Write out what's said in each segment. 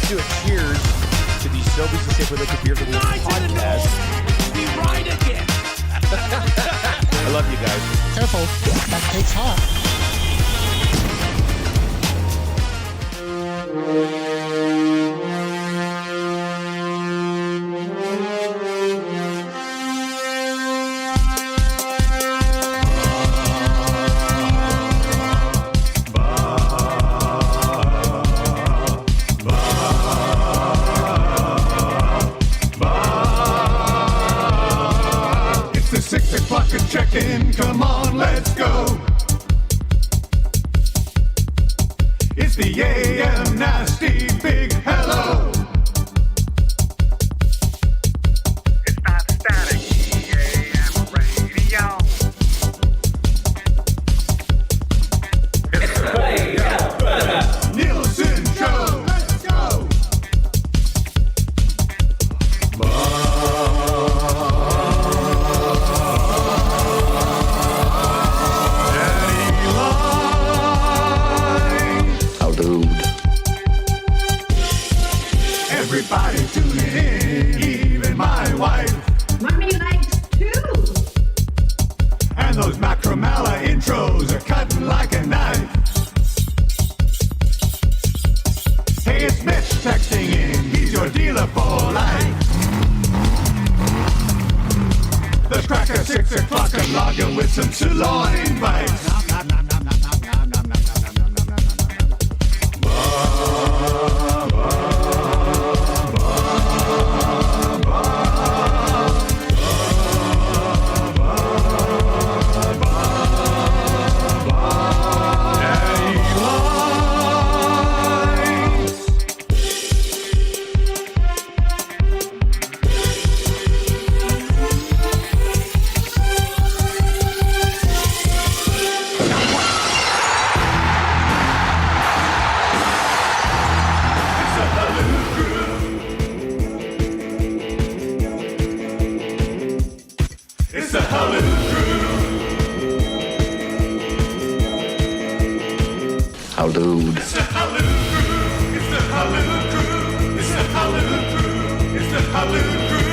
let's do a cheers to the Sobeys and Safeway Liquid Beer for the podcast. We ride again. I love you guys. Careful, that cake's hot. It's the 6 o'clock check-in. Come on, let's go. It's the AM nasty big hello. It's not static, AM radio. Nielson Show. Let's go. Daddy line. How dude. Everybody tuning in, even my wife. Mommy likes too. And those Macromala intros are cutting like a knife. Hey, it's Mitch texting in. He's your dealer for life. The cracker 6 o'clock and logging with some sirloin bites. It's the Halloo Crew. How dude. It's the Halloo Crew. It's the Halloo Crew. It's the Halloo Crew. It's the Halloo Crew.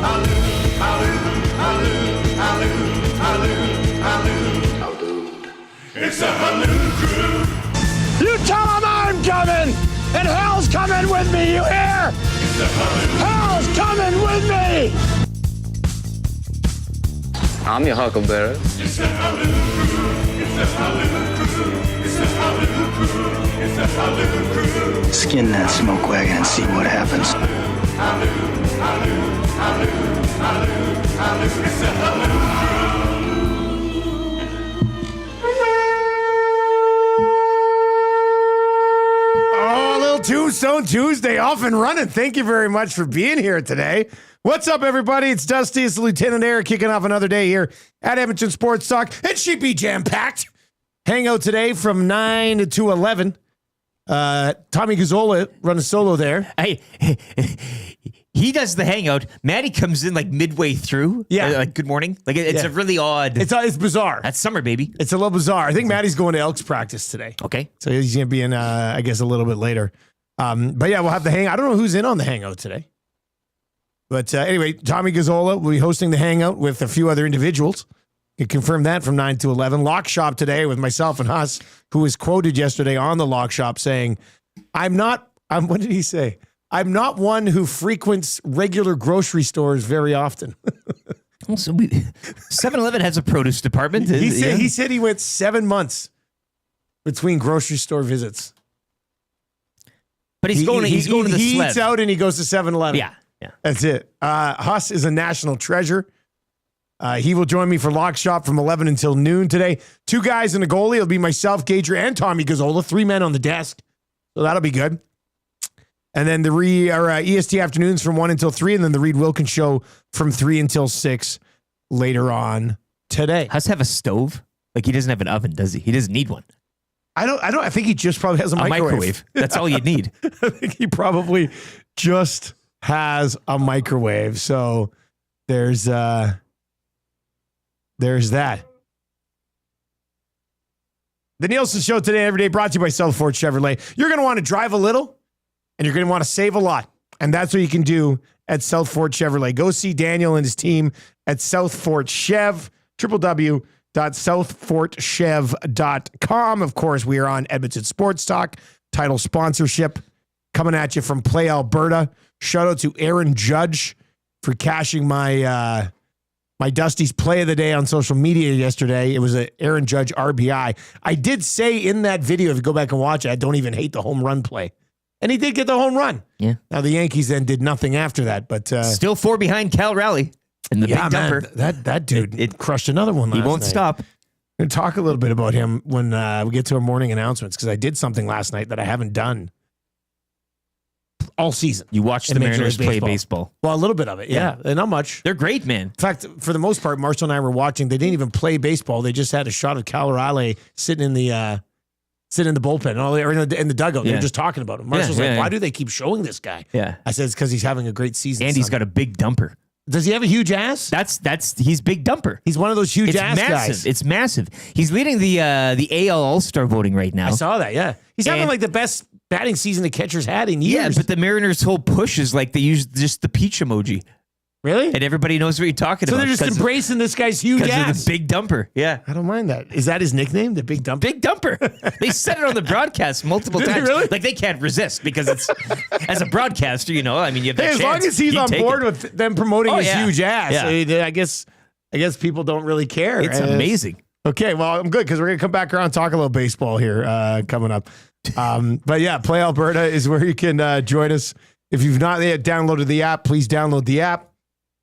Halloo, halloo, halloo, halloo, halloo, halloo. How dude. It's the Halloo Crew. You tell them I'm coming, and hell's coming with me, you hear? It's the Halloo. Hell's coming with me! I'm your huckleberry. It's the Halloo Crew. It's the Halloo Crew. It's the Halloo Crew. It's the Halloo Crew. Skin that smoke wagon and see what happens. Halloo, halloo, halloo, halloo, halloo. It's the Halloo Oh, a little Tombstone Tuesday off and running. Thank you very much for being here today. What's up, everybody? It's Dusty. It's Lieutenant Eric kicking off another day here at Edmonton Sports Talk. It should be jam-packed. Hangout today from 9 to 11. Tommy Gazzola running solo there. Hey, he does the hangout. Maddie comes in like midway through. Yeah. Like, good morning. Like, it's Yeah. a really odd. It's bizarre. That's summer, baby. It's a little bizarre. I think Maddie's going to Elks practice today. Okay. So he's going to be in, I guess, a little bit later. But yeah, we'll have the hangout. I don't know who's in on the hangout today. But anyway, Tommy Gazzola will be hosting the hangout with a few other individuals. You can confirm that from 9 to 11. Lock Shop today with myself and Huss, who was quoted yesterday on the Lock Shop saying, what did he say? I'm not one who frequents regular grocery stores very often. Also, 7-Eleven has a produce department. He said he went 7 months between grocery store visits. But he's going to the He sled. eats out and he goes to 7-Eleven. Yeah. That's it. Huss is a national treasure. He will join me for Lock Shop from 11 until noon today. 2 guys and a goalie. It'll be myself, Gager, and Tommy Gazzola. 3 men on the desk. So that'll be good. And then the EST afternoons from 1 until 3, and then the Reed Wilkins show from 3 until 6 later on today. Has to have a stove? Like, he doesn't have an oven, does he? He doesn't need one. I think he just probably has a microwave. That's all you need. I think he probably just has a microwave. So there's that. The Nielson Show today, every day, brought to you by South Fort Chevrolet. You're going to want to drive a little and you're going to want to save a lot. And that's what you can do at South Fort Chevrolet. Go see Daniel and his team at South Fort Chev, www.southfortchev.com. Of course, we are on Edmonton Sports Talk, title sponsorship, coming at you from Play Alberta. Shout out to Aaron Judge for cashing my Dusty's play of the day on social media yesterday. It was a Aaron Judge RBI. I did say in that video, if you go back and watch it, I don't even hate the home run play. And he did get the home run. Yeah. Now the Yankees then did nothing after that, but Still 4 behind Cal Raleigh in the big dumper. That dude it crushed another one last He won't night. stop. I'm going to talk a little bit about him when we get to our morning announcements, because I did something last night that I haven't done all season. You watched in the Major Mariners League play baseball. Well, a little bit of it, yeah. Not much. They're great, man. In fact, for the most part, Marshall and I were watching. They didn't even play baseball. They just had a shot of Cal Raleigh sitting in the bullpen or in the dugout. They Yeah. were just talking about him. Marshall's Yeah, like, yeah, why yeah. do they keep showing this guy? Yeah. I said, it's because he's having a great season. And he's son. got a big dumper. Does he have a huge ass? He's big dumper. He's one of those huge It's ass massive. guys. It's massive. He's leading the AL All-Star voting right now. I saw that, yeah. He's having And- like the best batting season the catcher's had in Yeah, years. but the Mariners' whole push is like they use just the peach emoji, really? and everybody knows what you're talking So about. they're just embracing this guy's huge because of ass. the big dumper. Yeah. I don't mind that. Is that his nickname, the Big Dump? Big dumper. They said it on the broadcast multiple Did they times. really? Like they can't resist because it's as a broadcaster, you have Hey, that as long chance. as he's You on take board it. with them promoting Oh, his yeah. huge ass, Yeah. I guess people don't really care. It's amazing. Okay, well, I'm good because we're going to come back around and talk a little baseball here coming up. But yeah, Play Alberta is where you can join us. If you've not yet downloaded the app, please download the app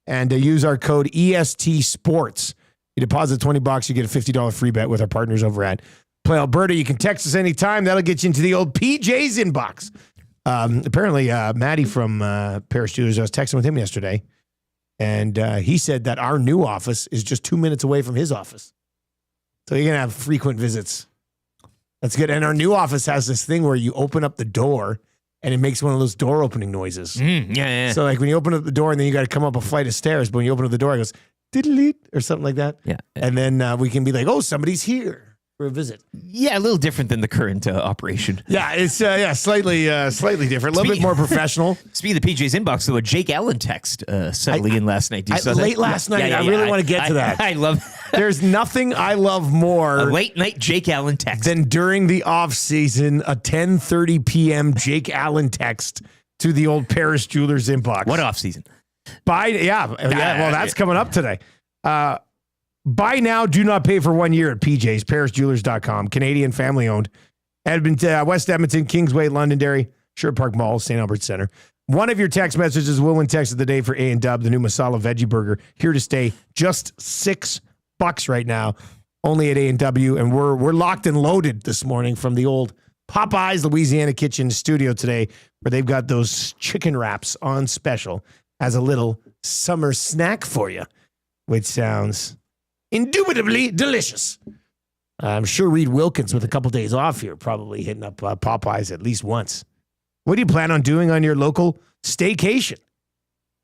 and use our code EST Sports. You deposit $20, you get a $50 free bet with our partners over at Play Alberta. You can text us anytime. That'll get you into the old PJ's inbox. Apparently, Maddie from Paris Jewelers, I was texting with him yesterday, and he said that our new office is just 2 minutes away from his office. So you're going to have frequent visits. That's good. And our new office has this thing where you open up the door and it makes one of those door opening noises. Yeah. So like when you open up the door and then you got to come up a flight of stairs, but when you open up the door, it goes diddly or something like that. Yeah. And then we can be like, oh, somebody's here for a visit. Yeah, a little different than the current operation. Yeah, it's slightly different, a little bit more professional. Speaking of the PJ's inbox, though, a Jake Allen text settling in last night. You saw that? Late last night. I really want to get to that. I love There's nothing I love a more late night Jake Allen text. than during the off season a 10:30 p.m. Jake Allen text to the old Paris Jewelers inbox. What off season? Well, that's coming up today. Buy now, do not pay for 1 year at PJ's, ParisJewelers.com. Canadian family owned. Edmonton, West Edmonton, Kingsway, Londonderry, Sherwood Park Mall, St. Albert Center. One of your text messages will win text of the day for A&W, the new Masala Veggie Burger. Here to stay. Just $6 right now, only at A&W. And we're locked and loaded this morning from the old Popeyes Louisiana Kitchen studio today, where they've got those chicken wraps on special as a little summer snack for you, which sounds indubitably delicious. I'm sure Reed Wilkins, with a couple days off here, probably hitting up Popeyes at least once. What do you plan on doing on your local staycation?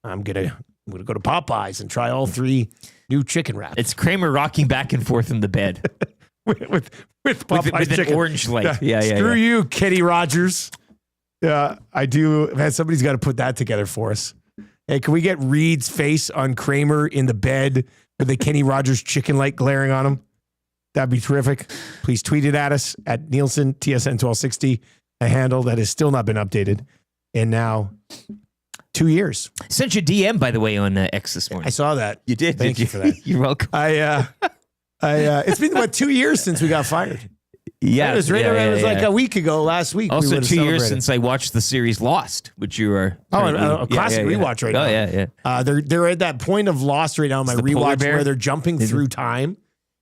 I'm gonna go to Popeyes and try all 3 new chicken wraps. It's Kramer rocking back and forth in the bed with Popeyes with an chicken. orange light. Yeah. Screw you, Kenny Rogers. Yeah, I do. Man, somebody's got to put that together for us. Hey, can we get Reed's face on Kramer in the bed with the Kenny Rogers chicken light glaring on him? That'd be terrific. Please tweet it at us at Nielson TSN1260, a handle that has still not been updated in now 2 years. Sent you a DM, by the way, on X this morning. I saw that. You did. Thank you for that. You're welcome. It's been 2 years since we got fired. Yeah, It was like a week ago last week. Also, we would've 2 years celebrated. since I watched the series Lost, which you are. A classic rewatch right now. Oh yeah. They're at that point of Lost right now in my It's the polar rewatch bear? where they're jumping through time.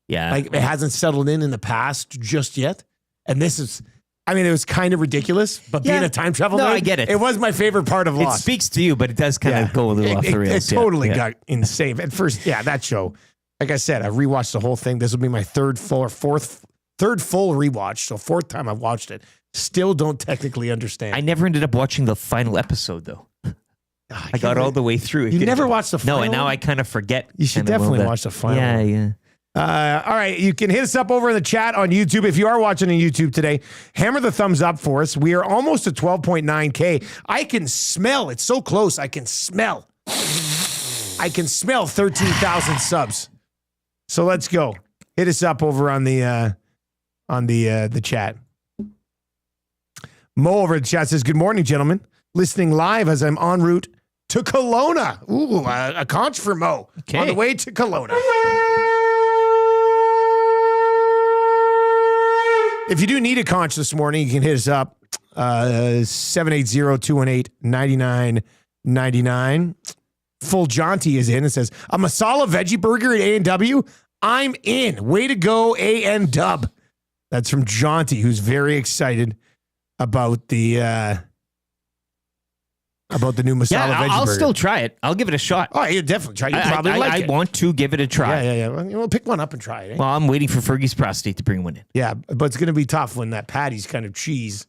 Yeah. Like it hasn't settled in the past just yet. And this is, it was kind of ridiculous, but being Yeah. a time travel No, nerd, I get it. It was my favorite part of It Lost. speaks to you, but it does kind of go a little off the rails. It totally Yeah. got insane. At first, that show. Like I said, I rewatched the whole thing. This will be my third full rewatch. So 4th time I've watched it. Still don't technically understand. I never ended up watching the final episode, though. I got all the way through. You never watched the final? No, and now I kind of forget. You should kind of all definitely that. watch the final. Yeah. All right, you can hit us up over in the chat on YouTube. If you are watching on YouTube today, hammer the thumbs up for us. We are almost at 12.9K. I can smell, it's so close, I can smell 13,000 subs. So let's go. Hit us up over on the chat. Mo over the chat says, good morning, gentlemen. Listening live as I'm en route to Kelowna. Ooh, a conch for Mo. Okay. On the way to Kelowna. If you do need a conch this morning, you can hit us up. 780-218-9999. Full Jaunty is in and says, a masala veggie burger at A&W. I'm in. Way to go, A&W. That's from Jaunty, who's very excited about the new masala veggie I'll burger. still try it. I'll give it a shot. Oh, you definitely try. You probably like it. I want to give it a try. Yeah. Well, pick one up and try it. Eh? Well, I'm waiting for Fergie's prostate to bring one in. Yeah, but it's going to be tough when that patty's kind of cheese,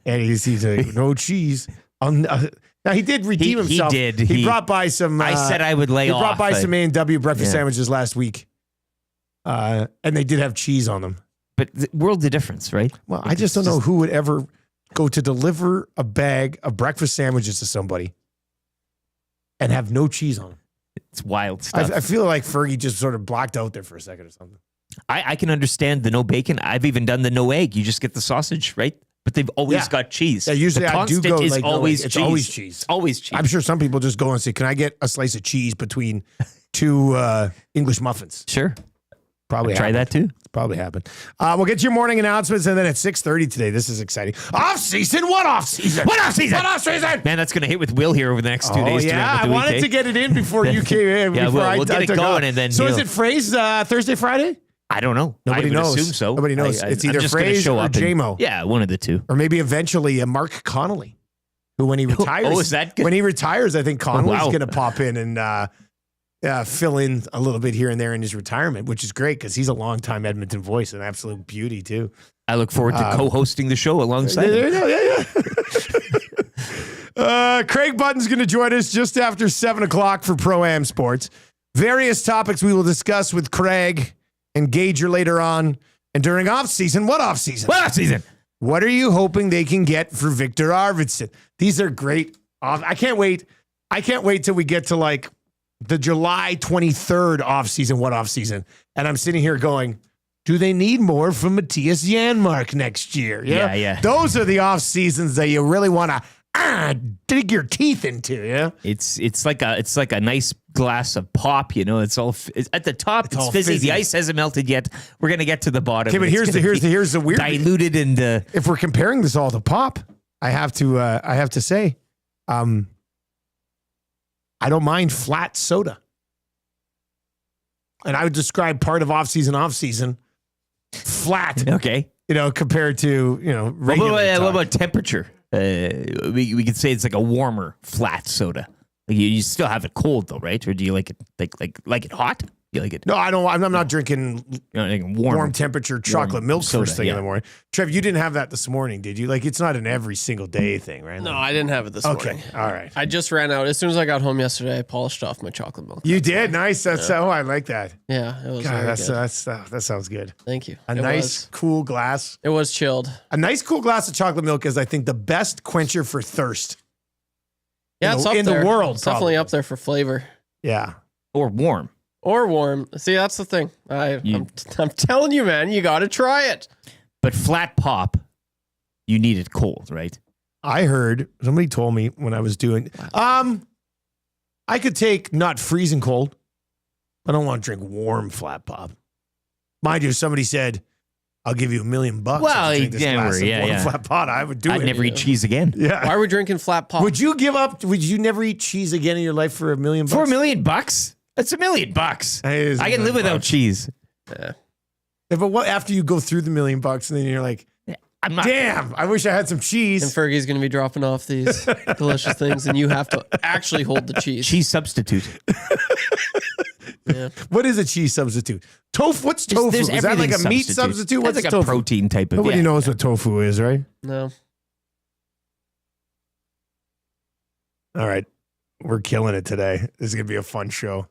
and he's like, no cheese. Now he did redeem himself. He did. He brought by some. I said I would lay off. He brought by some A&W breakfast sandwiches last week, and they did have cheese on them. But world the difference, right? Well, I just don't know who would ever go to deliver a bag of breakfast sandwiches to somebody and have no cheese on them. It's wild stuff. I feel like Fergie just sort of blocked out there for a second or something. I can understand the no bacon. I've even done the no egg. You just get the sausage, right? But they've always got cheese. Yeah, usually the I do go is like always it's cheese. always cheese. Always cheese. I'm sure some people just go and say, "Can I get a slice of cheese between two English muffins?" Sure. Probably try that too. It's probably happened. We'll get your morning announcements, and then at 6:30 today. This is exciting. Off season? What off season? What off season? What off season? Man, that's going to hit with Will here over the next 2 days. Yeah, I wanted to get it in before you came in. Yeah, before we'll get it took going, off. and then So is he'll- it phrased Thursday, Friday? I don't know. Nobody I would knows. assume so. Nobody knows. It's either I'm just gonna Fraze show or up and- JMO. Yeah, one of the two. Or maybe eventually Mark Connolly, who when he retires, is that good? when he retires, I think Connolly's wow. going to pop in and fill in a little bit here and there in his retirement, which is great because he's a longtime Edmonton voice, an absolute beauty too. I look forward to co-hosting the show alongside him. Yeah. Craig Button's going to join us just after 7 o'clock for Pro-Am Sports. Various topics we will discuss with Craig and Gager later on. And during off-season, what off-season? What off season? What are you hoping they can get for Victor Arvidsson? These are great. I can't wait. I can't wait till we get to like the July 23rd off-season, what off-season? And I'm sitting here going, do they need more from Matthias Janmark next year? Yeah. Those are the off-seasons that you really want to dig your teeth into, yeah? It's like a nice glass of pop, you know. It's at the top. It's all fizzy. fizzy. The ice hasn't melted yet. We're gonna get to the bottom. Okay, but It's here's gonna the be weird diluted and if we're comparing this all to pop, I have to say, I don't mind flat soda. And I would describe part of off-season flat, okay. you know, compared to, you know, regular What time. about temperature? We could say it's like a warmer flat soda. Like you still have it cold though, right? Or do you like it like it hot? You like it? No, I don't. I'm not drinking You know, like warm temperature chocolate milk soda, first thing in the morning. Trev, you didn't have that this morning, did you? Like, it's not an every single day thing, right? No, I didn't have it this morning. Okay, all right. I just ran out. As soon as I got home yesterday, I polished off my chocolate milk. You did? Nice. That's I like that. Yeah, it was God, very good. that sounds good. Thank you. A It nice, cool glass. It was chilled. A nice, cool glass of chocolate milk is, I think, the best quencher for thirst. Yeah, it's up in there. the world. It's definitely up there for flavor. Yeah. or warm. Or warm. See, that's the thing. I'm telling you, man, you got to try it. But flat pop, you need it cold, right? I heard somebody told me when I was doing. I could take not freezing cold. I don't want to drink warm flat pop. Mind you, somebody said, "I'll give you $1 million Well, if you drink this yeah, glass of yeah, warm yeah. flat pot." I would do I'd it. never eat cheese again. Yeah. Why are we drinking flat pop? Would you give up? Would you never eat cheese again in your life for $1 million? For $1 million? That's $1 million. That is I can $1 live million. without cheese. Yeah, but what after you go through the $1 million and then you're like, I'm not. damn, I wish I had some And cheese. Fergie's going to be dropping off these delicious things, and you have to actually hold the cheese. Cheese substitute. Yeah. What is a cheese substitute? Tofu. What's tofu? There's Is that like a everything meat substitute? What's That's like tofu? a protein type of. Nobody yeah. knows what tofu is, right? No. All right. We're killing it today. This is going to be a fun show.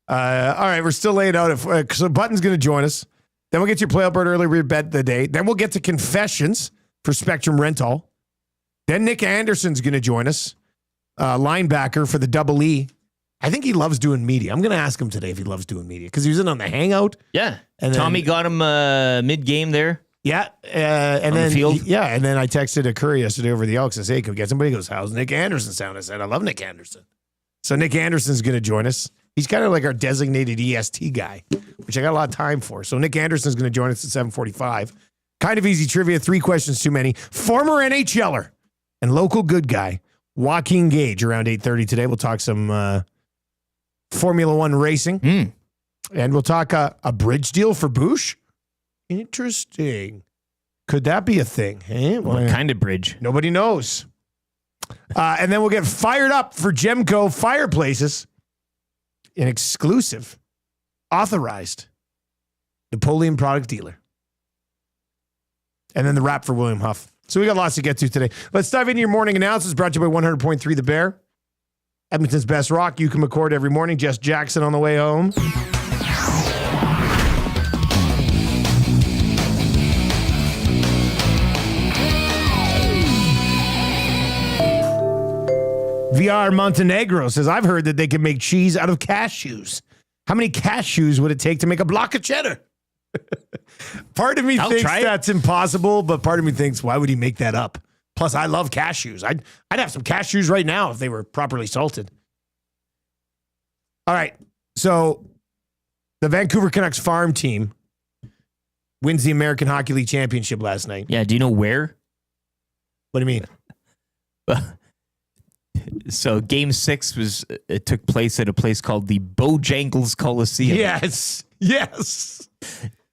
All right, we're still laying out. So Button's going to join us. Then we'll get to your play Alberta early bet of the day. Then we'll get to confessions for Spectrum Rental. Then Nick Anderson's going to join us, linebacker for the Double E. I think he loves doing media. I'm going to ask him today if he loves doing media because he was in on the Hangout. Yeah. And Tommy got him mid-game there. Yeah. And on then the field. and then I texted a Curry yesterday over the Elks and said, hey, can we get somebody? He goes, how's Nick Anderson sound? I said, I love Nick Anderson. So Nick Anderson's going to join us. He's kind of like our designated EST guy, which I got a lot of time for. So Nick Anderson's going to join us at 7:45. Kind of easy trivia, 3 questions too many. Former NHLer and local good guy, Joaquin Gage, around 8:30 today. We'll talk some Formula One racing. And we'll talk a bridge deal for Bush. Interesting. Could that be a thing? What kind of bridge? Nobody knows. And then we'll get fired up for Gemco Fireplaces. An exclusive, authorized Napoleon product dealer. And then the wrap for William Huff. So we got lots to get to today. Let's dive into your morning announcements brought to you by 100.3 The Bear. Edmonton's best rock. You can record every morning. Jess Jackson on the way home. VR Montenegro says, I've heard that they can make cheese out of cashews. How many cashews would it take to make a block of cheddar? Part of me thinks that's impossible, but part of me thinks, why would he make that up? Plus, I love cashews. I'd have some cashews right now if they were properly salted. All right. So the Vancouver Canucks farm team wins the American Hockey League Championship last night. Yeah, do you know where? What do you mean? So Game 6 it took place at a place called the Bojangles Coliseum. Yes.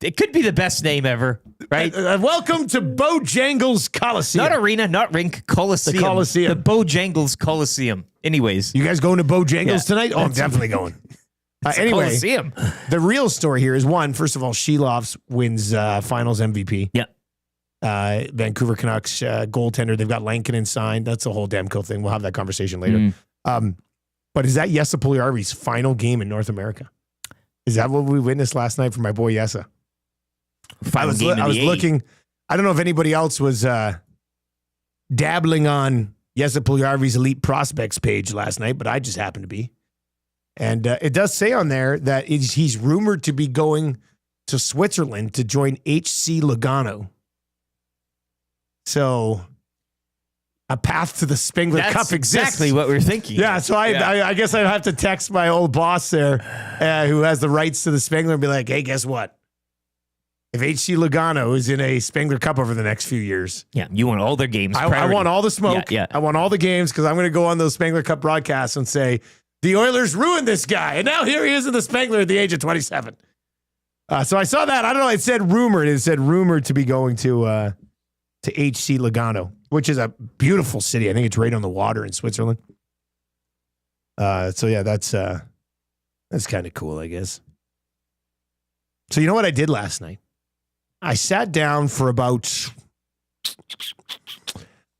It could be the best name ever, right? Welcome to Bojangles Coliseum. Not arena, not rink, Coliseum. The Coliseum. The Bojangles Coliseum. Anyways. You guys going to Bojangles tonight? Oh, I'm definitely going. Anyway, Coliseum. The real story here is one, first of all, Sheloffs wins finals MVP. Yeah. Vancouver Canucks goaltender. They've got Lankinen signed. That's a whole Demko thing. We'll have that conversation later. But is that Jesse Puljujarvi's final game in North America? Is that what we witnessed last night from my boy Jesse? I was looking. I don't know if anybody else was dabbling on Jesse Puljujarvi's elite prospects page last night, but I just happened to be. And it does say on there that he's rumored to be going to Switzerland to join HC Lugano. So a path to the Spengler Cup exists. Exactly what we're thinking. Yeah, so I guess I'd have to text my old boss there who has the rights to the Spengler and be like, hey, guess what? If HC Lugano is in a Spengler Cup over the next few years. Yeah, you want all their games. I want all the smoke. Yeah. I want all the games because I'm going to go on those Spengler Cup broadcasts and say, the Oilers ruined this guy. And now here he is in the Spengler at the age of 27. So I saw that. I don't know. It said rumored. It said rumored to be going to HC Lugano, which is a beautiful city. I think it's right on the water in Switzerland. So yeah, that's kind of cool, I guess. So you know what I did last night? I sat down for about,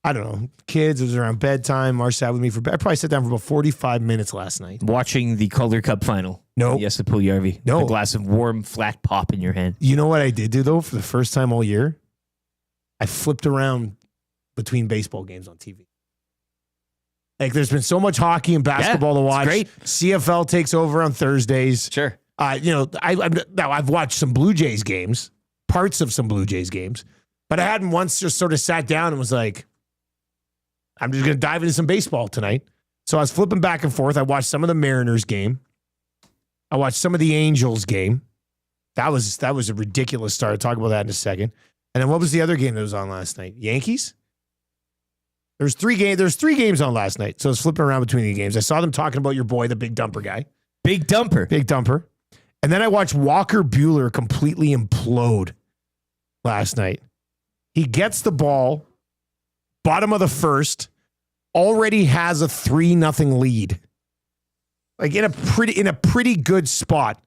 I don't know, kids. It was around bedtime. Mars sat with me I probably sat down for about 45 minutes last night. Watching the Calder Cup final. No. Yes, the Puljujarvi. No. A glass of warm, flat pop in your hand. You know what I did do, though, for the first time all year? I flipped around between baseball games on TV. Like, there's been so much hockey and basketball to watch. Great. CFL takes over on Thursdays. Sure. I've watched some Blue Jays games, parts of some Blue Jays games, but I hadn't once just sort of sat down and was like, I'm just going to dive into some baseball tonight. So I was flipping back and forth. I watched some of the Mariners game. I watched some of the Angels game. That was a ridiculous start. I'll talk about that in a second. And then what was the other game that was on last night? Yankees? There's three games on last night. So I was flipping around between the games. I saw them talking about your boy, the big dumper guy. Big dumper. And then I watched Walker Buehler completely implode last night. He gets the ball, bottom of the first, already has a 3-0 lead. Like in a pretty good spot.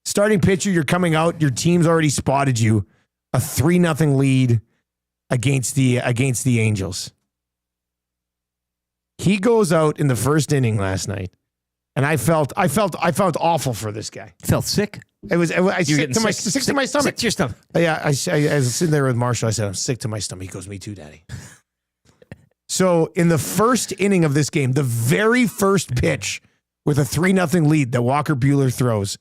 Starting pitcher, you're coming out, your team's already spotted you. A 3-0 lead against the Angels. He goes out in the first inning last night, And I felt awful for this guy. Felt sick. I was sick to my stomach. Sick to your stomach. Yeah, I was sitting there with Marshall. I said, I'm sick to my stomach. He goes, me too, Daddy. So in the first inning of this game, the very first pitch with a 3-0 lead that Walker Buehler throws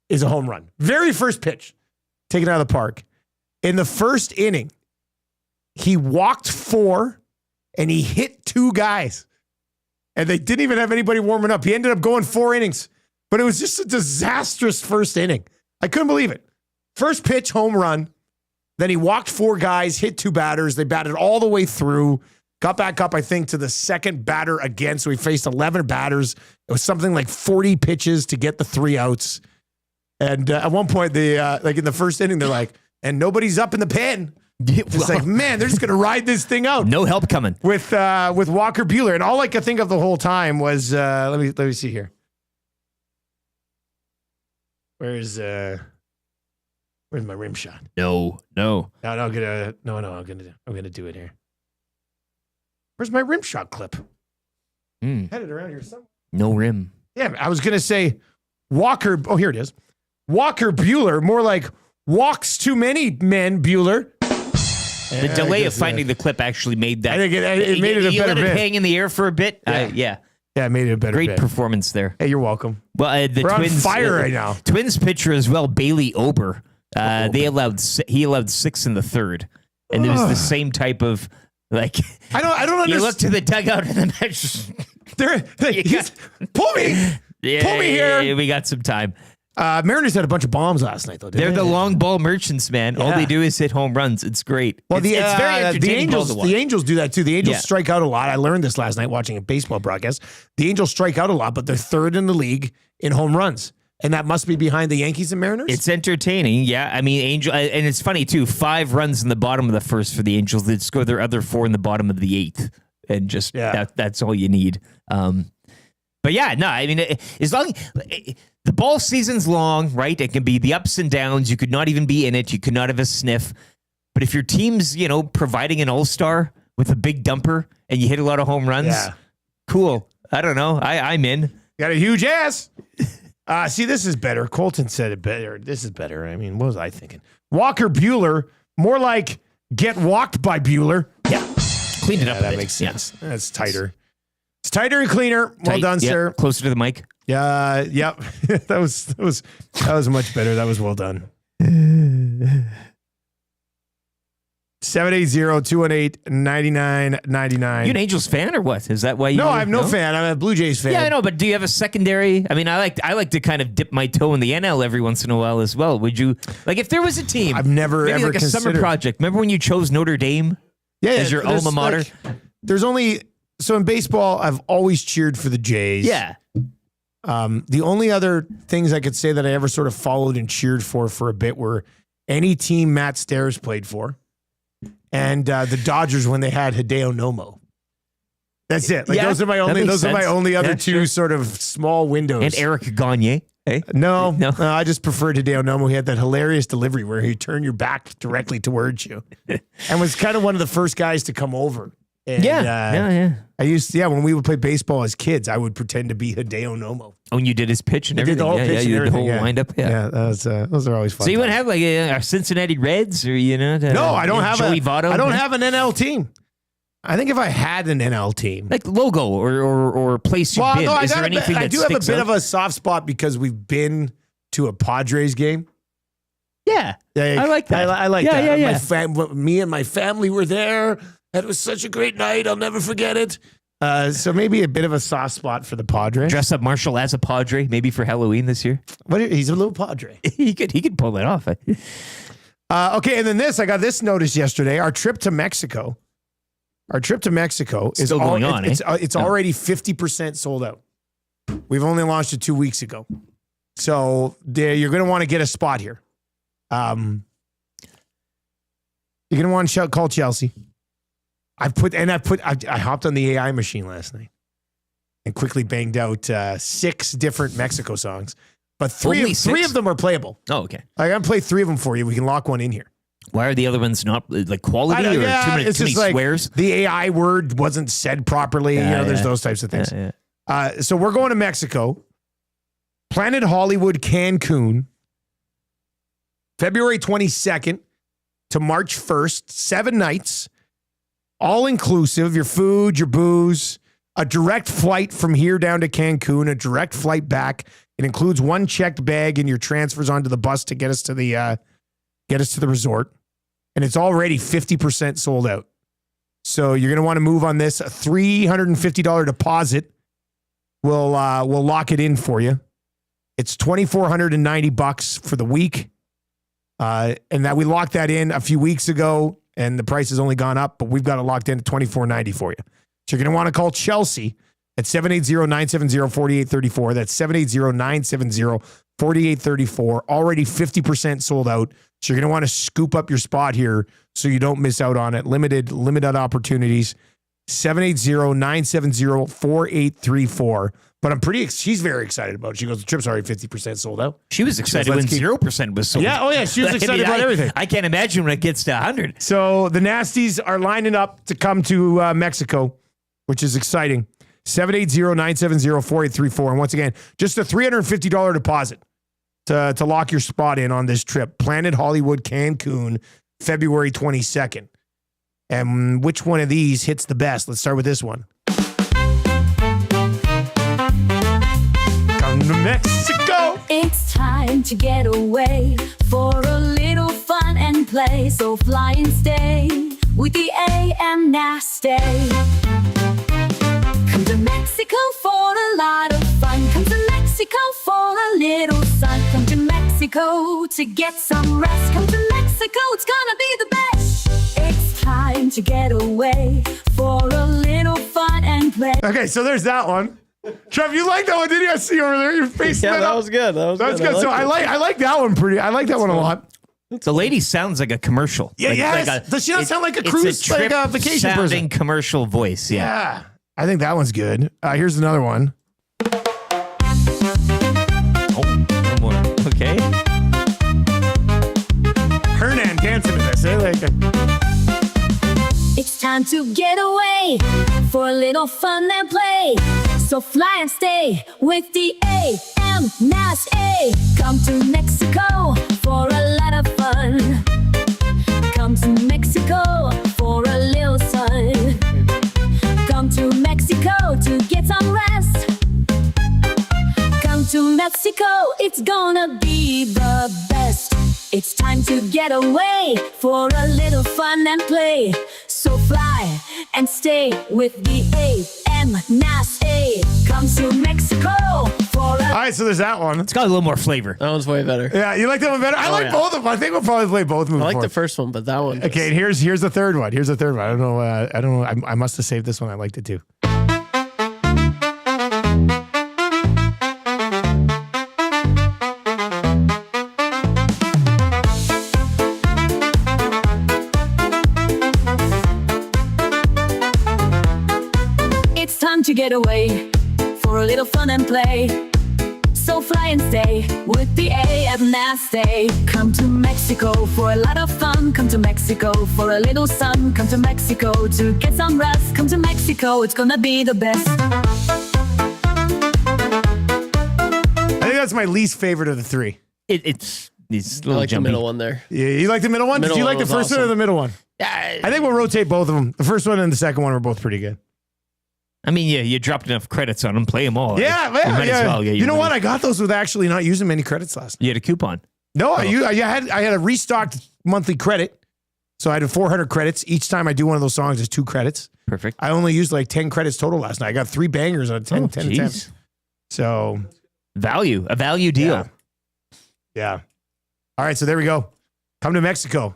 is a home run. Very first pitch, taken out of the park. In the first inning, he walked 4 and he hit 2 guys. And they didn't even have anybody warming up. He ended up going 4 innings. But it was just a disastrous first inning. I couldn't believe it. First pitch, home run. Then he walked 4 guys, hit 2 batters. They batted all the way through. Got back up, I think, to the second batter again. So he faced 11 batters. It was something like 40 pitches to get the 3 outs. And at one point, like in the first inning, they're like, and nobody's up in the pen. It's like, man, they're just going to ride this thing out. No help coming. With Walker Buehler. And all I could think of the whole time was, let me see here. Where's my rim shot? No. I'm gonna do it here. Where's my rim shot clip? Headed around here somewhere. No rim. Yeah, I was gonna say Walker. Oh, here it is. Walker Buehler, more like walks too many men Buehler. The delay of finding the clip actually made that. I think it made it a better let bit. it hang in the air for a bit. Yeah, it made it a better Great bit. performance there. Hey, you're welcome. Well, the We're Twins on fire right now. Twins pitcher as well, Bailey Ober. He allowed 6 in the third, and there was the same type of like. I don't understand. You look to the dugout and the match. Pull me. Pull me here. We got some time. Mariners had a bunch of bombs last night, though. They're the long ball merchants, man. All they do is hit home runs. It's great. Well, it's very entertaining. The Angels do that too. The Angels strike out a lot. I learned this last night watching a baseball broadcast. The Angels strike out a lot, but they're third in the league in home runs, and that must be behind the Yankees and Mariners. It's entertaining, yeah. I mean, and it's funny too. 5 runs in the bottom of the first for the Angels. They'd score their other 4 in the bottom of the 8th, and just that's all you need. But yeah, no, I mean, as long the ball season's long, right? It can be the ups and downs. You could not even be in it. You could not have a sniff. But if your team's, providing an all-star with a big dumper and you hit a lot of home runs, cool. I don't know. I'm in. Got a huge ass. See, this is better. Colton said it better. This is better. I mean, what was I thinking? Walker Buehler, more like get walked by Buehler. Yeah. Cleaned it up. That makes sense. Yeah. That's tighter. It's tighter and cleaner. Well done, sir. Closer to the mic. Yeah. Yep. that was much better. That was well done. 780-218-9999. You an Angels fan or what? Is that why you? No, I'm no fan. I'm a Blue Jays fan. Yeah, I know, but do you have a secondary? I mean, I like to kind of dip my toe in the NL every once in a while as well. Would you like if there was a team? I've never maybe ever like a considered. summer project. Remember when you chose Notre Dame? As your alma mater. There's only so in baseball, I've always cheered for the Jays. Yeah. The only other things I could say that I ever sort of followed and cheered for a bit were any team Matt Stairs played for, and the Dodgers when they had Hideo Nomo. That's it. Like those are my only. Those are my only other two sort of small windows. And Eric Gagne. Hey? No, I just preferred Hideo Nomo. He had that hilarious delivery where he'd turn your back directly towards you, and was kind of one of the first guys to come over. And, I used when we would play baseball as kids, I would pretend to be Hideo Nomo. Oh, and you did his pitch and everything. Did the whole pitch and everything. The whole wind up. Yeah, those are always fun. So you would have like a Cincinnati Reds or no, I don't have Joey Votto. I don't have an NL team. I think if I had an NL team, like logo or place you've been, is there anything that I do have a bit out? of a soft spot because we've been to a Padres game. Yeah, I like that. I like that. Yeah. Me and my family were there. It was such a great night. I'll never forget it. So maybe a bit of a soft spot for the Padres. Dress up Marshall as a Padre, maybe for Halloween this year. He's a little Padre. he could pull that off. Okay, and then I got this notice yesterday. Our trip to Mexico is still going on. It's already 50% sold out. We've only launched it 2 weeks ago, so you're going to want to get a spot here. You're going to want to call Chelsea. I hopped on the AI machine last night and quickly banged out 6 different Mexico songs, but three of them are playable. Oh, okay. I'm going to play 3 of them for you. We can lock one in here. Why are the other ones not like quality or too many swears? The AI word wasn't said properly. There's those types of things. So we're going to Mexico. Planet Hollywood, Cancun, February 22nd to March 1st, 7 nights, all inclusive, your food, your booze, a direct flight from here down to Cancun, a direct flight back. It includes one checked bag and your transfers onto the bus to get us to the resort. And it's already 50% sold out. So you're going to want to move on this. A $350 deposit will lock it in for you. It's $2,490 for the week. And that we locked that in a few weeks ago, and the price has only gone up, but we've got it locked in at $2,490 for you. So you're going to want to call Chelsea at 780-970-4834. That's 780-970-4834. Already 50% sold out. So you're going to want to scoop up your spot here so you don't miss out on it. Limited opportunities. 780-970-4834. But she's very excited about it. She goes, the trip's already 50% sold out. She was excited when 0% was sold. Yeah, oh yeah, she was excited about everything. I can't imagine when it gets to 100. So the Nasties are lining up to come to Mexico, which is exciting. 780-970-4834. And once again, just a $350 deposit to lock your spot in on this trip. Planet Hollywood, Cancun, February 22nd. And which one of these hits the best? Let's start with this one. Come to Mexico. It's time to get away for a little fun and play. So fly and stay with the AM Nasty. Come to Mexico for a lot of fun. Come to Mexico for a little sun. Come to Mexico to get some rest. Come to Mexico, it's gonna be the best. It's time to get away for a little fun and play. Okay, so there's that one. Trev, you like that one, didn't you? I see you over there. Your face lit that up. was good. That was That's good. good. So I like that one I like that one a lot. The lady sounds like a commercial. Yeah, yes. Does she not sound like a cruise, like a vacation sounding person? commercial voice? Yeah. Yeah. I think that one's good. Here's another one. Oh, no more. Okay. Hernan dancing to this. It's time to get away for a little fun and play. So fly and stay with the AM Nasty. Come to Mexico for a lot of fun. Come to Mexico for a little sun. Come to Mexico to get some rest. Come to Mexico, it's gonna be the best. It's time to get away for a little fun and play. So fly and stay with the AM Nasty. Come to Mexico for a... All right, so there's that one. It's got a little more flavor. That one's way better. Yeah, you like that one better? I like both of them. I think we'll probably play both moving I like forward. the first one, but that one. Okay, and here's the third one. I don't know. I must have saved this one. I liked it too. It's time to get away for a little fun and play. So fly and stay with the AM Nasty. Come to Mexico for a lot of fun. Come to Mexico for a little sun. Come to Mexico to get some rest. Come to Mexico, it's gonna be the best. I think that's my least favorite of the three. It's a I little like jumpy. the middle one there. Yeah, you like the middle one? Middle Did you like one the was first one or awesome. the middle one? I think we'll rotate both of them. The first one and the second one were both pretty good. I mean, yeah, you dropped enough credits on them. Play them all. Yeah, You might as well get you know your what? money. I got those with actually not using many credits last night. You had a coupon. No, I had a restocked monthly credit. So I had 400 credits. Each time I do one of those songs, it's 2 credits. Perfect. I only used like 10 credits total last night. I got 3 bangers on 10 jeez. attempts. So A value deal. yeah. All right, so there we go. Come to Mexico.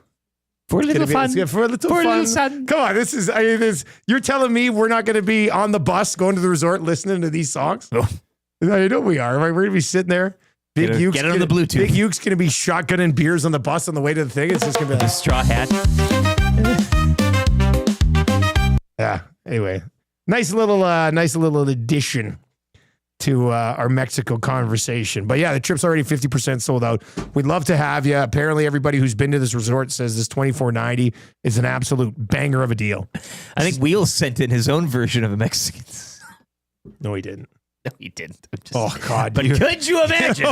For a It's little gonna be- fun. it's gonna- for a little For a fun. little sun. Come on, you're telling me we're not going to be on the bus going to the resort listening to these songs? Oh. I know we are. We're going to be sitting there. Big Get it- Uke's get it on gonna- the Bluetooth. Big Uke's going to be shotgunning beers on the bus on the way to the thing. It's just going to be The like, straw hat. yeah. Anyway, nice little addition to our Mexico conversation. But yeah, the trip's already 50% sold out. We'd love to have you. Apparently, everybody who's been to this resort says this $2,490 is an absolute banger of a deal. I think Wheels sent in his own version of a Mexican. No, he didn't. No, he didn't. Oh, God. But could you imagine?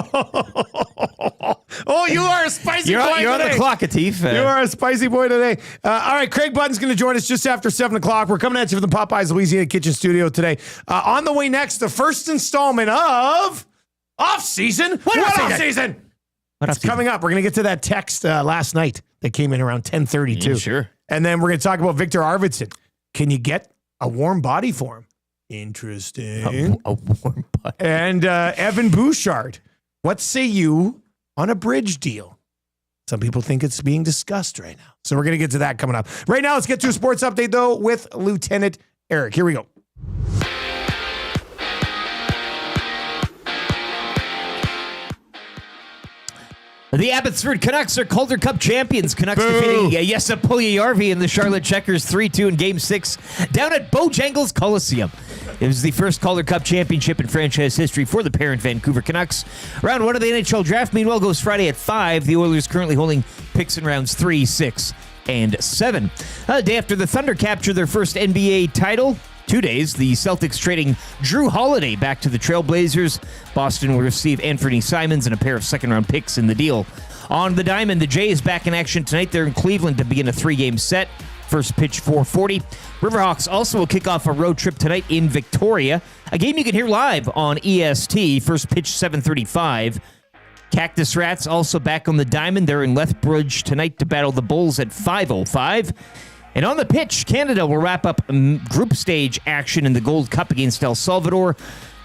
Oh, you are a spicy boy You're on today. the clock, Atif. You are a spicy boy today. All right, Craig Button's going to join us just after 7 o'clock. We're coming at you from the Popeyes Louisiana Kitchen Studio today. On the way next, the first installment of Off-Season. What Off-Season? It's coming up. We're going to get to that text last night that came in around 10:32. Yeah, sure. And then we're going to talk about Victor Arvidsson. Can you get a warm body for him? Interesting. A warm body. And Evan Bouchard. What say you on a bridge deal? Some people think it's being discussed right now. So we're going to get to that coming up. Right now, let's get to a sports update, though, with Lieutenant Eric. Here we go. The Abbotsford Canucks are Calder Cup champions. Canucks defeating Jesse Puljujärvi and the Charlotte Checkers 3-2 in Game 6 down at Bojangles Coliseum. It was the first Calder Cup championship in franchise history for the parent Vancouver Canucks. Round 1 of the NHL draft, meanwhile, goes Friday at 5. The Oilers currently holding picks in rounds 3, 6, and 7. A day after the Thunder captured their first NBA title, 2 days, the Celtics trading Drew Holiday back to the Trailblazers. Boston will receive Anthony Simons and a pair of second-round picks in the deal. On the diamond, the Jays back in action tonight. They're in Cleveland to begin a 3-game set. First pitch 4:40. Riverhawks also will kick off a road trip tonight in Victoria. A game you can hear live on EST. First pitch 7:35. Cactus Rats also back on the diamond. They're in Lethbridge tonight to battle the Bulls at 5:05. And on the pitch, Canada will wrap up group stage action in the Gold Cup against El Salvador.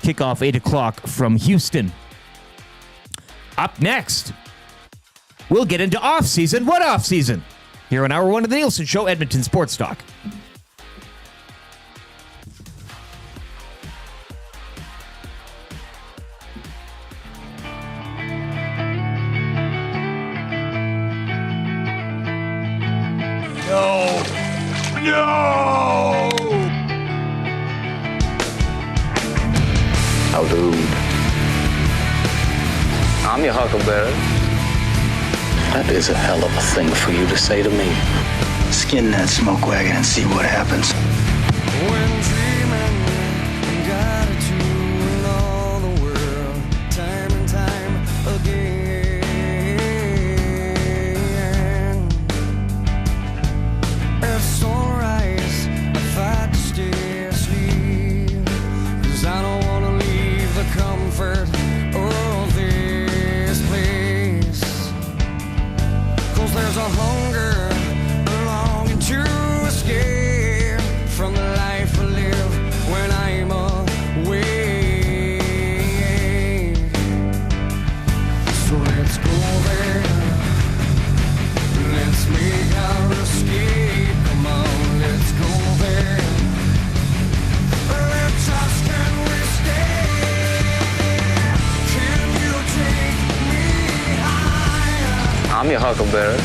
Kickoff 8 o'clock from Houston. Up next, we'll get into off-season. What off-season? Here on Hour 1 of the Nielson Show, Edmonton Sports Talk. How dude. I'm your huckleberry. That is a hell of a thing for you to say to me. Skin that smoke wagon and see what happens. When dreaming, gratitude in all the world, time and time again. At sunrise, I fight to stay asleep, 'cause I don't want to leave the comfort of this place. 'Cause there's a hunger, a longing to escape from the life I live when I'm away. So let's go there. Let's make our escape. Come on, let's go there. Let's just can we stay? Can you take me higher? I'm your huckleberry.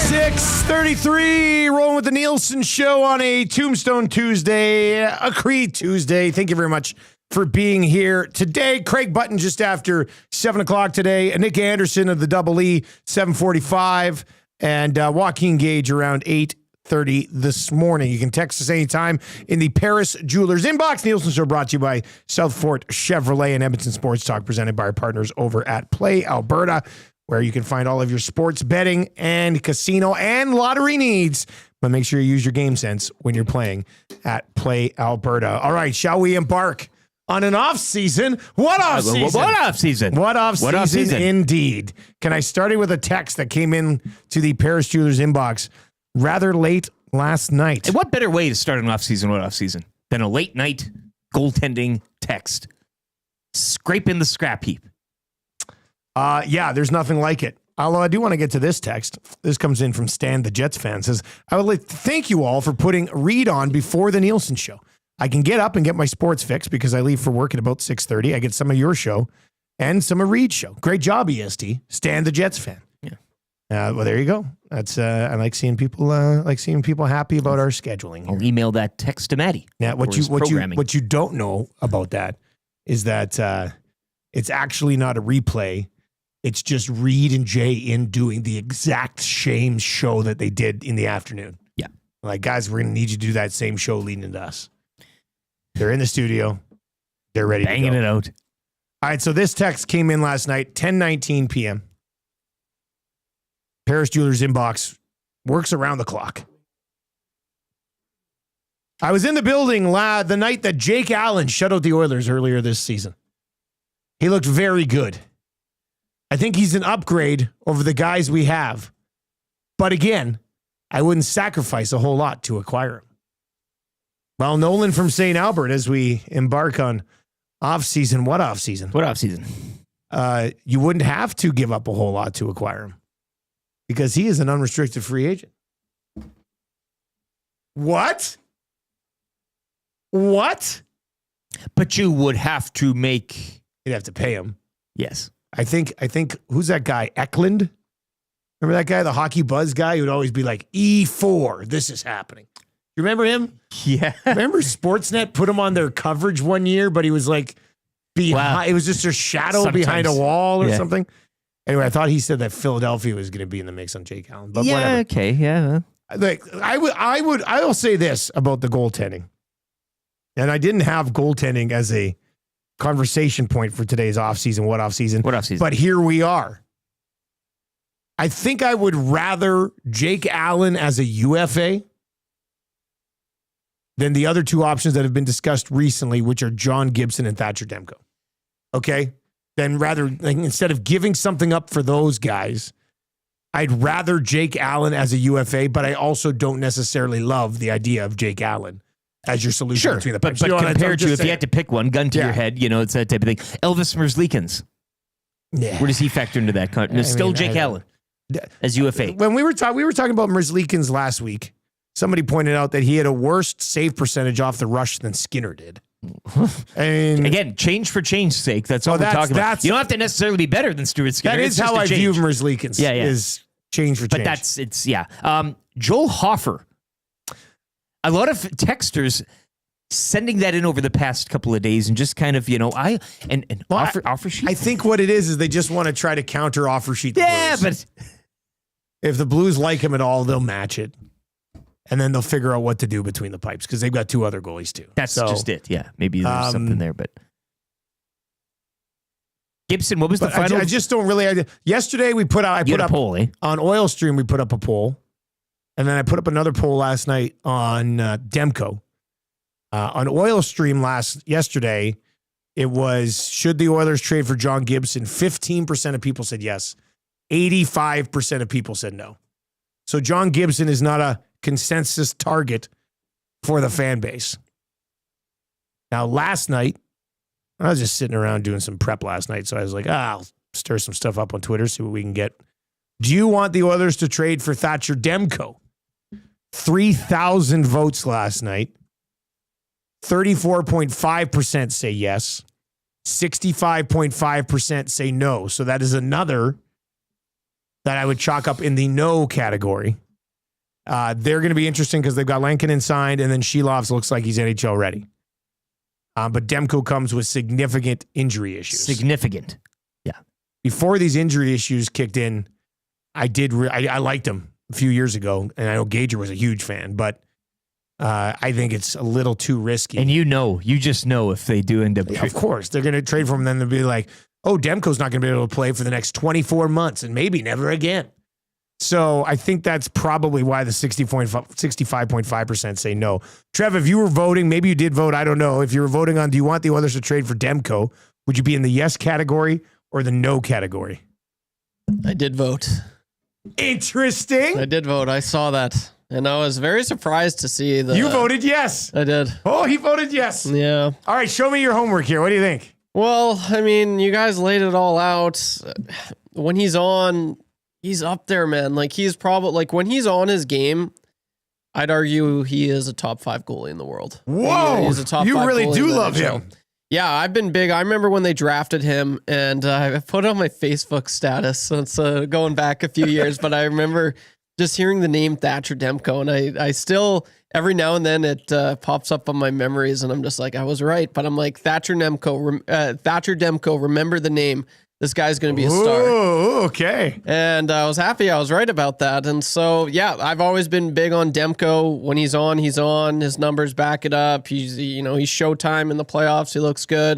6:33, rolling with the Nielson Show on a Tombstone Tuesday, a Creed Tuesday. Thank you very much for being here today. Craig Button just after 7 o'clock today. Nick Anderson of the Double E, 7:45. And Joaquin Gage around 8:30 this morning. You can text us anytime in the Paris Jewelers inbox. Nielsen Show brought to you by Southfort Chevrolet and Edmonton Sports Talk, presented by our partners over at Play Alberta, where you can find all of your sports betting and casino and lottery needs. But make sure you use your game sense when you're playing at Play Alberta. All right, shall we embark on an off-season? What off-season? What off-season? What off-season indeed. Can I start it with a text that came in to the Paris Jewelers inbox rather late last night? And what better way to start an off-season, what off-season, than a late night goaltending text? Scrape in the scrap heap. Yeah, there's nothing like it. Although I do want to get to this text. This comes in from Stan, the Jets fan. Says, I would like to thank you all for putting Reed on before the Nielsen Show. I can get up and get my sports fix because I leave for work at about 6:30. I get some of your show and some of Reed's show. Great job, EST. Stan, the Jets fan. Yeah. Well, there you go. That's I like seeing people happy about our scheduling here. I'll email that text to Maddie. Now, what you don't know about that is that it's actually not a replay. It's just Reed and Jay in doing the exact same show that they did in the afternoon. Yeah. Like, guys, we're going to need you to do that same show leading into us. They're in the studio. They're ready Banging to go. it out. All right, so this text came in last night, 10:19 p.m. Paris Jewelers inbox works around the clock. I was in the building the night that Jake Allen shut out the Oilers earlier this season. He looked very good. I think he's an upgrade over the guys we have. But again, I wouldn't sacrifice a whole lot to acquire him. Well, Nolan from St. Albert, as we embark on offseason, what offseason? What offseason? You wouldn't have to give up a whole lot to acquire him because he is an unrestricted free agent. What? What? But you would have to make. You'd have to pay him. Yes. I think who's that guy? Eklund? Remember that guy, the hockey buzz guy? He would always be like, E4, this is happening. You remember him? Yeah. Remember Sportsnet put him on their coverage one year, but he was like behind, it was just a shadow behind a wall or something. Anyway, I thought he said that Philadelphia was going to be in the mix on Jake Allen, but whatever. Okay, yeah. Like I will say this about the goaltending. And I didn't have goaltending as a conversation point for today's offseason. What offseason? But here we are. I think I would rather Jake Allen as a UFA than the other two options that have been discussed recently, which are John Gibson and Thatcher Demko. Okay? Then rather, instead of giving something up for those guys, I'd rather Jake Allen as a UFA, but I also don't necessarily love the idea of Jake Allen as your solution between the pipes. But compared to, if you had to pick one, gun to your head, it's that type of thing. Elvis Merzlikins. Yeah. Where does he factor into that? Still Jake Allen as UFA. When we were talking about Merzlikins last week, somebody pointed out that he had a worse save percentage off the rush than Skinner did. Again, change for change's sake. That's all we're talking about. You don't have to necessarily be better than Stuart Skinner. That is how I view Merzlikins. Yeah. Is change for change. But Joel Hofer. A lot of texters sending that in over the past couple of days and just kind of, offer sheet. I think what it is they just want to try to counter offer sheet. But if the Blues like him at all, they'll match it. And then they'll figure out what to do between the pipes because they've got two other goalies too. That's just it. Yeah. Maybe there's something there, but Gibson, what was the final? I just don't really. Yesterday we put out, a poll, on Oil Stream, we put up a poll. And then I put up another poll last night on Demko. On Oil Stream yesterday, it was, should the Oilers trade for John Gibson? 15% of people said yes. 85% of people said no. So John Gibson is not a consensus target for the fan base. Now, last night, I was just sitting around doing some prep last night. So I was like, I'll stir some stuff up on Twitter, see what we can get. Do you want the Oilers to trade for Thatcher Demko? 3,000 votes last night. 34.5% say yes. 65.5% say no. So that is another that I would chalk up in the no category. They're going to be interesting because they've got Lankinen signed, and then Shilovs looks like he's NHL ready. But Demko comes with significant injury issues. Significant. Yeah. Before these injury issues kicked in, I liked him a few years ago, and I know Gager was a huge fan, but I think it's a little too risky. And you just know if they do end up... Of course, they're going to trade for him, then they'll be like, Demko's not going to be able to play for the next 24 months and maybe never again. So I think that's probably why the 65.5% say no. Trev, if you were voting, maybe you did vote, I don't know. If you were voting on, do you want the Oilers to trade for Demko, would you be in the yes category or the no category? I did vote. Interesting. I did vote. I saw that. And I was very surprised to see that. You voted yes. I did. Oh, he voted yes. Yeah. All right, show me your homework here. What do you think? Well, I mean, you guys laid it all out. When he's on, he's up there, man. Like, he's probably, like, when he's on his game, I'd argue he is a top 5 goalie in the world. Whoa. He's a top 5 you really goalie do in the love NHL. him. Yeah, I've been big. I remember when they drafted him, and I put on my Facebook status. So it's going back a few years, but I remember just hearing the name Thatcher Demko, and I still, every now and then it pops up on my memories, and I'm just like, I was right. But I'm like, Thatcher Demko, remember the name. this guy's going to be a star. Oh, okay. And I was happy I was right about that. And so, yeah, I've always been big on Demko. When he's on, he's on. His numbers back it up. He's Showtime in the playoffs. He looks good.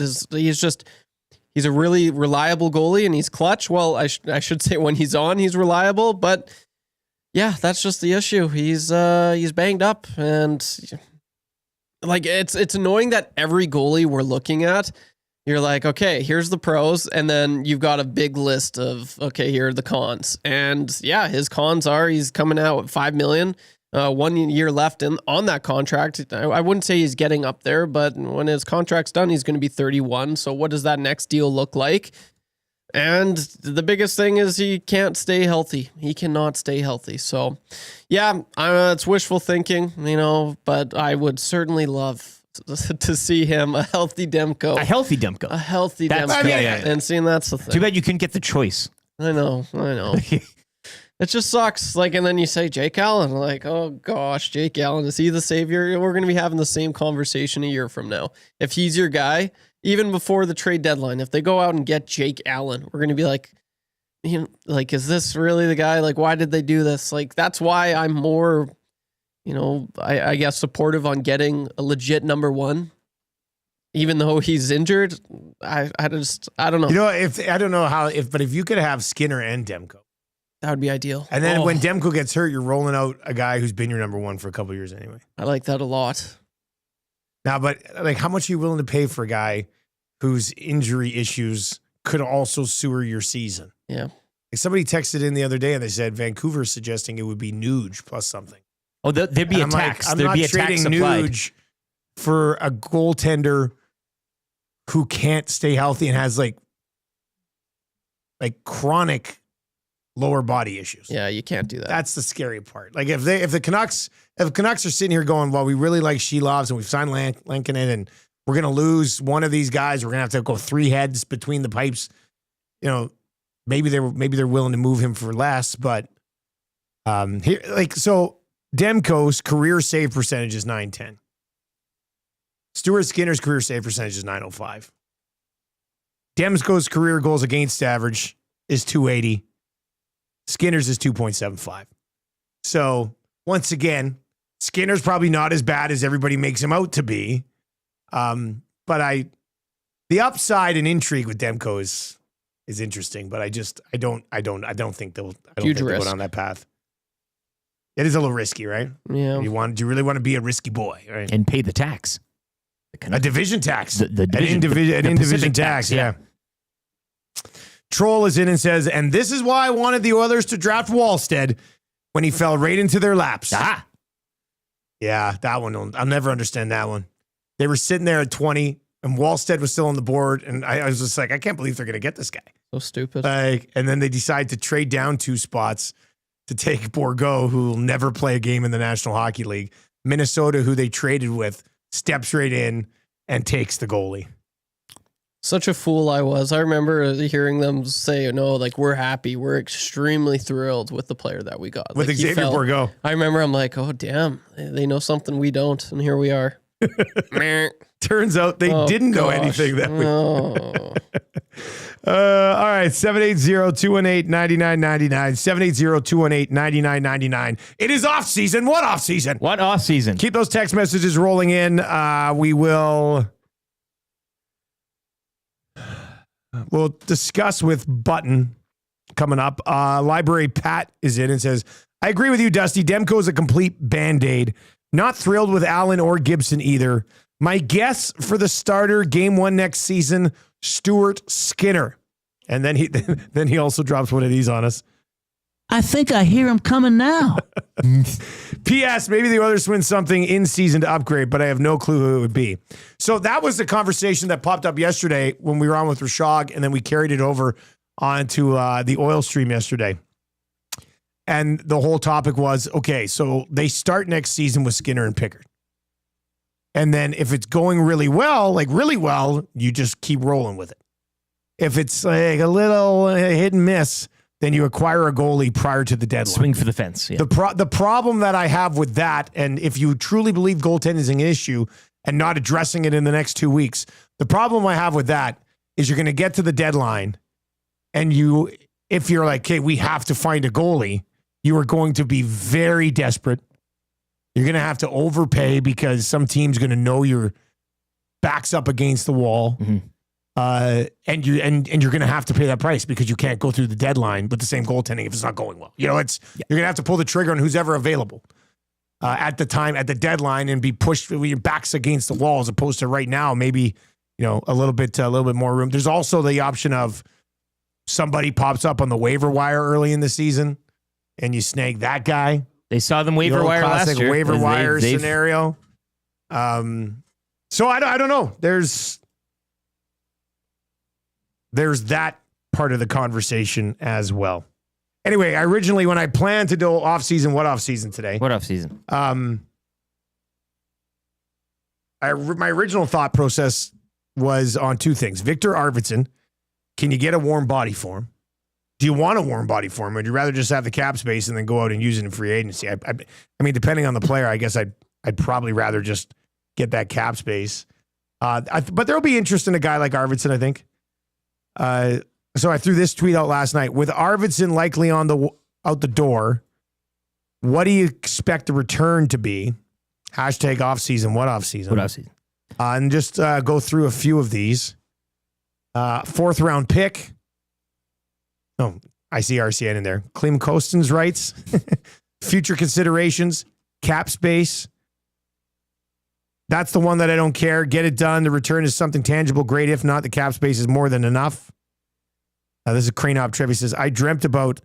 He's a really reliable goalie, and he's clutch. Well, I should say when he's on, he's reliable. But yeah, that's just the issue. He's banged up, and like it's annoying that every goalie we're looking at, you're like, okay, here's the pros, and then you've got a big list of, okay, here are the cons. And yeah, his cons are he's coming out with $5 million, 1 year left on that contract. I wouldn't say he's getting up there, but when his contract's done, he's going to be 31. So what does that next deal look like? And the biggest thing is he can't stay healthy. He cannot stay healthy. So yeah, it's wishful thinking, but I would certainly love to see him a healthy Demko. A healthy Demko. And seeing that's the thing. Too bad you couldn't get the choice. I know. It just sucks. Like, and then you say Jake Allen, like, oh gosh, Jake Allen, is he the savior? We're going to be having the same conversation a year from now. If he's your guy, even before the trade deadline, if they go out and get Jake Allen, we're going to be like, is this really the guy? Like, why did they do this? Like, that's why I'm more, I guess supportive on getting a legit number one, even though he's injured. I don't know. But if you could have Skinner and Demko, that would be ideal. And then when Demko gets hurt, you're rolling out a guy who's been your number one for a couple of years anyway. I like that a lot. Now, but like, how much are you willing to pay for a guy whose injury issues could also sewer your season? Yeah. Like somebody texted in the other day and they said Vancouver's suggesting it would be Nuge plus something. Oh, there'd be a tax. I'm there'd not be a trading tax applied. Nuge for a goaltender who can't stay healthy and has like chronic lower body issues. Yeah, you can't do that. That's the scary part. Like if the Canucks are sitting here going, well, we really like Shelovs and we've signed Lankinen and we're going to lose one of these guys. We're going to have to go 3 heads between the pipes. Maybe they're willing to move him for less, but so Demko's career save percentage is .910. Stuart Skinner's career save percentage is .905. Demko's career goals against average is .280. Skinner's is 2.75. So once again, Skinner's probably not as bad as everybody makes him out to be. But the upside and intrigue with Demko is interesting, but I don't think they'll go down that path. It is a little risky, right? Yeah. Do you really want to be a risky boy, right? And pay the tax. A division tax. An in-division tax, yeah. Troll is in and says, and this is why I wanted the Oilers to draft Wallstead when he fell right into their laps. Ah. Yeah, that one. I'll never understand that one. They were sitting there at 20 and Wallstead was still on the board. And I was just like, I can't believe they're going to get this guy. So stupid. And then they decide to trade down 2 spots to take Bourgault, who will never play a game in the National Hockey League. Minnesota, who they traded with, steps right in and takes the goalie. Such a fool I was. I remember hearing them say, no, like, we're happy. We're extremely thrilled with the player that we got. With like, Xavier Bourgault. I remember I'm like, oh, damn. They know something we don't. And here we are. Turns out they didn't know anything that we... No. All right, 780-218-9999, 780-218-9999. It is off season. What off season? What off season? Keep those text messages rolling in. We'll discuss with Button coming up. Library Pat is in and says, I agree with you, Dusty. Demko is a complete Band-Aid. Not thrilled with Allen or Gibson either. My guess for the starter game 1 next season, Stuart Skinner. And then he also drops one of these on us. I think I hear him coming now. P.S. Maybe the Oilers win something in season to upgrade, but I have no clue who it would be. So that was the conversation that popped up yesterday when we were on with Rashog, and then we carried it over onto the oil stream yesterday. And the whole topic was, okay, so they start next season with Skinner and Pickard. And then if it's going really well, you just keep rolling with it. If it's like a little hit and miss, then you acquire a goalie prior to the deadline. Swing for the fence. Yeah. The problem that I have with that, and if you truly believe goaltending is an issue and not addressing it in the next 2 weeks, the problem I have with that is you're going to get to the deadline and if you're like, okay, we have to find a goalie, you are going to be very desperate. You're going to have to overpay because some team's going to know your back's up against the wall. And you're going to have to pay that price because you can't go through the deadline with the same goaltending if it's not going well. You're going to have to pull the trigger on who's ever available at the deadline and be pushed with your back's against the wall as opposed to right now, maybe, a little bit more room. There's also the option of somebody pops up on the waiver wire early in the season and you snag that guy. They saw them waiver wire last year. Waiver wire scenario. So I don't know. There's that part of the conversation as well. Anyway, originally when I planned to do off-season, what off-season today? What off-season? My original thought process was on two things. Victor Arvidsson, can you get a warm body for him? Do you want a warm body for him? Or would you rather just have the cap space and then go out and use it in free agency? I mean, depending on the player, I guess I'd probably rather just get that cap space. But there'll be interest in a guy like Arvidsson, I think. So I threw this tweet out last night. With Arvidsson likely out the door, what do you expect the return to be? Hashtag offseason. What offseason? What offseason? And just go through a few of these. 4th round pick. Oh, I see RCN in there. Klim Kostin's rights. Future considerations. Cap space. That's the one that I don't care. Get it done. The return is something tangible. Great. If not, the cap space is more than enough. This is Cranop Trevi says, I dreamt about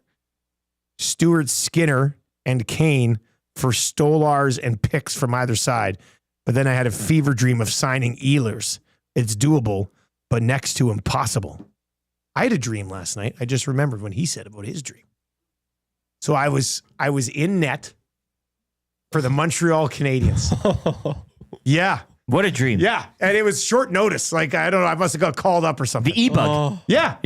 Stuart Skinner and Kane for Stolars and picks from either side. But then I had a fever dream of signing Ehlers. It's doable, but next to impossible. I had a dream last night. I just remembered when he said about his dream. So I was in net for the Montreal Canadiens. Yeah. What a dream. Yeah. And it was short notice. Like, I don't know. I must have got called up or something. The e-bug. Yeah.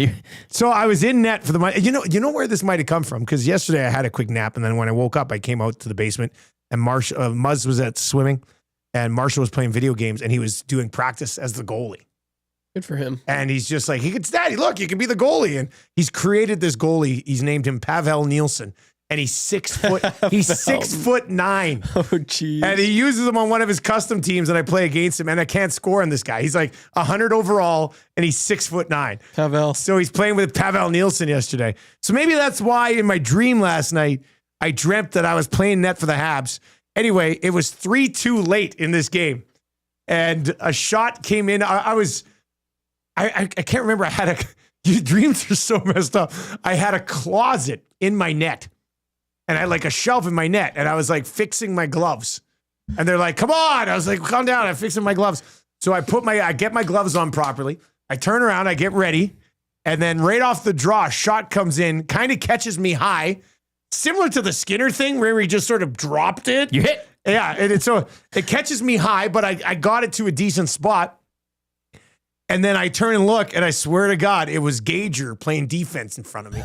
So I was in net for the, you know where this might have come from? Because yesterday I had a quick nap. And then when I woke up, I came out to the basement and Muzz was at swimming and Marshall was playing video games and he was doing practice as the goalie. Good for him. And he's just like, Daddy, look, you can be the goalie. And he's created this goalie. He's named him Pavel Nielson. And he's 6 foot. He's 6'9". Oh, geez. And he uses him on one of his custom teams, and I play against him, and I can't score on this guy. He's like 100 overall, and he's 6'9". Pavel. So he's playing with Pavel Nielsen yesterday. So maybe that's why in my dream last night, I dreamt that I was playing net for the Habs. Anyway, it was 3-2 late in this game, and a shot came in. I can't remember. Your dreams are so messed up. I had a closet in my net. And I had like a shelf in my net and I was like fixing my gloves. And they're like, come on. I was like, calm down. I'm fixing my gloves. So I get my gloves on properly. I turn around, I get ready. And then right off the draw, a shot comes in, kind of catches me high. Similar to the Skinner thing where he just sort of dropped it. You hit. Yeah. And so it catches me high, but I got it to a decent spot. And then I turn and look and I swear to God, it was Gager playing defense in front of me.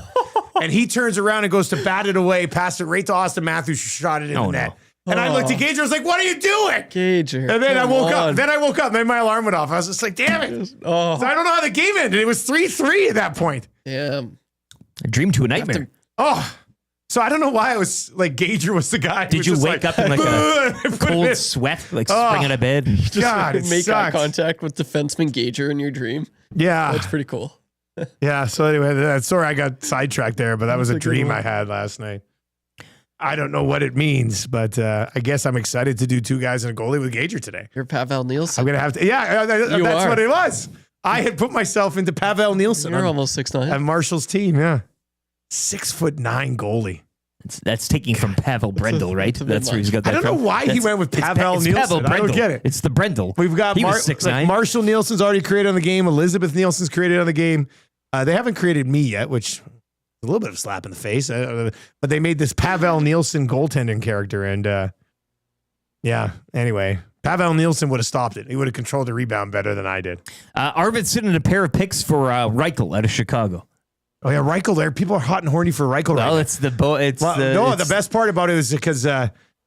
And he turns around and goes to bat it away, passed it right to Austin Matthews, who shot it in the net. No. And I looked at Gager, I was like, what are you doing? Gager. And then I woke up. Then my alarm went off. I was just like, damn it. Oh. So I don't know how the game ended. It was 3-3 at that point. Yeah. A dream to a nightmare. So I don't know why I was like, Gager was the guy. Did you wake up in like a cold sweat, like spring out of bed? God, it make eye sucks. contact with defenseman Gager in your dream. Yeah. That's pretty cool. Yeah. So anyway, sorry I got sidetracked there, but that was a dream I had last night. I don't know what it means, but I guess I'm excited to do 2 guys and a goalie with Gager today. You're Pavel Nielsen. I'm going to have to. Yeah, that's what it was. I had put myself into Pavel Nielsen. You're almost 6'9". And Marshall's team, yeah. 6'9" goalie. That's taking from Pavel Brendel, right? That's where he's got that from. I don't know why he went with Pavel Nielsen. I don't get it. It's the Brendel. We've got Marshall Nielsen's already created on the game. Elizabeth Nielsen's created on the game. They haven't created me yet, which is a little bit of a slap in the face. But they made this Pavel Nielsen goaltending character. And yeah, anyway, Pavel Nielsen would have stopped it. He would have controlled the rebound better than I did. Arvidsson and a pair of picks for Reichel out of Chicago. Oh yeah, Reichel there. People are hot and horny for Reichel. Well, right the best part about it was because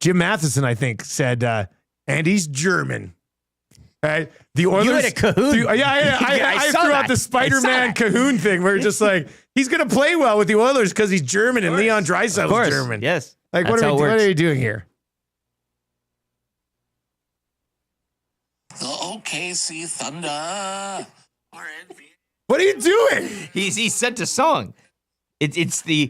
Jim Matheson, I think, said, and he's German. Right? The Oilers. You had a Cahoon. I saw threw that. out the Spider-Man Cahoon thing where it's just like, he's going to play well with the Oilers because he's German and Leon Draisaitl is German. Yes. Like, That's how it works. what are you doing here? The OKC Thunder. What are you doing? He sent a song. It's the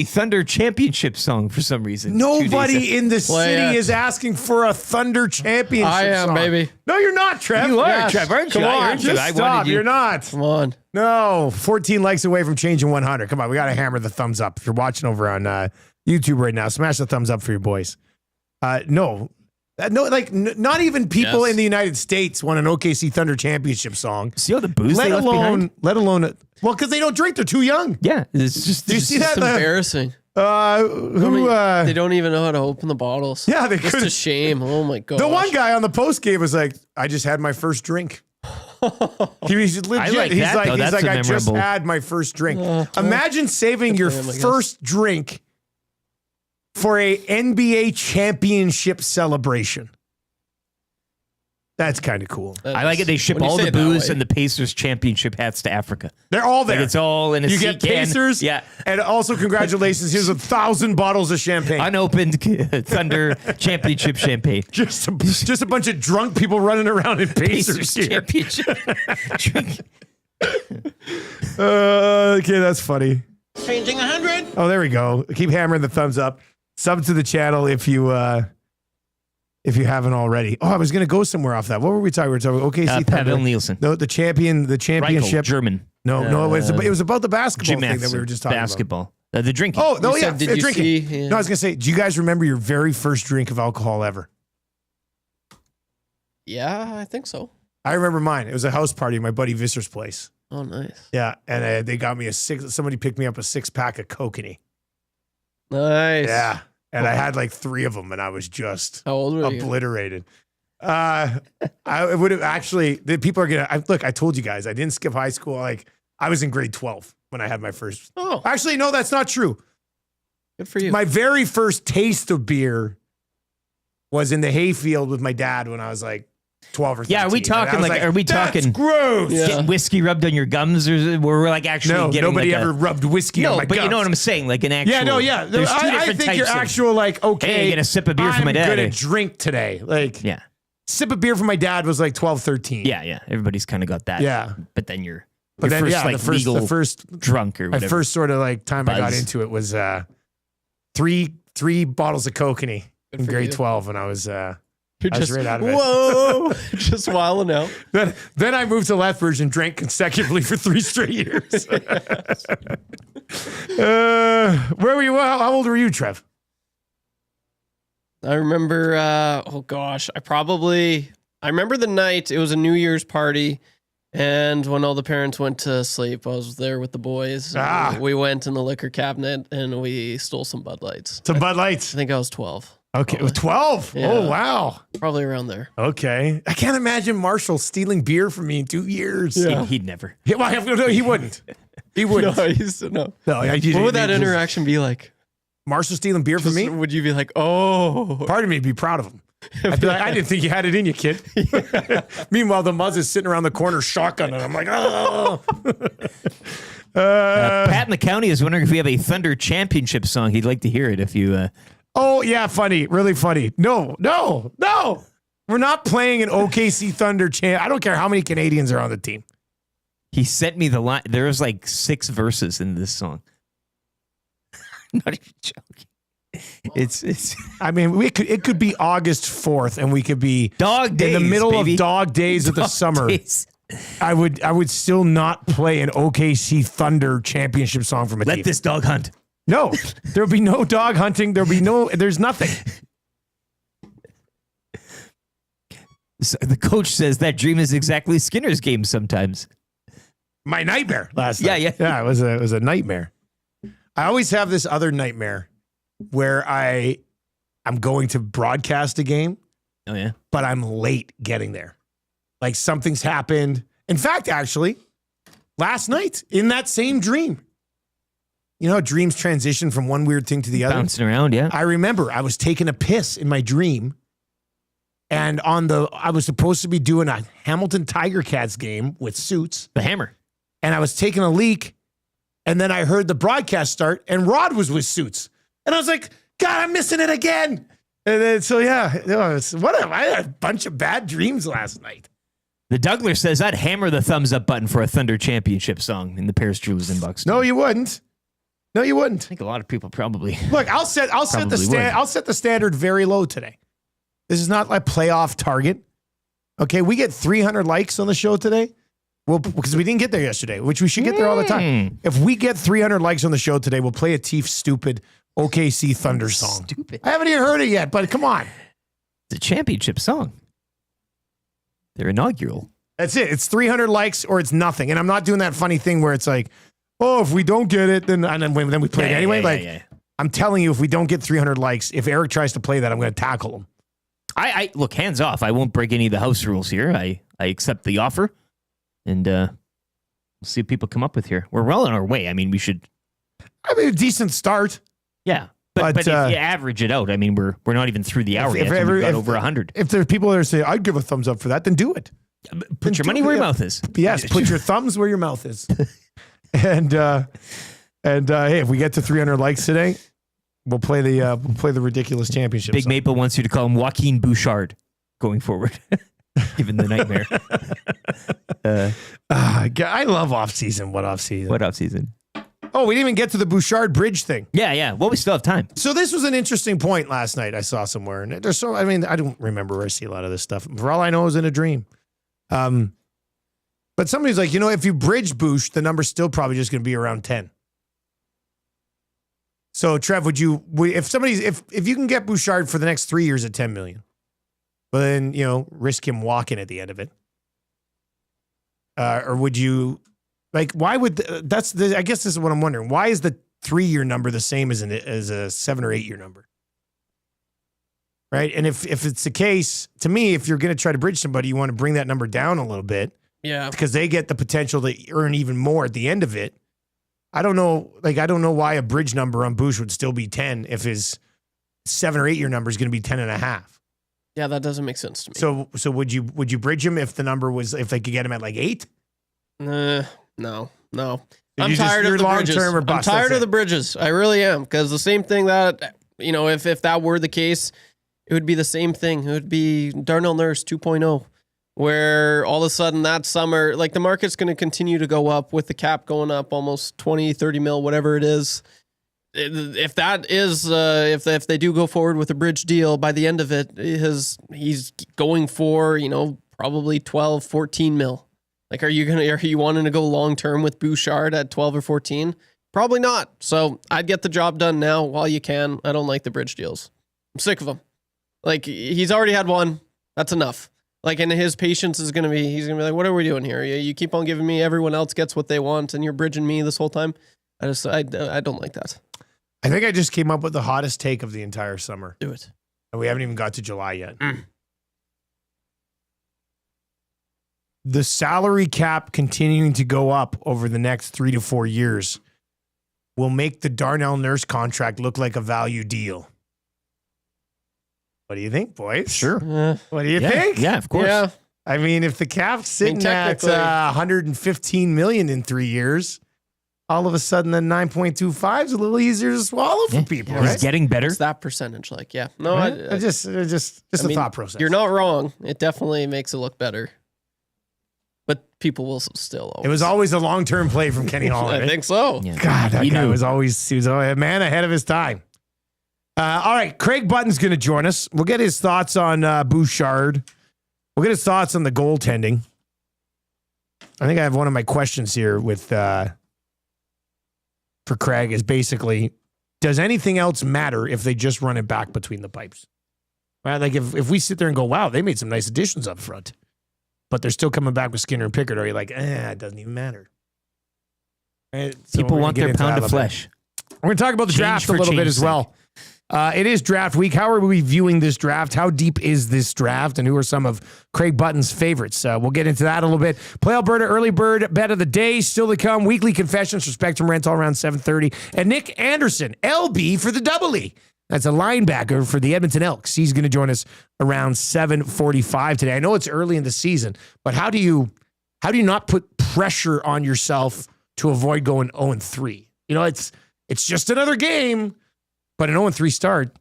Thunder Championship song for some reason. Nobody in the Play city it. is asking for a Thunder Championship I am, song. baby. No, you're not, Trev. You are, Yes. Trev, aren't you? Come I on, heard you. just I stop. wanted you. You're not. Come on. No, 14 likes away from changing 100. Come on, we got to hammer the thumbs up. If you're watching over on YouTube right now, smash the thumbs up for your boys. No, not even people Yes. in the United States want an OKC Thunder championship song. See all the booze Let they left alone, behind? well, because they don't drink. They're too young. Yeah, it's just. Do you see that? It's embarrassing. They They don't even know how to open the bottles. Yeah, they Just couldn't. a shame. Oh my god. The one guy on the post game was like, "I just had my first drink." He was legit. like he's that, like, though. That's I just memorable. had my first drink. Imagine saving your for him, I guess. first drink for a NBA championship celebration. That's kind of cool. I like it. They ship When you all say the it that booze way. and the Pacers championship hats to Africa. They're all there. Like it's all in a you seat get can. Pacers, Yeah. and also congratulations. Here's 1,000 bottles of champagne. Unopened Thunder Championship champagne. Just a bunch of drunk people running around in Pacers Pacers gear. Championship. Drink. Okay, that's funny. Changing 100. Oh, there we go. Keep hammering the thumbs up. Sub to the channel if you haven't already. Oh, I was going to go somewhere off that. What were we talking? We were talking OKC Thunder. Pavel Nielsen. No, the championship. Reichel, German. No, it was about the basketball Jim thing that we were just talking basketball. The drinking. about. Oh, no, You yeah, said, did you drinking. see? Yeah. No, I was going to say, do you guys remember your very first drink of alcohol ever? Yeah, I think so. I remember mine. It was a house party at my buddy Visser's place. Oh, nice. Yeah, and they got me somebody picked me up a 6-pack of Kokanee. Nice. Yeah, and I had like 3 of them, and I was just How old were you? obliterated. I would have actually. The people are gonna look. I told you guys I didn't skip high school. Like I was in grade 12 when I had my first. Oh, Actually, no, that's not true. good for you. My very first taste of beer was in the hayfield with my dad when I was like 12 or 13. Yeah, are we And I talking was like, are we "That's talking gross? Yeah. getting whiskey rubbed on your gums, or were we like actually No, getting nobody like ever rubbed whiskey on No, my but you know gums. what I'm saying, like an actual. Yeah, no, yeah. There's two I different think types you're of- actual like okay. Hey, get a sip of beer from my dad. I'm gonna drink today. Like Yeah, sip of beer from my dad was like 12, 13. yeah. Everybody's kind of got that. Yeah. but then you're. But your then first, yeah, like, the first drunk or my whatever. first sort of like time I got Buzz. into it was 3 bottles of Kokanee in for grade you. 12, and I was You're I was just right out of it. whoa, just wilding out. then I moved to Lethbridge and drank consecutively for 3 straight years. Where were you? How old were you, Trev? I remember. Oh gosh, I remember the night. It was a New Year's party, and when all the parents went to sleep, I was there with the boys. Ah. We went in the liquor cabinet and we stole some Bud Lights. Some Bud Lights. I think I was 12. Okay, 12. Yeah. Oh wow. Probably around there. Okay, I can't imagine Marshall stealing beer from me in 2 years. He'd never. Yeah, well, no, he wouldn't. He wouldn't. No, I used to know. No, What would that interaction be like? Marshall stealing beer from me? Would you be like, oh, Part of me would be proud of him. I'd be like, I didn't think you had it in you, kid. Meanwhile, the Muzz is sitting around the corner shotgunning. I'm like, oh. Pat in the county is wondering if we have a Thunder Championship song. He'd like to hear it if you. Oh, yeah, funny. Really funny. No. We're not playing an OKC Thunder champ. I don't care how many Canadians are on the team. He sent me the line. There was like 6 verses in this song. Not even joking. It's. I mean, it could be August 4th, and we could be Dog days, in the middle baby. of dog days of the Dog summer. days. I would still not play an OKC Thunder championship song from a team. Let this dog hunt. No, there'll be no dog hunting. There's nothing. So the coach says that dream is exactly Skinner's game sometimes. My nightmare last Yeah, night. yeah. It was a nightmare. I always have this other nightmare where I'm going to broadcast a game, Oh, yeah. but I'm late getting there. Like something's happened. In fact, actually, last night in that same dream, you know how dreams transition from one weird thing to the other? Bouncing around, yeah. I remember I was taking a piss in my dream, And I was supposed to be doing a Hamilton Tiger Cats game with Suits. The Hammer. And I was taking a leak. And then I heard the broadcast start and Rod was with Suits. And I was like, God, I'm missing it again. And then, so yeah, I had a bunch of bad dreams last night. The Dougler says I'd hammer the thumbs up button for a Thunder Championship song in the Paris Jewelers inbox. No, you wouldn't. No, you wouldn't. I think a lot of people probably. Look, I'll set the standard very low today. This is not like playoff target. Okay, we get 300 likes on the show today. Well, because we didn't get there yesterday, which we should get there all the time. If we get 300 likes on the show today, we'll play a Teef stupid OKC Thunder song. Stupid. I haven't even heard it yet, but come on. It's a championship song. Their inaugural. That's it. It's 300 likes or it's nothing. And I'm not doing that funny thing where it's like, oh, if we don't get it, then we play it anyway. I'm telling you, if we don't get 300 likes, if Eric tries to play that, I'm going to tackle him. I look, hands off. I won't break any of the house rules here. I accept the offer. And we'll see what people come up with here. We're well on our way. I mean, we should. I mean, a decent start. Yeah. But if you average it out, I mean, we're not even through the hour yet. We've got over 100. If there's people that are saying, I'd give a thumbs up for that, then do it. Put your money where your mouth is. Yes, put your thumbs where your mouth is. And hey, if we get to 300 likes today, we'll play the ridiculous championship. Big Maple wants you to call him Joaquin Bouchard going forward. Given the nightmare. I love offseason. What offseason? What offseason? Oh, we didn't even get to the Bouchard Bridge thing. Yeah. Well, we still have time. So this was an interesting point last night I saw somewhere. And I don't remember where I see a lot of this stuff. For all I know, it was in a dream. But somebody's like, if you bridge Bouch, the number's still probably just going to be around 10. So Trev, if you can get Bouchard for the next 3 years at 10 million, but then, risk him walking at the end of it. Or would you, why would, I guess this is what I'm wondering. Why is the 3-year number the same as a 7 or 8 year number? Right? And if it's the case, to me, if you're going to try to bridge somebody, you want to bring that number down a little bit. Yeah. Because they get the potential to earn even more at the end of it. I don't know why a bridge number on Bouch would still be 10 if his 7 or 8 year number is going to be 10.5. Yeah, that doesn't make sense to me. So would you bridge him if the number was, if they could get him at 8? No. I'm tired of the bridges. I'm tired of the bridges. I really am. Because the same thing that, if that were the case, it would be the same thing. It would be Darnell Nurse 2.0, where all of a sudden that summer, the market's going to continue to go up with the cap going up almost 20, 30 mil, whatever it is. If that is, if they do go forward with a bridge deal, by the end of it, he's going for, probably 12, 14 mil. Are you wanting to go long term with Bouchard at 12 or 14? Probably not. So I'd get the job done now while you can. I don't like the bridge deals. I'm sick of them. He's already had one. That's enough. And his patience is going to be, he's going to be like, what are we doing here? You keep on giving me, everyone else gets what they want, and you're bridging me this whole time. I don't like that. I think I just came up with the hottest take of the entire summer. Do it. And we haven't even got to July yet. The salary cap continuing to go up over the next 3 to 4 years will make the Darnell Nurse contract look like a value deal. What do you think, boys? Sure. What do you think? Yeah, of course. Yeah. I mean, if the cap's sitting at 115 million in 3 years, all of a sudden the 9.25 is a little easier to swallow for people. It's getting better. What's that percentage like? Yeah. No, right? Just a thought process. You're not wrong. It definitely makes it look better. But people will still always. It was always a long-term play from Kenny Holland. I think so. Yeah. God, that guy was always a man ahead of his time. All right, Craig Button's going to join us. We'll get his thoughts on Bouchard. We'll get his thoughts on the goaltending. I think I have one of my questions here with for Craig is basically, does anything else matter if they just run it back between the pipes? Right? If we sit there and go, wow, they made some nice additions up front, but they're still coming back with Skinner and Pickard, or you're like, it doesn't even matter. Right? So people want their pound of flesh. We're going to talk about the draft a little bit as well. It is draft week. How are we viewing this draft? How deep is this draft? And who are some of Craig Button's favorites? We'll get into that a little bit. Play Alberta early bird bet of the day still to come. Weekly confessions for Spectrum Rental around 7:30. And Nick Anderson, LB for the double E. That's a linebacker for the Edmonton Elks. He's going to join us around 7:45 today. I know it's early in the season, but how do you not put pressure on yourself to avoid going 0-3? You know, it's just another game, but an 0-3 start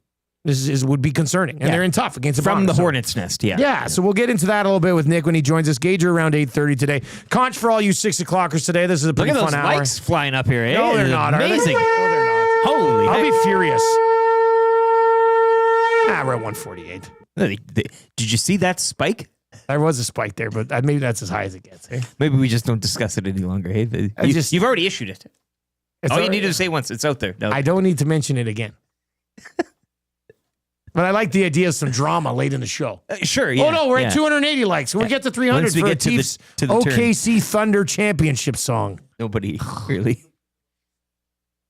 would be concerning. And they're in tough against the From Bombers. the Hornets' nest, Yeah, so we'll get into that a little bit with Nick when he joins us. Gager around 8:30 today. Conch for all you 6 o'clockers today. This is a pretty Look at fun those hour. likes flying up here. No, they're not. Amazing. No, they're not. Holy I'll heck. be furious. We're at 148. Did you see that spike? There was a spike there, but maybe that's as high as it gets. Eh? Maybe we just don't discuss it any longer. Hey, you've already issued it. All you need to say once, it's out there. No. I don't need to mention it again. But I like the idea of some drama late in the show. Sure, yeah. Oh, no, we're at 280 likes. We'll get to 300 Once we for get to the Chiefs turn. OKC Thunder championship song. Nobody really.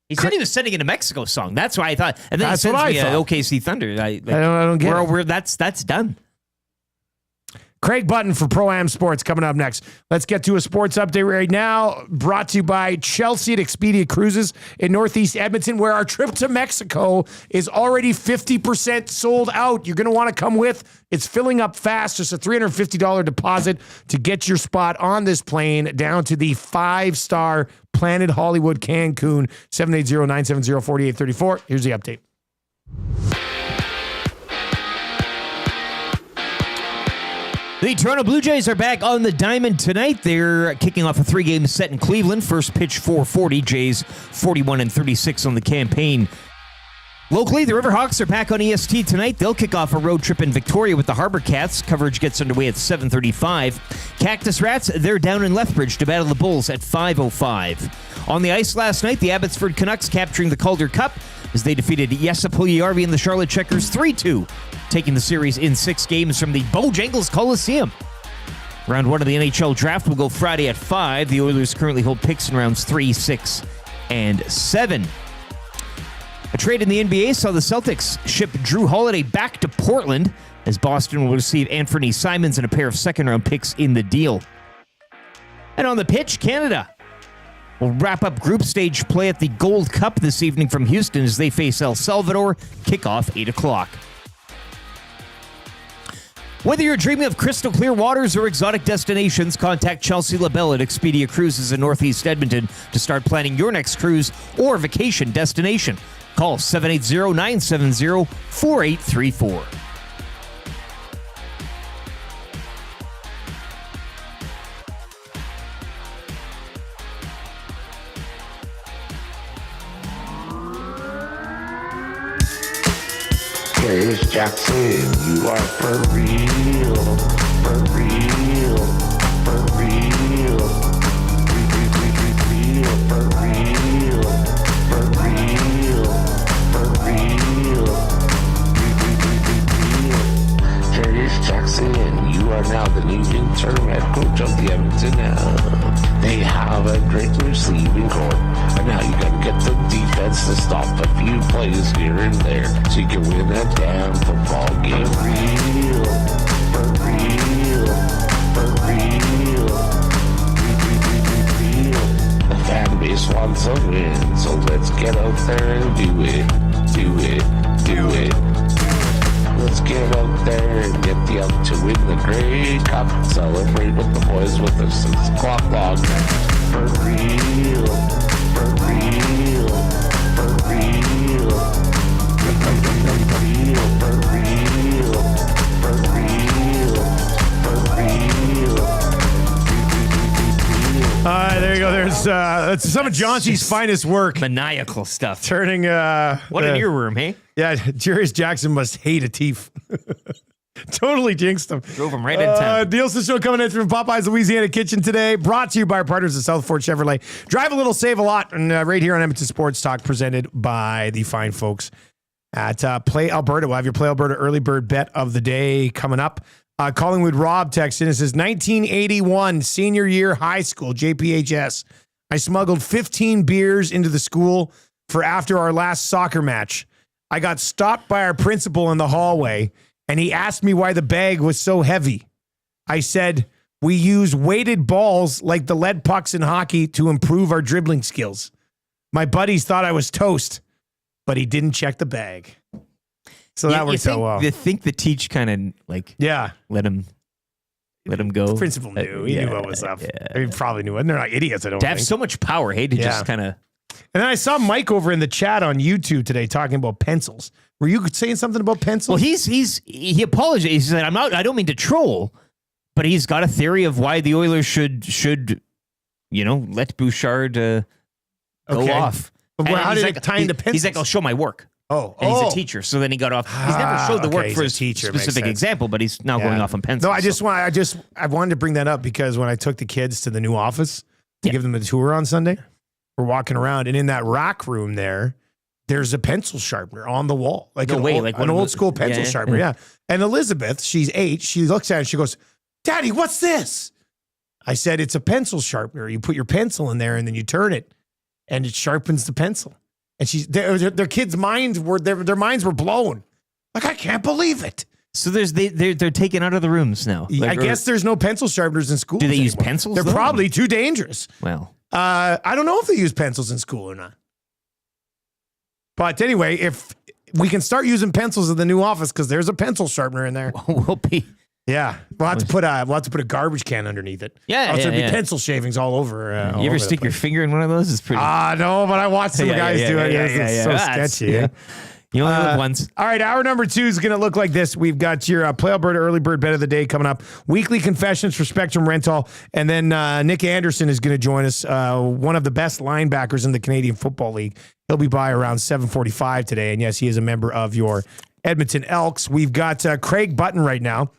He said he was sending in a Mexico song. That's why I thought. And then That's he what sends I me thought. OKC Thunder. I don't get it. That's done. Craig Button for Pro-Am Sports coming up next. Let's get to a sports update right now, brought to you by Chelsea at Expedia Cruises in Northeast Edmonton, where our trip to Mexico is already 50% sold out. You're going to want to come with. It's filling up fast. Just a $350 deposit to get your spot on this plane down to the 5-star Planet Hollywood Cancun, 780-970-4834. Here's the update. The Toronto Blue Jays are back on the diamond tonight. They're kicking off a 3-game set in Cleveland. First pitch 4:40. Jays 41-36 on the campaign. Locally, the Riverhawks are back on EST tonight. They'll kick off a road trip in Victoria with the Harbor Cats. Coverage gets underway at 7:35. Cactus Rats, they're down in Lethbridge to battle the Bulls at 5:05. On the ice last night, the Abbotsford Canucks capturing the Calder Cup as they defeated Yesapuliyarvi and the Charlotte Checkers 3-2, taking the series in 6 games from the Bojangles Coliseum. Round 1 of the NHL draft will go Friday at 5. The Oilers currently hold picks in rounds 3, 6, and 7. A trade in the NBA saw the Celtics ship Drew Holiday back to Portland as Boston will receive Anthony Simons and a pair of second-round picks in the deal. And on the pitch, Canada will wrap up group stage play at the Gold Cup this evening from Houston as they face El Salvador. Kickoff 8 o'clock. Whether you're dreaming of crystal clear waters or exotic destinations, contact Chelsea LaBelle at Expedia Cruises in Northeast Edmonton to start planning your next cruise or vacation destination. Call 780-970-4834. It's Jackson, you are for real, for real, for real, real, for real, for real, for real, Curtis Jackson, you are now the new interim head coach of the Edmonton Elks. They have a great receiving corps, and now you gotta get the defense to stop a few plays here and there so you can win a damn football game. For real, for real, for real, real. The fan base wants a win, so let's get out there and do it, do it, do it. Let's get out there and get the Elks to win the Grey Cup. Celebrate with the boys with the 6 o'clock log. For real, for real, for real, for real, for real, for real, for real. All right, there you go. There's that's some of Johnson's finest work. Maniacal stuff. Turning What an earworm, hey? Yeah, Jarius Jackson must hate a teeth. Totally jinxed him. Drove him right in town. Nielson Show coming in from Popeye's Louisiana Kitchen today. Brought to you by our partners at South Fort Chevrolet. Drive a little, save a lot. And right here on Edmonton Sports Talk, presented by the fine folks at Play Alberta. We'll have your Play Alberta early bird bet of the day coming up. Collingwood Rob texts in. It says, 1981, senior year high school, JPHS. I smuggled 15 beers into the school for after our last soccer match. I got stopped by our principal in the hallway, and he asked me why the bag was so heavy. I said, we use weighted balls like the lead pucks in hockey to improve our dribbling skills. My buddies thought I was toast, but he didn't check the bag. So that works out well. I think the teach kind of like let him go. The principal knew. He knew what was up. He probably knew it. And they're not idiots, I don't to think. have so much power, hey, to just kind of. And then I saw Mike over in the chat on YouTube today talking about pencils. Were you saying something about pencils? Well, he apologized. He said, I don't mean to troll, but he's got a theory of why the Oilers should let Bouchard go off. But how did it tie into pencils? He's like, I'll show my work. Oh, and he's a teacher, so then he got off. He's never showed the work for a specific example, but he's now going off on pencils. No, I wanted to bring that up because when I took the kids to the new office to give them a tour on Sunday, we're walking around, and in that rack room there's a pencil sharpener on the wall, like an old school pencil sharpener. Yeah. And Elizabeth, she's 8. She looks at it and she goes, "Daddy, what's this?" I said, "It's a pencil sharpener. You put your pencil in there and then you turn it, and it sharpens the pencil." And their kids' minds were their minds were blown. Like, I can't believe it. So they're taken out of the rooms now. I guess there's no pencil sharpeners in school. Do they use pencils? They're probably too dangerous. Well, I don't know if they use pencils in school or not. But anyway, if we can start using pencils in the new office, because there's a pencil sharpener in there. We'll be. Yeah, we'll have to put a garbage can underneath it. Yeah, there'll be pencil shavings all over. You ever stick your finger in one of those? It's pretty. No, but I watched some guys do it. It's so sketchy. Yeah. You only live once. All right, hour number 2 is going to look like this. We've got your Play Alberta Early Bird Bet of the Day coming up. Weekly confessions for Spectrum Rental. And then Nick Anderson is going to join us, one of the best linebackers in the Canadian Football League. He'll be by around 7:45 today. And yes, he is a member of your Edmonton Elks. We've got Craig Button right now,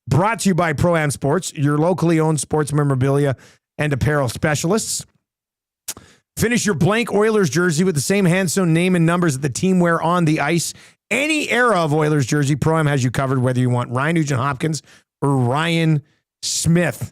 brought to you by Pro-Am Sports, your locally owned sports memorabilia and apparel specialists. Finish your blank Oilers jersey with the same hand-sewn name and numbers that the team wear on the ice. Any era of Oilers jersey, Pro-Am has you covered, whether you want Ryan Nugent-Hopkins or Ryan Smith.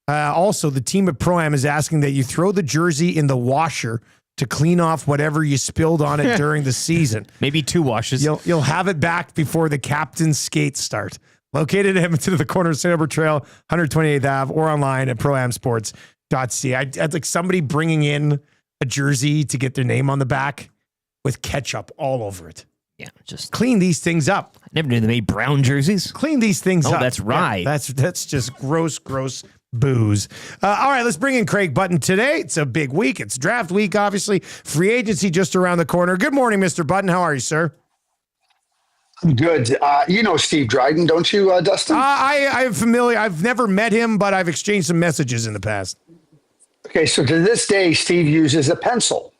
Also, the team at Pro-Am is asking that you throw the jersey in the washer to clean off whatever you spilled on it during the season. Maybe 2 washes. You'll have it back before the captain's skates start. Located in Edmonton at the corner of St. Albert Trail, 128th Ave, or online at proamsports.ca. I'd like somebody bringing in a jersey to get their name on the back with ketchup all over it. Yeah, just clean these things up. Never knew they made brown jerseys. Clean these things up. Oh, that's rye. Yeah, that's just gross booze. All right, let's bring in Craig Button today. It's a big week. It's draft week, obviously. Free agency just around the corner. Good morning, Mr. Button. How are you, sir? I'm good. You know Steve Dryden, don't you, Dustin? I'm familiar. I've never met him, but I've exchanged some messages in the past. Okay, so to this day, Steve uses a pencil,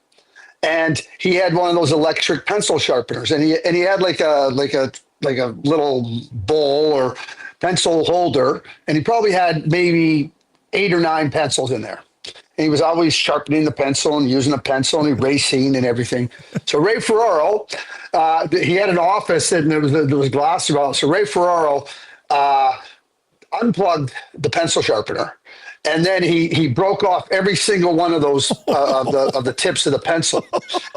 and he had one of those electric pencil sharpeners, and he had like a little bowl or pencil holder, and he probably had maybe 8 or 9 pencils in there. And he was always sharpening the pencil and using a pencil and erasing and everything. So Ray Ferraro, he had an office and there was glass around. So Ray Ferraro unplugged the pencil sharpener. And then he broke off every single one of those of the tips of the pencil,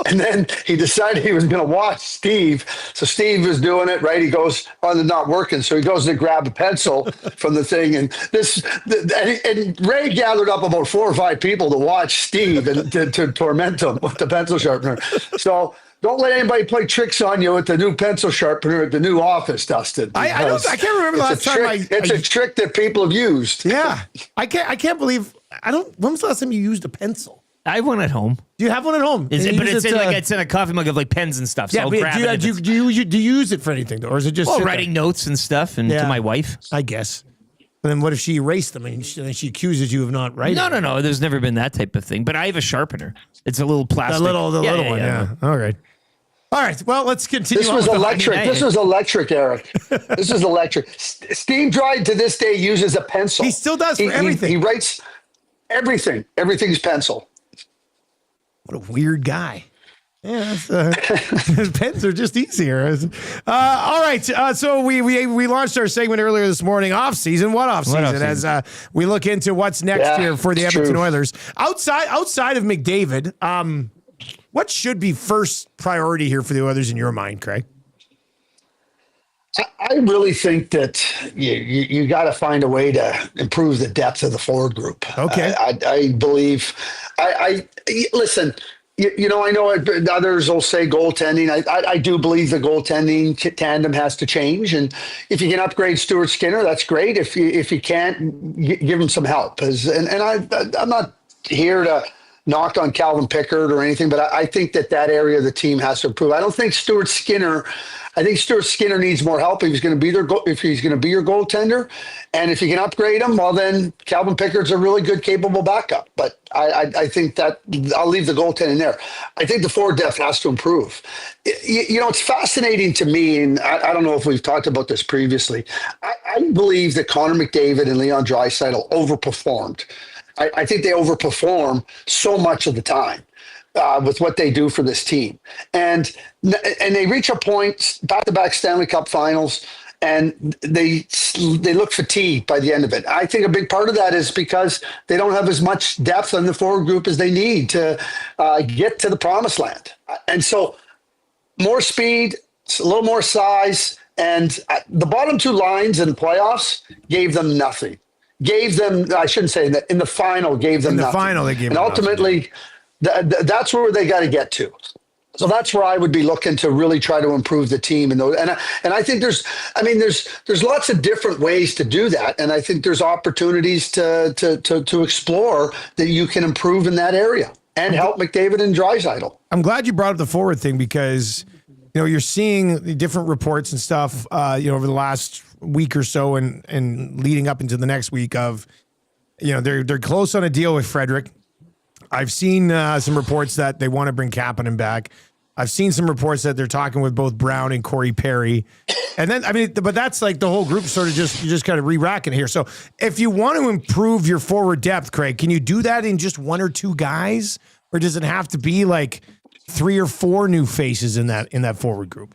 and then he decided he was going to watch Steve. So Steve was doing it right. He goes, "Oh, they're not working." So he goes to grab a pencil from the thing, and Ray gathered up about 4 or 5 people to watch Steve and to torment him with the pencil sharpener. So. Don't let anybody play tricks on you with the new pencil sharpener at the new office, Dustin. I can't remember the last time it's a trick that people have used. Yeah, I can't believe. When was the last time you used a pencil? I have one at home. Do you have one at home? It's in a coffee mug of like pens and stuff. So yeah, I'll grab it. Do you use it for anything, or is it just writing notes and stuff and to my wife? I guess. And then what if she erased them and she accuses you of not writing? No. There's never been that type of thing. But I have a sharpener. It's a little plastic. The little one. Yeah. All right. Well, let's continue. This was electric. This was electric, Eric. This is electric. Steve Dryden to this day uses a pencil. He still does for everything. He writes everything. Everything's pencil. What a weird guy. Yeah, pens are just easier. All right. So we launched our segment earlier this morning. Off season. What off season? As we look into what's next here for the Edmonton Oilers. Outside of McDavid. What should be first priority here for the Oilers in your mind, Craig? I really think that you got to find a way to improve the depth of the forward group. Okay. I believe. Listen. I know others will say goaltending. I do believe the goaltending tandem has to change, and if you can upgrade Stuart Skinner, that's great. If you can't, give him some help. I'm not here to knock on Calvin Pickard or anything, but I think that area of the team has to improve. I don't think Stuart Skinner needs more help if he's going to be your goaltender, and if you can upgrade him, well, then Calvin Pickard's a really good, capable backup. But I think that I'll leave the goaltending there. I think the forward depth has to improve. It's fascinating to me, and I don't know if we've talked about this previously. I believe that Connor McDavid and Leon Draisaitl overperformed. I think they overperform so much of the time with what they do for this team. And they reach a point, back-to-back Stanley Cup finals, and they look fatigued by the end of it. I think a big part of that is because they don't have as much depth in the forward group as they need to get to the promised land. And so more speed, a little more size, and the bottom two lines in the playoffs gave them nothing. I shouldn't say that, in the final gave them nothing. In the final, they gave them nothing. And ultimately, that's where they got to get to. So that's where I would be looking to really try to improve the team. And I think there's lots of different ways to do that. And I think there's opportunities to explore that you can improve in that area and help McDavid and Draisaitl. I'm glad you brought up the forward thing because, you're seeing the different reports and stuff, over the last week or so and leading up into the next week of, they're close on a deal with Frederick. I've seen some reports that they want to bring Kapanen back. I've seen some reports that they're talking with both Brown and Corey Perry. And then, but that's like the whole group sort of just kind of re-racking here. So if you want to improve your forward depth, Craig, can you do that in just one or two guys? Or does it have to be like 3 or 4 new faces in that forward group?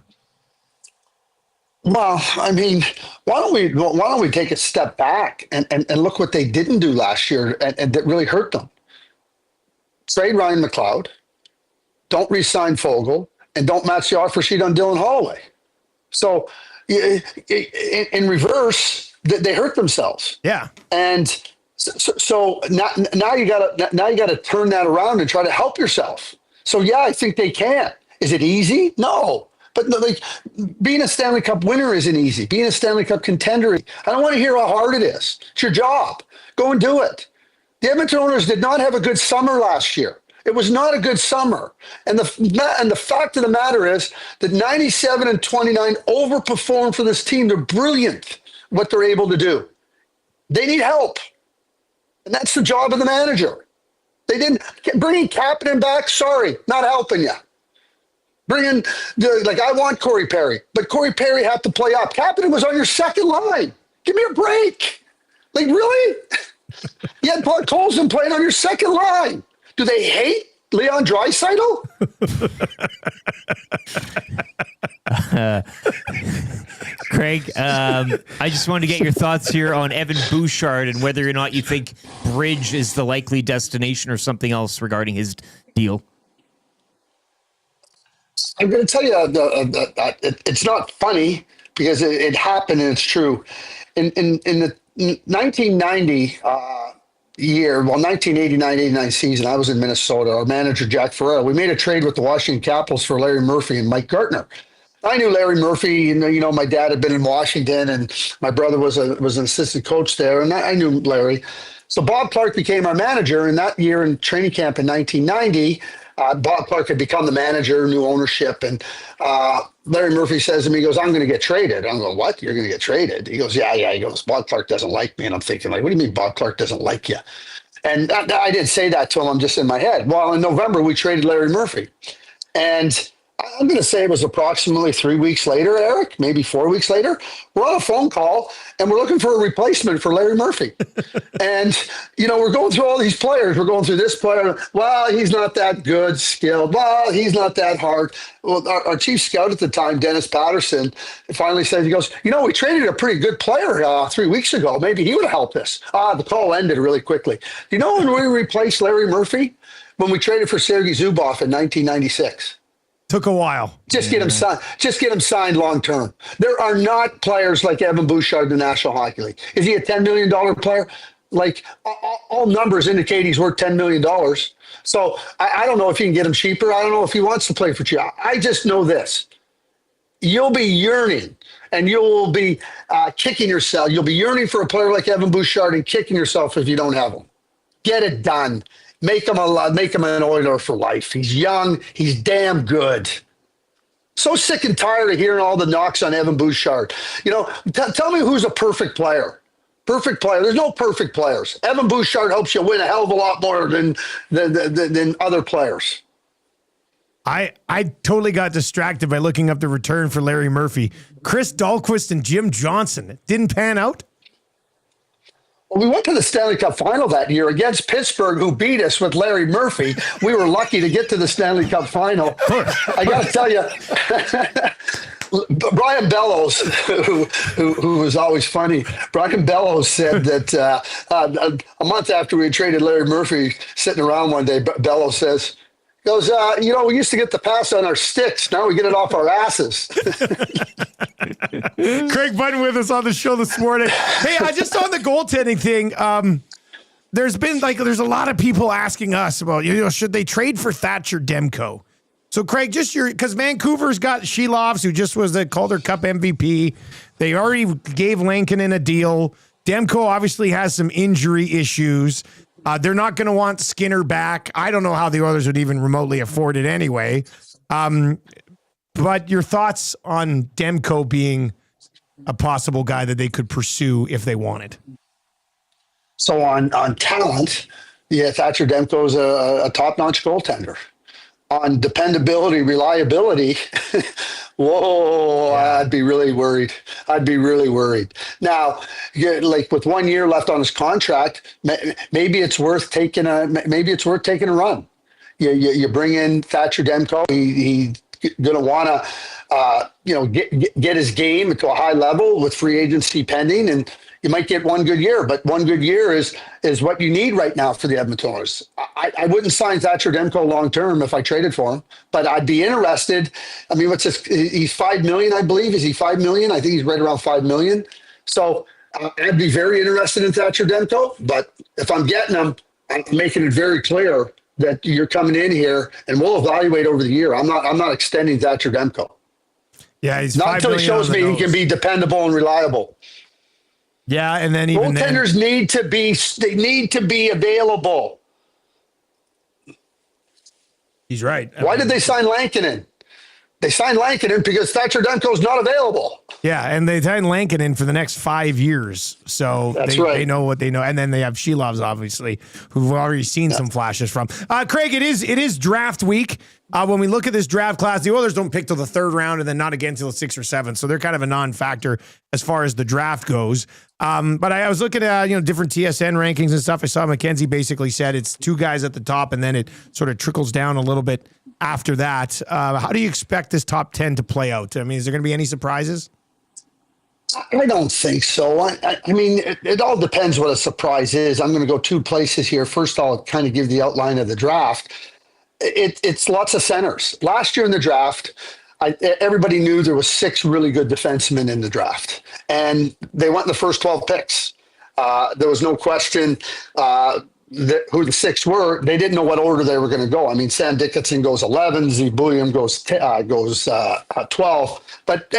Well, why don't we take a step back and look what they didn't do last year and that really hurt them. Trade Ryan McLeod, don't re-sign Fogle, and don't match the offer sheet on Dylan Holloway. So in reverse, they hurt themselves. Yeah. And so now you gotta turn that around and try to help yourself. So yeah, I think they can. Is it easy? No. But being a Stanley Cup winner isn't easy. Being a Stanley Cup contender, I don't want to hear how hard it is. It's your job. Go and do it. The Edmonton Oilers did not have a good summer last year. It was not a good summer. And the fact of the matter is that 97 and 29 overperformed for this team. They're brilliant what they're able to do. They need help. And that's the job of the manager. They didn't bring Kapanen back. Sorry, not helping you. Bring in, I want Corey Perry, but Corey Perry had to play up. Kapanen was on your second line. Give me a break. Really? You had Paul Colson playing on your second line. Do they hate Leon Draisaitl? Craig, I just wanted to get your thoughts here on Evan Bouchard and whether or not you think Bridge is the likely destination or something else regarding his deal. I'm going to tell you, it's not funny because it happened and it's true. In the 1990 year, 1989-89 season, I was in Minnesota. Our manager, Jack Ferrero, we made a trade with the Washington Capitals for Larry Murphy and Mike Gartner. I knew Larry Murphy, and my dad had been in Washington, and my brother was an assistant coach there, and I knew Larry. So Bob Clark became our manager, and that year in training camp in 1990, Bob Clark had become the manager, new ownership, and Larry Murphy says to me, he goes, I'm going to get traded. I'm going, what? You're going to get traded? He goes, yeah. He goes, Bob Clark doesn't like me. And I'm thinking, what do you mean Bob Clark doesn't like you? And I didn't say that to him. I'm just in my head. Well, in November, we traded Larry Murphy. And I'm going to say it was approximately 3 weeks later, Eric, maybe 4 weeks later. We're on a phone call, and we're looking for a replacement for Larry Murphy. And, we're going through all these players. We're going through this player. Well, he's not that good, skilled. Well, he's not that hard. Well, our chief scout at the time, Dennis Patterson, finally said, he goes, we traded a pretty good player 3 weeks ago. Maybe he would have helped us. The call ended really quickly. Do you know when we replaced Larry Murphy? When we traded for Sergei Zubov in 1996. Took a while. Just get him signed. Just get him signed long term. There are not players like Evan Bouchard in the National Hockey League. Is he a $10 million player? like all numbers indicate he's worth $10 million. So I don't know if you can get him cheaper. I don't know if he wants to play for cheap. I just know this. You'll be yearning and you'll be kicking yourself. You'll be yearning for a player like Evan Bouchard and kicking yourself if you don't have him. Get it done. Make him an Oiler for life. He's young. He's damn good. So sick and tired of hearing all the knocks on Evan Bouchard. You know, tell me who's a perfect player. Perfect player. There's no perfect players. Evan Bouchard helps you win a hell of a lot more than other players. I totally got distracted by looking up the return for Larry Murphy. Chris Dahlquist and Jim Johnson. It didn't pan out? Well, we went to the Stanley Cup final that year against Pittsburgh, who beat us with Larry Murphy. We were lucky to get to the Stanley Cup final. I got to tell you, Brian Bellows, who was always funny, Brian Bellows said that a month after we had traded Larry Murphy, sitting around one day, Bellows says, goes, you know, we used to get the pass on our sticks. Now we get it off our asses. Craig Button with us on the show this morning. Hey, just on the goaltending thing, there's a lot of people asking us about, you know, should they trade for Thatcher Demko? So Craig, because Vancouver's got Shelovs, who just was the Calder Cup MVP. They already gave Lankinen a deal. Demko obviously has some injury issues. They're not going to want Skinner back. I don't know how the Oilers would even remotely afford it anyway. But your thoughts on Demko being a possible guy that they could pursue if they wanted? So on talent, yeah, Thatcher Demko is a top-notch goaltender. On dependability, reliability, whoa, yeah. I'd be really worried. Now, like with 1 year left on his contract, maybe it's worth taking a run. You bring in Thatcher Demko. He's going to want to, get his game to a high level with free agency pending, and you might get one good year, but one good year is what you need right now for the Edmonton Oilers. I wouldn't sign Thatcher Demko long term if I traded for him, but I'd be interested. I mean, what's this? He's $5 million, I believe. Is he $5 million? I think he's right around $5 million. So I'd be very interested in Thatcher Demko. But if I'm getting him, I'm making it very clear that you're coming in here, and we'll evaluate over the year. I'm not extending Thatcher Demko. Yeah, he's not until he shows me he can be dependable and reliable. Yeah, and then even goaltenders need to be available. He's right. Why did they sign Lankinen? They signed Lankinen because Thatcher Demko's not available. Yeah, and they signed Lankinen for the next 5 years. So they know what they know. And then they have Shelovs, obviously, who we've already seen some flashes from. Craig, it is draft week. When we look at this draft class, the Oilers don't pick till the third round and then not again till the 6th or 7th. So they're kind of a non-factor as far as the draft goes. But I was looking at, different TSN rankings and stuff. I saw Mackenzie basically said it's two guys at the top and then it sort of trickles down a little bit after that. How do you expect this top 10 to play out? I mean, is there going to be any surprises? I don't think so. I mean, it all depends what a surprise is. I'm going to go two places here. First, I'll kind of give the outline of the draft. It's lots of centers. Last year in the draft, everybody knew there was 6 really good defensemen in the draft, and they went in the first 12 picks. There was no question who the 6 were. They didn't know what order they were going to go. I mean, Sam Dickinson goes 11, Z Bulliam goes 12, but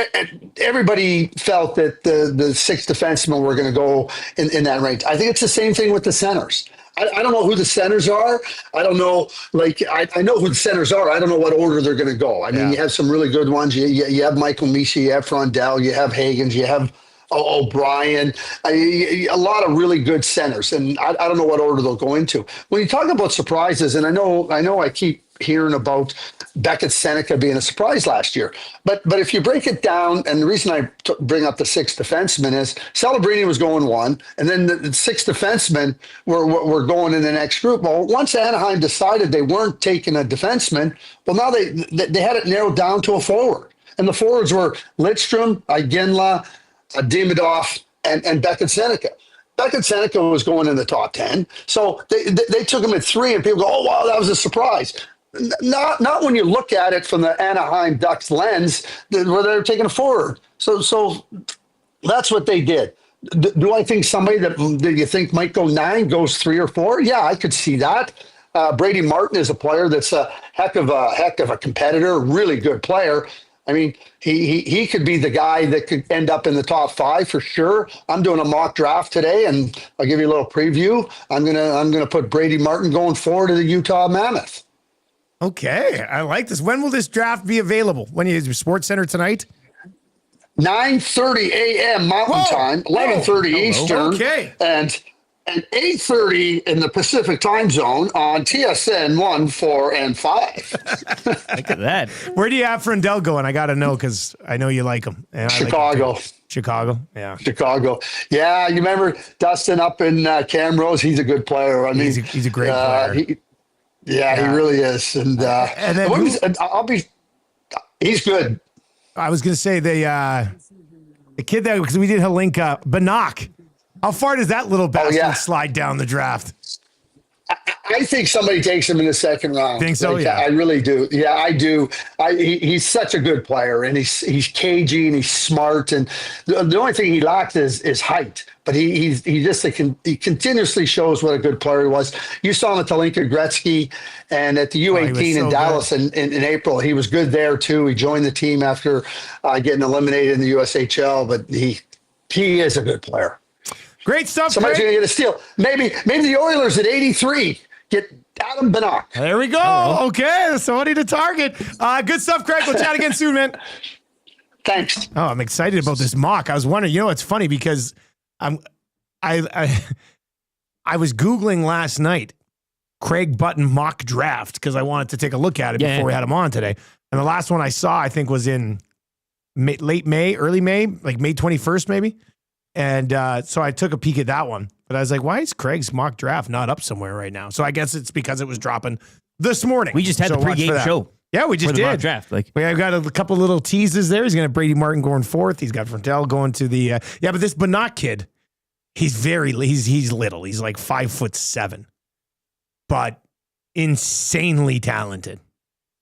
everybody felt that the 6 defensemen were going to go in that range. I think it's the same thing with the centers. I don't know who the centers are. I don't know. I know who the centers are. I don't know what order they're going to go. I mean, you have some really good ones. You have Michael Misi, you have Frondell, you have Hagens, you have O'Brien, a lot of really good centers. And I don't know what order they'll go into. When you talk about surprises, and I know I keep hearing about Beckett Seneca being a surprise last year. But if you break it down, and the reason I bring up the 6 defensemen is Celebrini was going 1, and then the 6 defensemen were going in the next group. Well, once Anaheim decided they weren't taking a defenseman, well, now they had it narrowed down to a forward. And the forwards were Lidstrom, Iginla, Demidov, and Beckett Seneca. Beckett Seneca was going in the top 10. So they took him at 3, and people go, oh, wow, that was a surprise. Not when you look at it from the Anaheim Ducks lens, where they're taking a forward. So that's what they did. Do I think somebody that you think might go 9 goes 3 or 4? Yeah, I could see that. Brady Martin is a player that's a heck of a competitor, really good player. I mean, he could be the guy that could end up in the top 5 for sure. I'm doing a mock draft today, and I'll give you a little preview. I'm gonna put Brady Martin going forward to the Utah Mammoth. Okay, I like this. When will this draft be available? When is your Sports Center tonight? 9:30 a.m. Mountain Time, 11:30 Eastern, okay, and 8:30 in the Pacific Time Zone on TSN 1, 4, and 5. Look at that. Where do you have Frendell going? I got to know because I know you like him. And Chicago. like him Chicago, yeah. Chicago. Yeah, you remember Dustin up in Camrose? He's a good player. I mean, he's a great player. He really is. And then he's good. I was going to say the kid that, because we did a link up, Banach. How far does that little bastard slide down the draft? I think somebody takes him in the second round. Think so? Yeah, I really do. Yeah, I do. He's such a good player, and he's cagey and he's smart. And the only thing he lacks is height. But he continuously shows what a good player he was. You saw him at the Lincoln Gretzky and at the U18 in Dallas in April. He was good there too. He joined the team after getting eliminated in the USHL. But he is a good player. Great stuff. Somebody's going to get a steal. Maybe the Oilers at 83 get Adam Banach. There we go. Okay, somebody to target. Good stuff, Craig. We'll chat again soon, man. Thanks. Oh, I'm excited about this mock. I was wondering. You know, it's funny because I was Googling last night Craig Button mock draft because I wanted to take a look at it before we had him on today. And the last one I saw, I think, was in late May, early May, like May 21st, maybe. And so I took a peek at that one, but I was like, why is Craig's mock draft not up somewhere right now? So I guess it's because it was dropping this morning. We just had the pregame show. Yeah, we just did. Mock draft. Like, I've got a couple little teases there. He's going to have Brady Martin going 4th. He's got Frentell going to the, but this Banach kid, he's little. He's like 5'7", but insanely talented.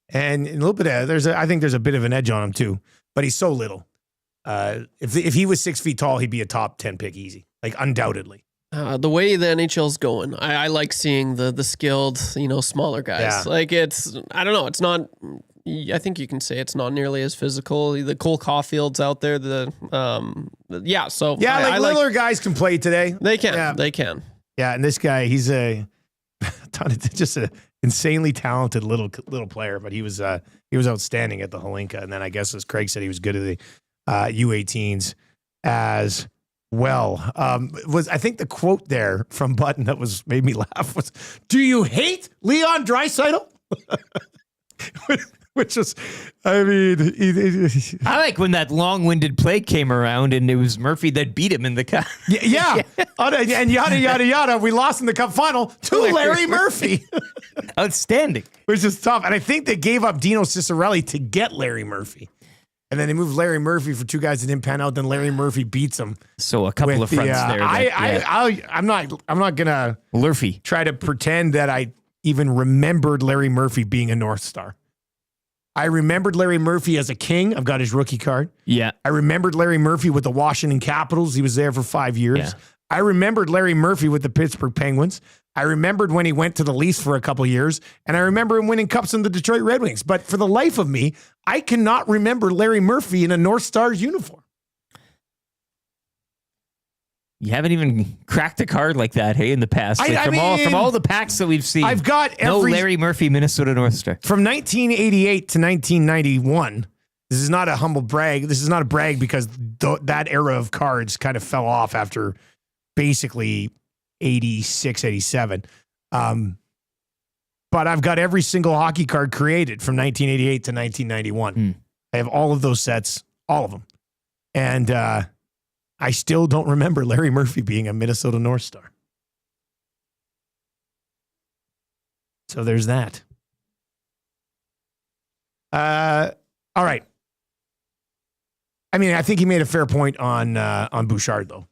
And a little bit of, I think there's a bit of an edge on him too, but he's so little. If he was 6 feet tall, he'd be a top 10 pick easy, like undoubtedly. The way the NHL's going, I like seeing the skilled, smaller guys. Yeah. Like I don't know, it's not. I think you can say it's not nearly as physical. The Cole Caulfield's out there. Littler guys can play today. They can. Yeah. They can. Yeah, and this guy, he's just an insanely talented little player, but he was outstanding at the Holinka, and then I guess as Craig said, he was good at the U18s as well. I think the quote there from Button that made me laugh was, "Do you hate Leon Draisaitl?" Which was, I like when that long-winded play came around and it was Murphy that beat him in the cup. Yeah. And yada, yada, yada. We lost in the cup final to Larry Murphy. Outstanding. Which is tough. And I think they gave up Dino Cicerelli to get Larry Murphy. And then they moved Larry Murphy for 2 guys that didn't pan out. Then Larry Murphy beats him. So a couple of fronts there. I'm not gonna try to pretend that I even remembered Larry Murphy being a North Star. I remembered Larry Murphy as a King. I've got his rookie card. Yeah. I remembered Larry Murphy with the Washington Capitals. He was there for 5 years. Yeah. I remembered Larry Murphy with the Pittsburgh Penguins. I remembered when he went to the Leafs for a couple years, and I remember him winning cups in the Detroit Red Wings. But for the life of me, I cannot remember Larry Murphy in a North Stars uniform. You haven't even cracked a card like that, hey, in the past. From all the packs that we've seen, I've got no Larry Murphy, Minnesota North Star. From 1988 to 1991, this is not a humble brag. This is not a brag because that era of cards kind of fell off after basically 86, 87. But I've got every single hockey card created from 1988 to 1991. I have all of those sets, all of them. And I still don't remember Larry Murphy being a Minnesota North Star. So there's that. All right. I mean, I think he made a fair point on Bouchard, though.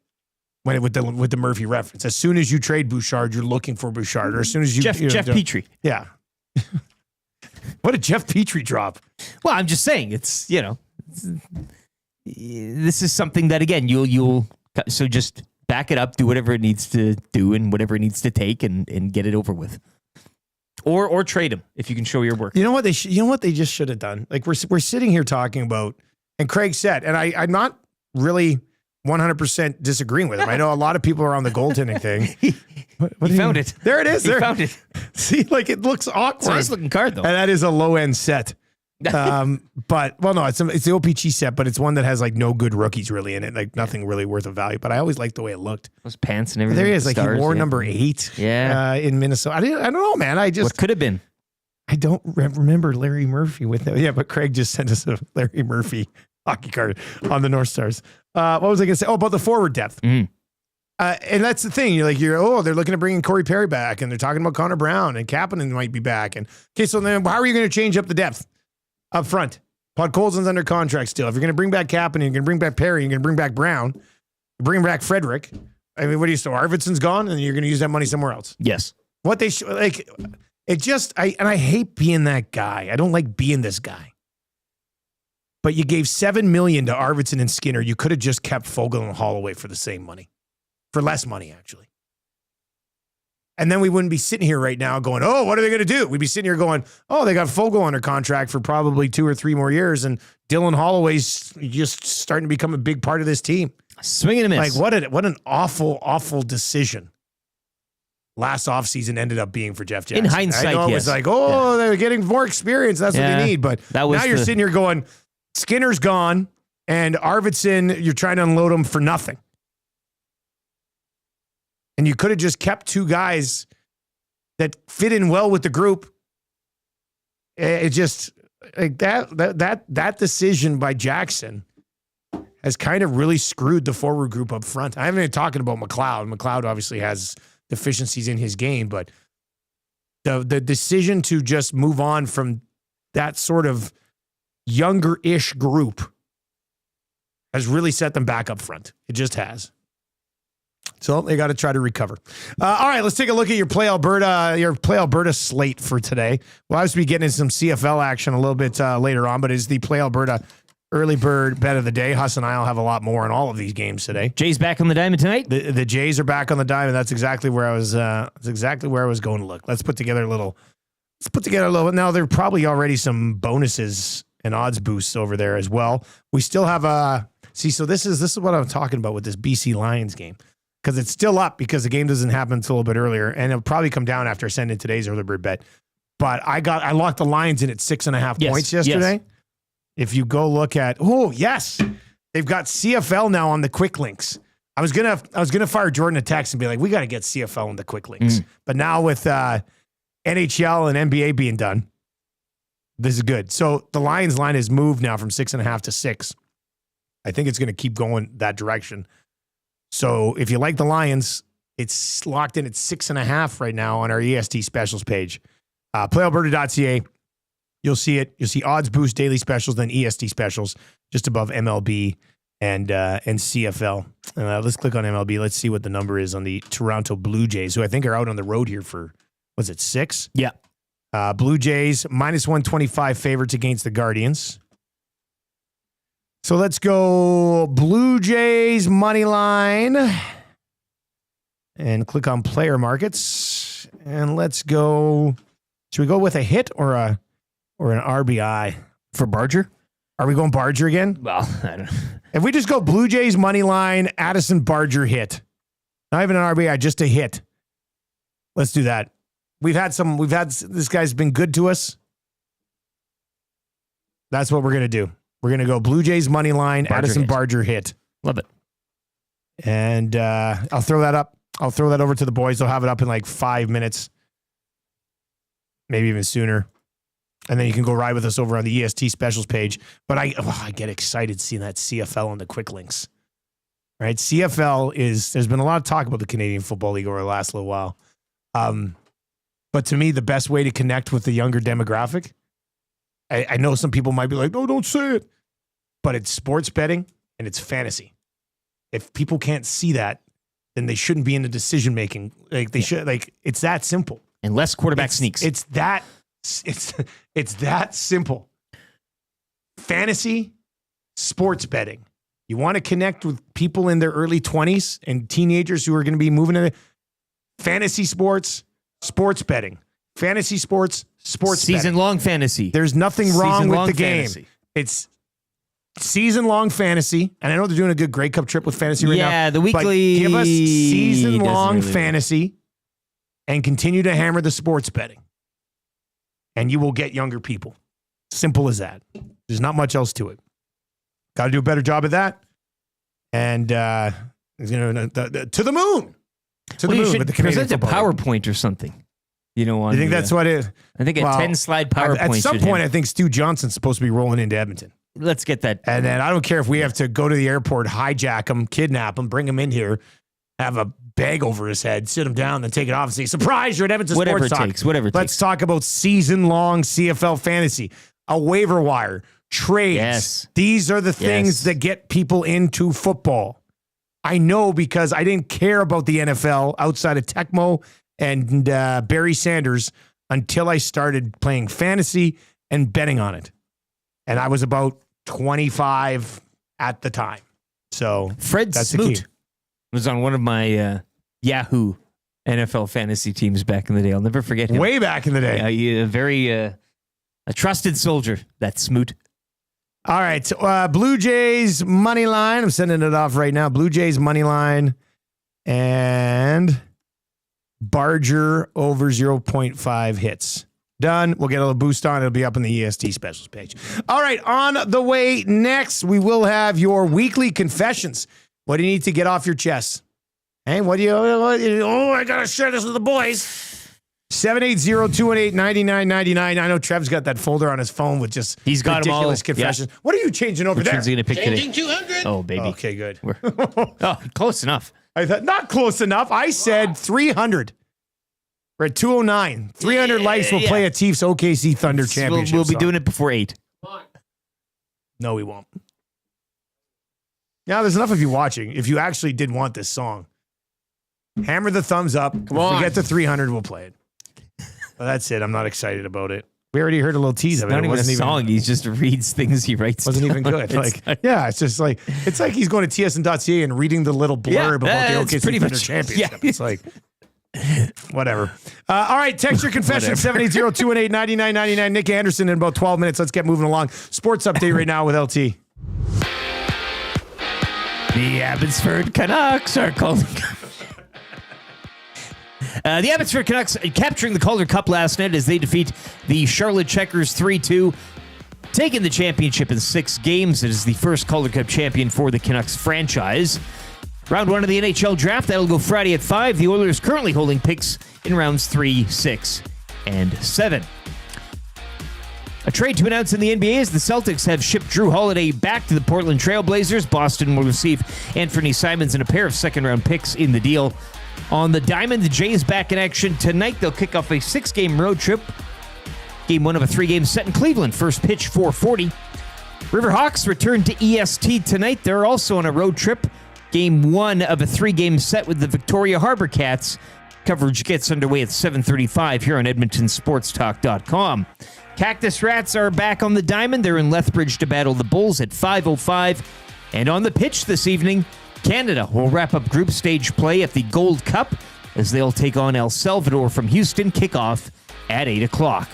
With the Murphy reference, as soon as you trade Bouchard, you're looking for Bouchard. Or as soon as Jeff Petrie, yeah. What did Jeff Petrie drop? Well, I'm just saying, it's this is something that again you'll So just back it up, do whatever it needs to do and whatever it needs to take and get it over with. Or trade him if you can show your work. You know what they just should have done? Like we're sitting here talking about, and Craig said, and I'm not really 100% disagreeing with him. I know a lot of people are on the goaltending thing. He found it. There it is. He found it. See, like it looks awkward. It's a nice looking card though. And that is a low end set. But no, it's the OPG set, but it's one that has like no good rookies really in it, like nothing really worth of value. But I always liked the way it looked. Those pants and everything. There he is, like stars, he wore yeah. number 8. Yeah. In Minnesota. I don't know, man. What could have been? I don't remember Larry Murphy with that. Yeah, but Craig just sent us a Larry Murphy hockey card on the North Stars. What was I going to say? Oh, about the forward depth. Mm. And that's the thing. They're looking to bring in Corey Perry back, and they're talking about Connor Brown, and Kapanen might be back. And okay, so then how are you going to change up the depth up front? Podkolzin's under contract still. If you're going to bring back Kapanen, you're going to bring back Perry, you're going to bring back Brown, bring back Frederick. I mean, what do you say? Arvidsson's gone, and you're going to use that money somewhere else. Yes. What they like, it just I hate being that guy. I don't like being this guy. But you gave $7 million to Arvidsson and Skinner. You could have just kept Foegele and Holloway for the same money, for less money actually. And then we wouldn't be sitting here right now going, oh, what are they going to do? We'd be sitting here going, oh, they got Foegele under contract for probably 2 or 3 more years, and Dylan Holloway's just starting to become a big part of this team. Swing and a miss. Like what an awful decision last offseason ended up being for Jeff Jackson. In hindsight, I know it was like, they're getting more experience. That's what they need. But now you're sitting here going, Skinner's gone, and Arvidsson, you're trying to unload him for nothing. And you could have just kept 2 guys that fit in well with the group. It just like that decision by Jackson has kind of really screwed the forward group up front. I haven't been talking about McLeod. McLeod obviously has deficiencies in his game, but the decision to just move on from that sort of younger-ish group has really set them back up front. It just has. So they got to try to recover. All right, let's take a look at your Play Alberta slate for today. We'll obviously be getting into some CFL action a little bit later on, but it's the Play Alberta early bird bet of the day. Huss and I will have a lot more in all of these games today. Jays back on the diamond tonight. The Jays are back on the diamond. That's exactly where I was. That's exactly where I was going to look. Let's put together a little. Now there are probably already some bonuses and odds boosts over there as well. We still have So this is what I'm talking about with this BC Lions game. Because it's still up because the game doesn't happen until a little bit earlier, and it'll probably come down after I send in today's early bird bet. But I locked the Lions in at 6.5 points yesterday. Yes. If you go look at, they've got CFL now on the quick links. I was gonna fire Jordan a text and be like, we got to get CFL on the quick links. But now with NHL and NBA being done, this is good. So the Lions line has moved now from 6.5 to 6. I think it's going to keep going that direction. So if you like the Lions, it's locked in at 6.5 right now on our EST specials page. PlayAlberta.ca. You'll see it. You'll see odds boost daily specials, then EST specials just above MLB and CFL. Let's click on MLB. Let's see what the number is on the Toronto Blue Jays, who I think are out on the road here for, 6? Yeah. Blue Jays, minus 125 favorites against the Guardians. So let's go Blue Jays money line and click on player markets. And let's go. Should we go with a hit or an RBI for Barger? Are we going Barger again? Well, I don't know. If we just go Blue Jays money line, Addison Barger hit. Not even an RBI, just a hit. Let's do that. This guy's been good to us. That's what we're going to do. We're going to go Blue Jays money line, Barger Addison hit. Barger hit. Love it. And I'll throw that up. I'll throw that over to the boys. They'll have it up in like 5 minutes, maybe even sooner. And then you can go ride with us over on the EST specials page. But I get excited seeing that CFL on the quick links. Right? CFL there's been a lot of talk about the Canadian Football League over the last little while. But to me, the best way to connect with the younger demographic, I know some people might be like, no, don't say it. But it's sports betting and it's fantasy. If people can't see that, then they shouldn't be in the decision making. Like they should. Like it's that simple. And less quarterback sneaks. It's that simple. Fantasy, sports betting. You want to connect with people in their early 20s and teenagers who are going to be moving into fantasy sports, sports betting. Fantasy sports, sports betting. Season-long fantasy. There's nothing wrong with the game. Fantasy. It's season-long fantasy, and I know they're doing a good Grey Cup trip with fantasy right now. Yeah, the weekly. But give us season-long doesn't really fantasy and continue to hammer the sports betting, and you will get younger people. Simple as that. There's not much else to it. Got to do a better job of that. And to the moon. To the moon. You should with the Canadian present a football league. PowerPoint or something. You know, You think that's what it? I think a 10-slide PowerPoint. At some should point, have- I think Stu Johnson's supposed to be rolling into Edmonton. Let's get that. And then I don't care if we have to go to the airport, hijack him, kidnap him, bring him in here, have a bag over his head, sit him down, then take it off and say, surprise, you're at Edmonton Whatever Sports it Talk. takes, whatever it Let's takes. talk about season-long CFL fantasy, a waiver wire, trades. Yes. These are the things that get people into football. I know because I didn't care about the NFL outside of Tecmo and Barry Sanders until I started playing fantasy and betting on it. And I was about 25 at the time. So Fred that's the key. Smoot was on one of my Yahoo NFL fantasy teams back in the day. I'll never forget him. Way back in the day. A trusted soldier, that Smoot. All right. Blue Jays money line. I'm sending it off right now. Blue Jays money line and Barger over 0.5 hits. Done. We'll get a little boost on. It'll be up on the EST specials page. All right. On the way next, we will have your weekly confessions. What do you need to get off your chest? Hey, I got to share this with the boys. 780-218-9999. I know Trev's got that folder on his phone with just He's got ridiculous them all. confessions. Yeah. What are you changing over Which there? one's he going to pick today? Changing 200. Oh, baby. Okay, good. Oh, close enough. I thought, not close enough. I said 300. We're at 209. 300 likes will play a Chiefs OKC Thunder championship. We'll be doing it before 8. No, we won't. Now, there's enough of you watching. If you actually did want this song, hammer the thumbs up. If we get to 300, we'll play it. Well, that's it. I'm not excited about it. We already heard a little tease of it. Not It even a wasn't song. He just reads things he writes. Wasn't even down. good. It's just like it's like he's going to TSN.ca and reading the little blurb about the it's OKC pretty Thunder much- championship. yeah. It's like whatever. All right, text your confession 780-218-9999. Nick Anderson in about 12 minutes. Let's get moving along. Sports update right now with LT. The Abbotsford Canucks are calling. The Abbotsford Canucks capturing the Calder Cup last night as they defeat the Charlotte Checkers 3-2, taking the championship in 6 games. It is the first Calder Cup champion for the Canucks franchise. Round 1 of the NHL draft, that'll go Friday at 5. The Oilers currently holding picks in rounds 3, 6, and 7. A trade to announce in the NBA as the Celtics have shipped Drew Holiday back to the Portland Trail Blazers. Boston will receive Anthony Simons and a pair of second-round picks in the deal. On the Diamond, the Jays back in action tonight. They'll kick off a 6-game road trip. Game 1 of a 3-game set in Cleveland. First pitch, 4:40. Riverhawks return to EST tonight. They're also on a road trip. Game 1 of a 3-game set with the Victoria Harbor Cats. Coverage gets underway at 7:35 here on EdmontonSportsTalk.com. Cactus Rats are back on the Diamond. They're in Lethbridge to battle the Bulls at 5:05. And on the pitch this evening, Canada will wrap up group stage play at the Gold Cup as they'll take on El Salvador from Houston. Kickoff at 8 o'clock.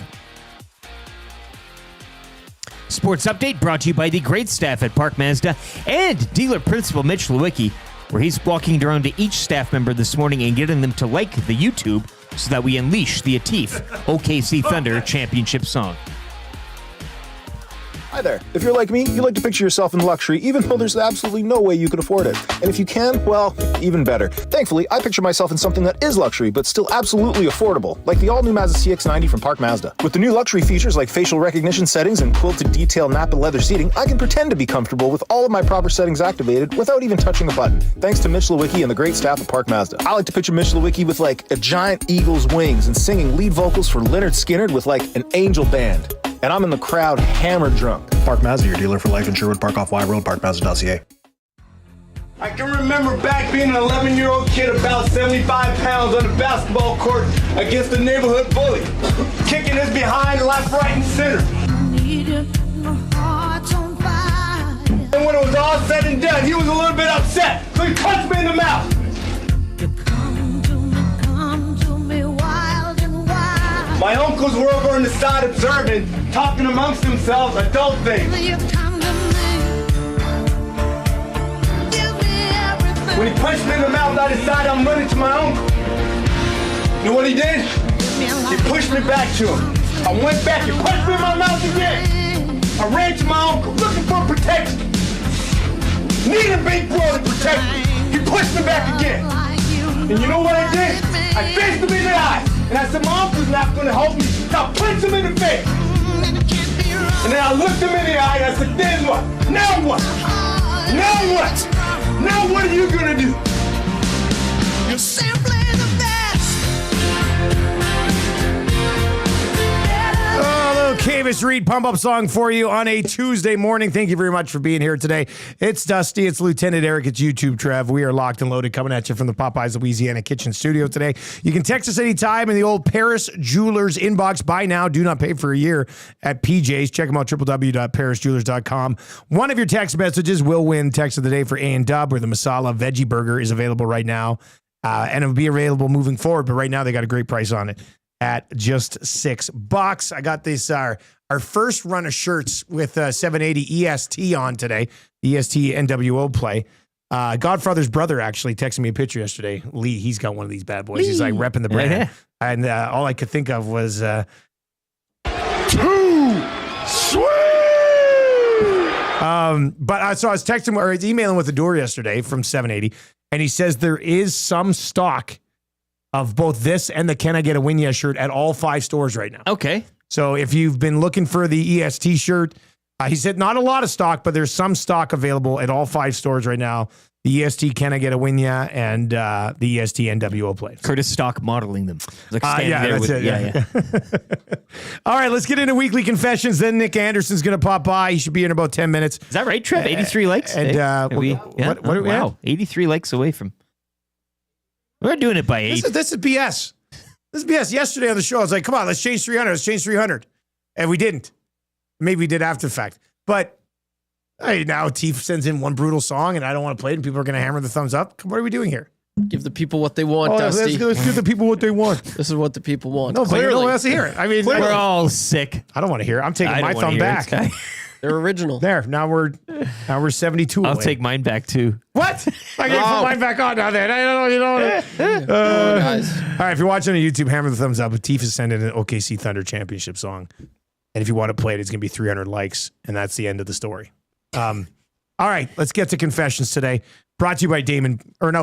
Sports update brought to you by the great staff at Park Mazda and dealer principal Mitch Lewicki, where he's walking around to each staff member this morning and getting them to like the YouTube so that we unleash the Atif OKC Thunder championship song. Hi there. If you're like me, you like to picture yourself in luxury even though there's absolutely no way you could afford it. And if you can, well, even better. Thankfully, I picture myself in something that is luxury but still absolutely affordable, like the all-new Mazda CX-90 from Park Mazda. With the new luxury features like facial recognition settings and quilted detail Napa leather seating, I can pretend to be comfortable with all of my proper settings activated without even touching a button. Thanks to Mitch Lewicki and the great staff at Park Mazda. I like to picture Mitch Lewicki with like a giant eagle's wings and singing lead vocals for Lynyrd Skynyrd with like an angel band. And I'm in the crowd hammered drunk. Park Mazda, your dealer for life in Sherwood Park off Y Road, parkmazda.ca. I can remember back being an 11-year-old kid about 75 pounds on the basketball court against the neighborhood bully, kicking his behind left, right, and center. And when it was all all said and done, he was a little bit upset, so he punched me in the mouth. My uncles were over on the side observing, talking amongst themselves, adult things. When he punched me in the mouth, I decided I'm running to my uncle. You know what he did? He pushed me back to him. I went back, he punched me in my mouth again. I ran to my uncle, looking for protection. Need a big bro to protect me. He pushed me back again. And you know what I did? I faced him in the eye. And I said, my uncle's not going to help me. So I punched him in the face. And then I looked him in the eye and I said, then what? Now what? Now what? Now what are you going to do? You're simply the best. Oh, a little Cavis Reed pump-up song for you on a Tuesday morning. Thank you very much for being here today. It's Dusty. It's Lieutenant Eric. It's YouTube Trev. We are locked and loaded coming at you from the Popeyes Louisiana Kitchen Studio today. You can text us anytime in the old Paris Jewelers inbox. Buy now, do not pay for a year at PJ's. Check them out, www.parisjewelers.com. One of your text messages will win text of the day for A&W, where the Masala Veggie Burger is available right now. And it'll be available moving forward, but right now they got a great price on it at just $6. I got this, our first run of shirts with 780 EST on today, EST NWO play. Godfather's brother actually texted me a picture yesterday. Lee, he's got one of these bad boys. Lee. He's like repping the brand. Yeah. And all I could think of was too sweet. So I was texting or emailing with the door yesterday from 780, and he says there is some stock of both this and the Can I Get a Win Yeah shirt at all 5 stores right now. Okay. So if you've been looking for the EST shirt, he said not a lot of stock, but there's some stock available at all 5 stores right now. The EST Can I Get a Win Yeah and the EST NWO play. Curtis Stock modeling them. Like Yeah. All right, let's get into weekly confessions. Then Nick Anderson's going to pop by. He should be in about 10 minutes. Is that right, Trev? 83 likes? And what are we at? 83 likes away from. We're doing it by 8. This is BS. This is BS. Yesterday on the show, I was like, come on, let's change 300. Let's change 300. And we didn't. Maybe we did after the fact. But hey, now Teef sends in one brutal song and I don't want to play it and people are going to hammer the thumbs up. What are we doing here? Give the people what they want, Dusty. Let's give the people what they want. This is what the people want. No, but no one wants to hear it. I mean, we're all sick. I don't want to hear it. I'm taking my thumb back. They're original. There. Now we're 72 I'll away. take mine back too. What? I can put mine back on now then. I don't know. Guys. All right, if you're watching on YouTube, hammer the thumbs up. Teef is sending an OKC Thunder championship song. And if you want to play it, it's going to be 300 likes. And that's the end of the story. All right, let's get to confessions today. Brought to you by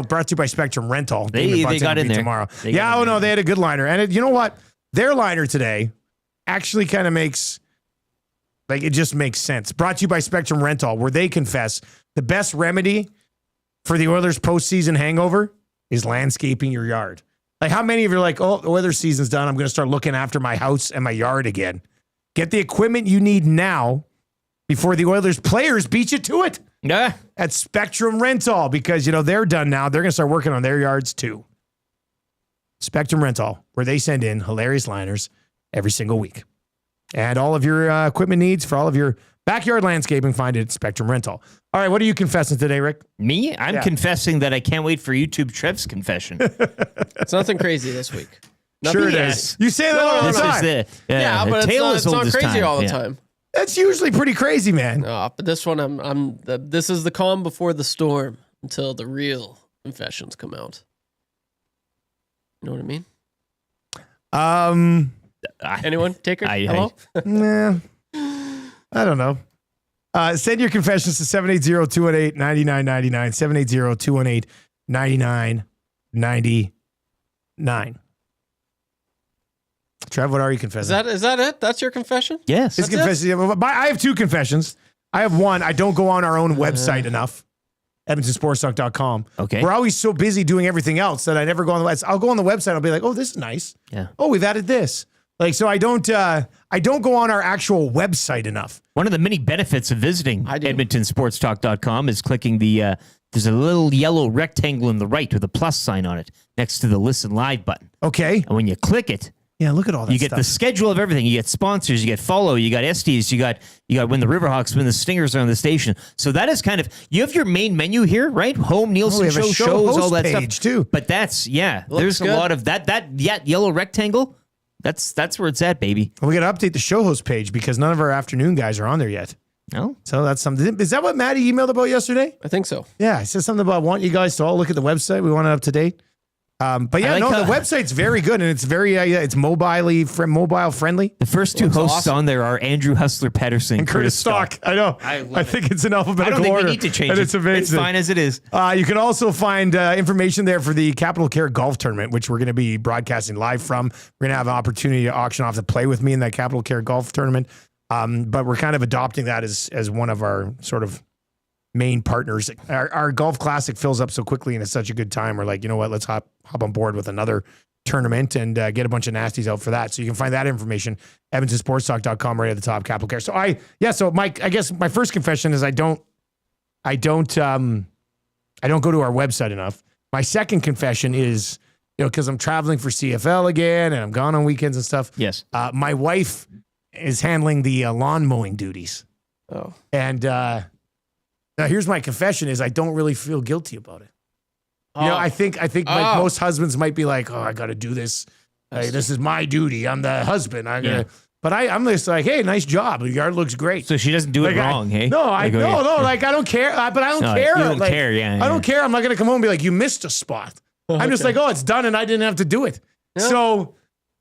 brought to you by Spectrum Rental. They got in there. Tomorrow. They had a good liner. And you know what? Their liner today actually kind of makes... Like, it just makes sense. Brought to you by Spectrum Rental, where they confess the best remedy for the Oilers' postseason hangover is landscaping your yard. Like, how many of you are like, oh, the Oilers season's done. I'm going to start looking after my house and my yard again. Get the equipment you need now before the Oilers players beat you to it. Yeah. At Spectrum Rental, because, they're done now. They're going to start working on their yards, too. Spectrum Rental, where they send in hilarious liners every single week. And all of your equipment needs for all of your backyard landscaping, find it at Spectrum Rental. All right, what are you confessing today, Rick? Me? I'm confessing that I can't wait for YouTube Trev's confession. It's nothing crazy this week. Sure it is. You say that all the time. But it's not crazy all the time. That's usually pretty crazy, man. But this one, this is the calm before the storm until the real confessions come out. You know what I mean? Anyone? Taker? Hello? Nah. I don't know. Send your confessions to 780-218-9999. 780-218-9999. Trev, what are you confessing? Is that it? That's your confession? Yes. It's confession. I have 2 confessions. I have one. I don't go on our own website enough. EdmontonSportsTalk.com. Okay. We're always so busy doing everything else that I never go on the website. I'll go on the website. I'll be like, oh, this is nice. Yeah. Oh, we've added this. Like, so I don't go on our actual website enough. One of the many benefits of visiting EdmontonSportsTalk.com is clicking there's a little yellow rectangle in the right with a plus sign on it next to the Listen Live button. Okay. And when you click it, Yeah, look at all that You get stuff. the schedule of everything. You get sponsors, you get follow, you got SDs, you got when the Riverhawks, when the Stingers are on the station. So that is kind of, you have your main menu here, right? Home, Nielson we have a Show, show shows, host all that page, stuff. too. But that's, there's good. a lot of that yellow rectangle. That's where it's at, baby. We got to update the show host page because none of our afternoon guys are on there yet. No? So that's something. Is that what Maddie emailed about yesterday? I think so. Yeah, he said something about want you guys to all look at the website. We want it up to date. But yeah, I like the how- website's very good and it's very it's mobile friendly. The first two hosts on there are Andrew Hustler Patterson And Curtis Stock. I know. I think it's an I alphabetical don't think order. we need to change and it. It's amazing. It's fine as it is. You can also find information there for the Capital Care Golf Tournament, which we're going to be broadcasting live from. We're going to have an opportunity to auction off to play with me in that Capital Care Golf Tournament. But we're kind of adopting that as one of our sort of main partners. Our golf classic fills up so quickly and it's such a good time. We're like, you know what, let's hop on board with another tournament and get a bunch of nasties out for that. So you can find that information, edmontonsportstalk.com, right at the top, Capital Care. So Mike, I guess my first confession is I don't go to our website enough. My second confession is, because I'm traveling for CFL again and I'm gone on weekends and stuff. Yes. My wife is handling the lawn mowing duties. Oh. And now here's my confession is I don't really feel guilty about it. I think like most husbands might be like, oh, I got to do this. Hey, this is my duty. I'm the husband. But I'm just like, hey, nice job. The yard looks great. So she doesn't do it wrong, hey? No, I don't care. But I don't care. You don't care, yeah. I don't care. I'm not going to come home and be like, you missed a spot. I'm just like, oh, it's done and I didn't have to do it. Yeah. So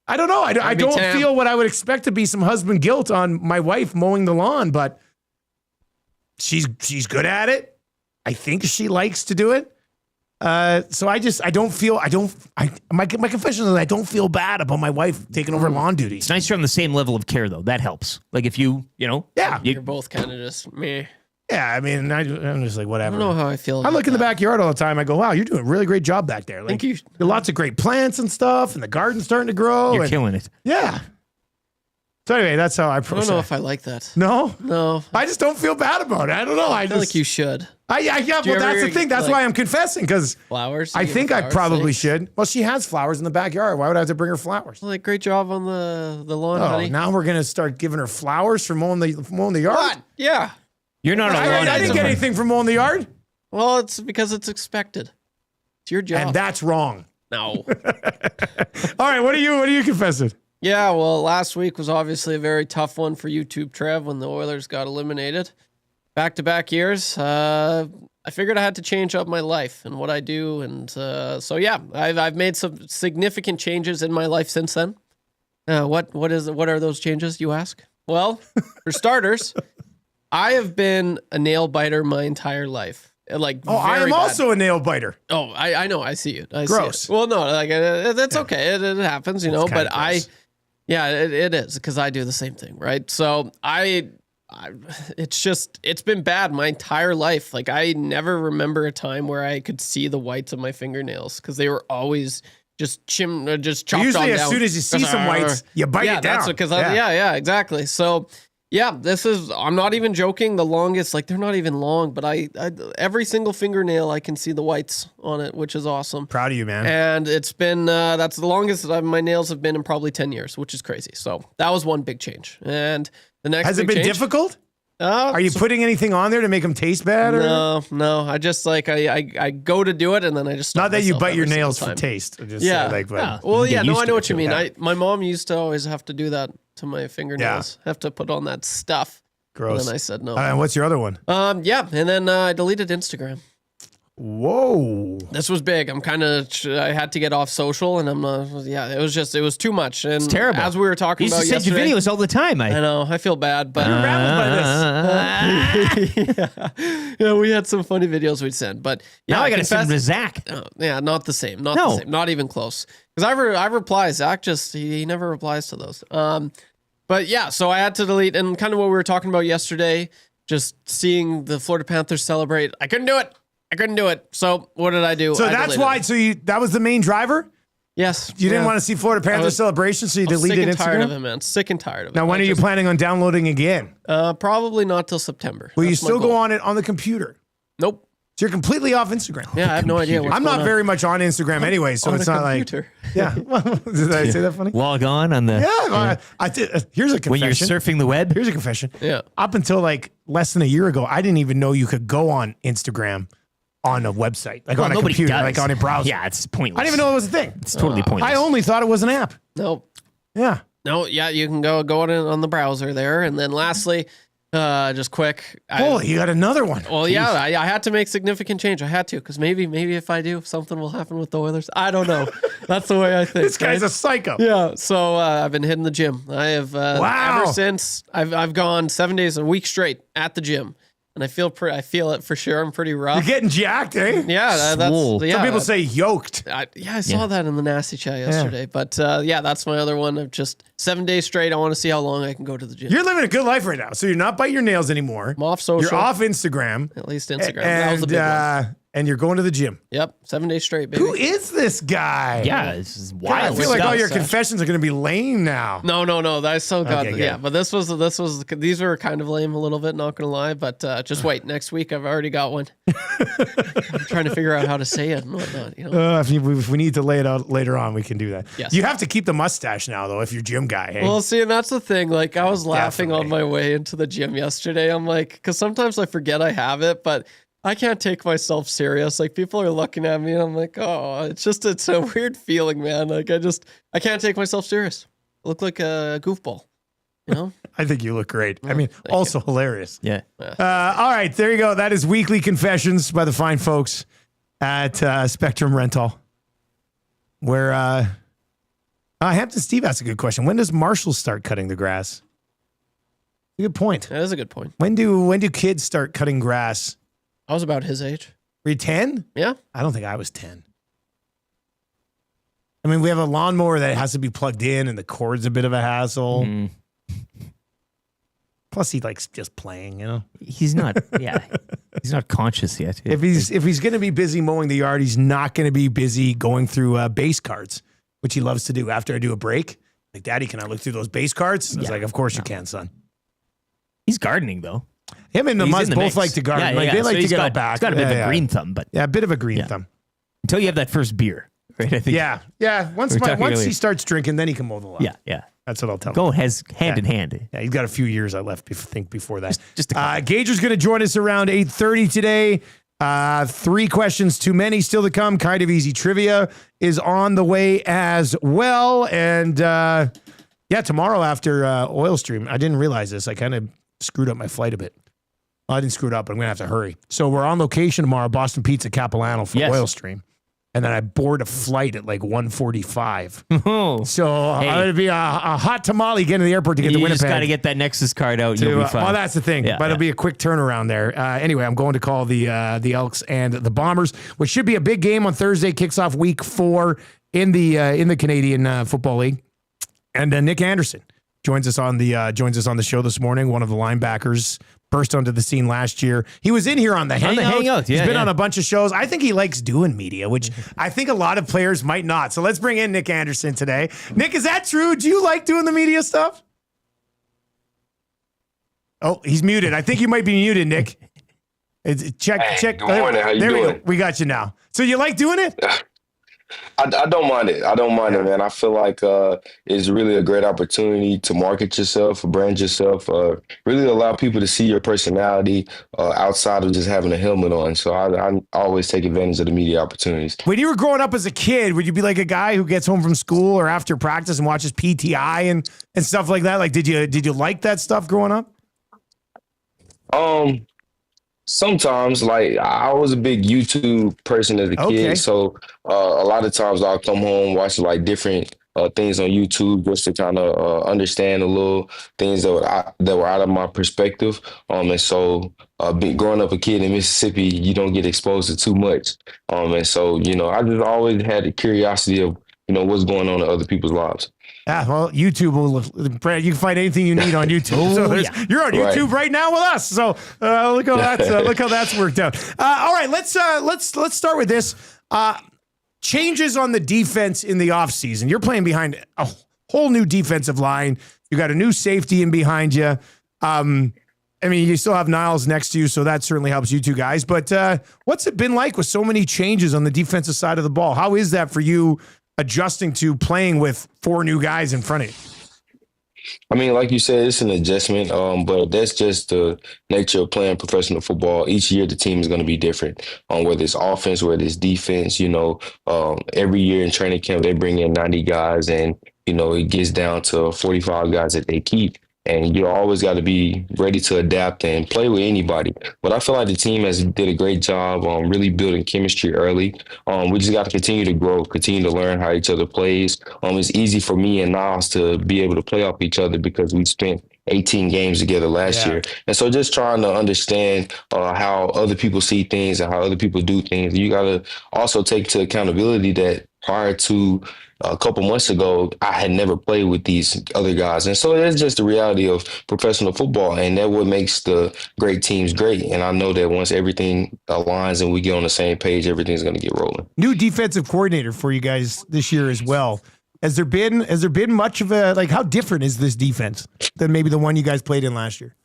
I don't know. I don't feel what I would expect to be some husband guilt on my wife mowing the lawn, but she's good at it. I think she likes to do it. So my confession is I don't feel bad about my wife taking over lawn duties. It's nice you're on the same level of care, though. That helps. Like if you're both kind of just meh. Yeah, I mean, I'm just like, whatever. I don't know how I feel. I look in the backyard all the time. I go, wow, you're doing a really great job back there. Like, Thank you. Lots of great plants and stuff, and the garden's starting to grow. You're killing it. Yeah. So anyway, that's how I process. I don't know if I like that. No? I just don't feel bad about it. I don't know. I feel like you should. Yeah, well, that's the thing. That's why I'm confessing, because flowers. I think I probably should. Well, she has flowers in the backyard. Why would I have to bring her flowers? Well, like, great job on the lawn, honey. Now we're gonna start giving her flowers for mowing the yard. What? Yeah. You're not a lawn. I didn't get anything from mowing the yard. Well, it's because it's expected. It's your job. And that's wrong. No. All right, what are you confessing? Yeah, well, last week was obviously a very tough one for YouTube, Trev, when the Oilers got eliminated. Back-to-back years. I figured I had to change up my life and what I do. And so, yeah, I've made some significant changes in my life since then. What are those changes, you ask? Well, for starters, I have been a nail biter my entire life. I am also a nail biter. Oh, I know. I see it. Gross. See it. Well, no, that's okay. It happens, but it is because I do the same thing, right? So it's been bad my entire life. Like, I never remember a time where I could see the whites of my fingernails because they were always just chopped Usually on down. as soon as you see some whites, you bite it down. That's because exactly. So yeah, I'm not even joking. The longest, like, they're not even long, but I every single fingernail I can see the whites on it, which is awesome. Proud of you, man. And it's been that's the longest that my nails have been in probably 10 years, which is crazy. So that was one big change. And the next has it been difficult? Are you putting anything on there to make them taste bad? Or? No. I just I go to do it and then I just stop. Not that you myself bite your every nails single for time. taste. I know what you mean. My mom used to always have to do that to my fingernails. Have to put on that stuff. Gross. And then I said no. And what's your other one? And then I deleted Instagram. Whoa. This was big. I had to get off social, and it was too much. And it's terrible. As we were talking about yesterday. You send your videos all the time. I know. I feel bad, but we had some funny videos we'd send. But now I got to send them to Zach. Not the same. The same. Not even close. Because I reply. Zach he never replies to those. But yeah, so I had to delete, and kind of what we were talking about yesterday, just seeing the Florida Panthers celebrate. I couldn't do it. So what did I do? So that's why. That was the main driver? Yes. You didn't want to see Florida Panthers celebration, so you deleted Instagram? Sick and tired of it, man. Sick and tired of it. Now, when are you planning on downloading again? Probably not till September. Will you still go on it on the computer? Nope. So you're completely off Instagram. Yeah, I have no idea. I'm not very much on Instagram anyway, so it's not computer. like. Yeah. Did I say that funny? Log on the. Yeah. I did. Here's a confession. When you're surfing the web. Here's a confession. Yeah. Up until like less than a year ago, I didn't even know you could go on Instagram on a website, like on a computer, like on a browser. Yeah, it's pointless. I didn't even know it was a thing. It's totally pointless. I only thought it was an app. Nope. Yeah. No, yeah, you can go on the browser there. And then lastly, just quick. Holy, you got another one. Well, yeah, I had to make significant change. I had to, because maybe if I do, something will happen with the Oilers. I don't know. That's the way I think. This guy's a psycho. Yeah. So I've been hitting the gym. I have ever since I've gone 7 days a week straight at the gym. And I feel it for sure. I'm pretty rough. You're getting jacked, eh? Yeah, Some people say yoked. I saw that in the nasty chat yesterday. But that's my other one of just 7 days straight. I want to see how long I can go to the gym. You're living a good life right now. So you're not biting your nails anymore. I'm off social. You're off Instagram. At least Instagram. That was the big one. And you're going to the gym. Yep, 7 days straight, baby. Who is this guy? Yeah, this is God, wild. I feel like all your confessions are going to be lame now. No. I still got Okay, good. yeah. But these were kind of lame a little bit. Not gonna lie, but just wait. Next week I've already got one. I'm trying to figure out how to say it and whatnot. You know. If we need to lay it out later on, we can do that. Yes. You have to keep the mustache now, though, if you're gym guy. Hey? Well, see, and that's the thing. Like, I was laughing on my way into the gym yesterday. I'm like, because sometimes I forget I have it, but I can't take myself serious. Like, people are looking at me and I'm like, oh, it's a weird feeling, man. Like, I can't take myself serious. I look like a goofball, you know? I think you look great. I mean, also hilarious. Yeah. All right, there you go. That is Weekly Confessions by the fine folks at Spectrum Rental. Where Hampton Steve asked a good question. When does Marshall start cutting the grass? Good point. That is a good point. When do kids start cutting grass? I was about his age. Were you 10? Yeah. I don't think I was 10. I mean, we have a lawnmower that has to be plugged in and the cord's a bit of a hassle. Mm. Plus he likes just playing, you know? He's not, he's not conscious yet. If he's going to be busy mowing the yard, he's not going to be busy going through base cards, which he loves to do after I do a break. Like, Daddy, can I look through those base cards? I was like, of course you can, son. He's gardening, though. Him and the Muzz both mix. like to garden. Yeah, They like so to get out back. He's got a bit of a green thumb, but a bit of a green thumb. Until you have that first beer, right? I think. Yeah. Once he starts drinking, then he can mow the lawn. Yeah. That's what I'll tell him. Go hand in hand. Yeah, he's got a few years I left before that. Gage is going to join us around 8:30 today. 3 questions too many still to come. Kind of easy trivia is on the way as well. And tomorrow after Oil Stream, I didn't realize this. I kind of screwed up my flight a bit. I didn't screw it up. I'm going to have to hurry. So we're on location tomorrow, Boston Pizza Capilano for Oil Stream. And then I board a flight at like 1:45. So I'm going to be a hot tamale getting to the airport to get to Winnipeg. You just got to get that Nexus card out. You'll be fine. Well, that's the thing. But it'll be a quick turnaround there. Anyway, I'm going to call the Elks and the Bombers, which should be a big game on Thursday. Kicks off week 4 in the Canadian Football League. And Nick Anderson joins us on the show this morning. One of the linebackers. Burst onto the scene last year. He was in here on the Hangout. He's been on a bunch of shows. I think he likes doing media, which I think a lot of players might not. So let's bring in Nick Anderson today. Nick, is that true? Do you like doing the media stuff? Oh, he's muted. I think you might be muted, Nick. Check. Good morning. How you doing? We got you now. So you like doing it? I don't mind it. I don't mind it, man. I feel like it's really a great opportunity to market yourself, brand yourself, really allow people to see your personality outside of just having a helmet on. So I always take advantage of the media opportunities. When you were growing up as a kid, would you be like a guy who gets home from school or after practice and watches PTI and stuff like that? Like, did you like that stuff growing up? Sometimes, like, I was a big YouTube person as a kid, so a lot of times I'll come home, watch like different things on YouTube just to kind of understand a little things that were out of my perspective. And so growing up a kid in Mississippi, you don't get exposed to too much. And so, I just always had the curiosity of, what's going on in other people's lives. Yeah, well, YouTube Brad, you can find anything you need on YouTube. You're on YouTube right now with us. So look how that's worked out. All right, let's start with this. Changes on the defense in the offseason. You're playing behind a whole new defensive line. You got a new safety in behind you. I mean, you still have Niles next to you, so that certainly helps you two guys. But what's it been like with so many changes on the defensive side of the ball? How is that for you adjusting to playing with 4 new guys in front of you? I mean, like you said, it's an adjustment, but that's just the nature of playing professional football. Each year, the team is going to be different, whether it's offense, whether it's defense. Every year in training camp, they bring in 90 guys, and, it gets down to 45 guys that they keep. And you always got to be ready to adapt and play with anybody. But I feel like the team has did a great job on really building chemistry early. We just got to continue to grow, continue to learn how each other plays. It's easy for me and Niles to be able to play off each other because we spent 18 games together last year. And so just trying to understand how other people see things and how other people do things. You got to also take to accountability that prior to a couple months ago, I had never played with these other guys. And so that's just the reality of professional football. And that's what makes the great teams great. And I know that once everything aligns and we get on the same page, everything's going to get rolling. New defensive coordinator for you guys this year as well. Has there been much of how different is this defense than maybe the one you guys played in last year?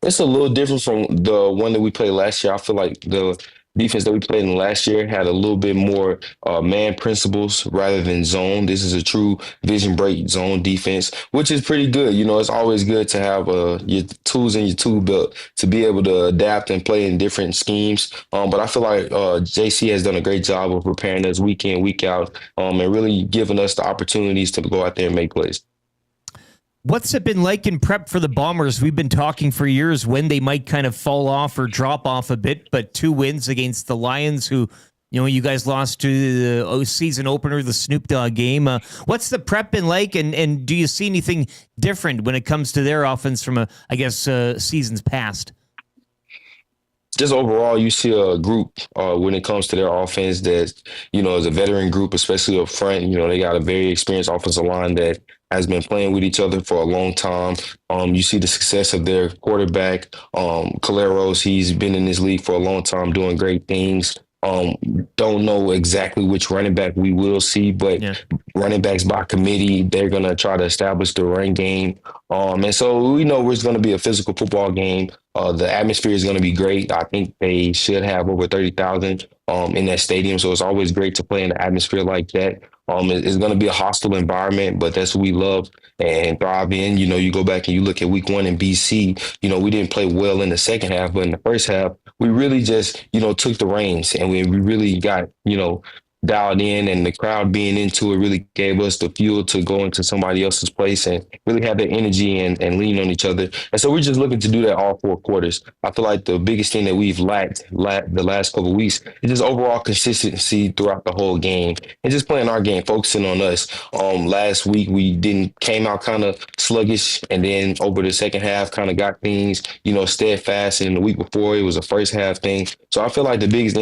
It's a little different from the one that we played last year. I feel like the defense that we played in last year had a little bit more man principles rather than zone. This is a true vision break zone defense, which is pretty good. It's always good to have your tools in your tool belt to be able to adapt and play in different schemes. But I feel like JC has done a great job of preparing us week in, week out, and really giving us the opportunities to go out there and make plays. What's it been like in prep for the Bombers? We've been talking for years when they might kind of fall off or drop off a bit, but 2 wins against the Lions, who, you guys lost to the season opener, the Snoop Dogg game. What's the prep been like, and do you see anything different when it comes to their offense from, seasons past? Just overall, you see a group when it comes to their offense that, is a veteran group, especially up front. They got a very experienced offensive line that has been playing with each other for a long time. You see the success of their quarterback, Caleros. He's been in this league for a long time doing great things. Don't know exactly which running back we will see, but running backs by committee, they're going to try to establish the run game. And so we know it's going to be a physical football game. The atmosphere is going to be great. I think they should have over 30,000 in that stadium. So it's always great to play in an atmosphere like that. It's going to be a hostile environment, but that's what we love and thrive in. You go back and you look at week 1 in BC, we didn't play well in the second half, but in the first half, we really just, took the reins and we really got, dialed in, and the crowd being into it really gave us the fuel to go into somebody else's place and really have that energy and lean on each other. And so we're just looking to do that all 4 quarters. I feel like the biggest thing that we've lacked the last couple of weeks is just overall consistency throughout the whole game and just playing our game, focusing on us. Last week we came out kind of sluggish, and then over the second half kind of got things, steadfast. And the week before it was a first half thing. So I feel like the biggest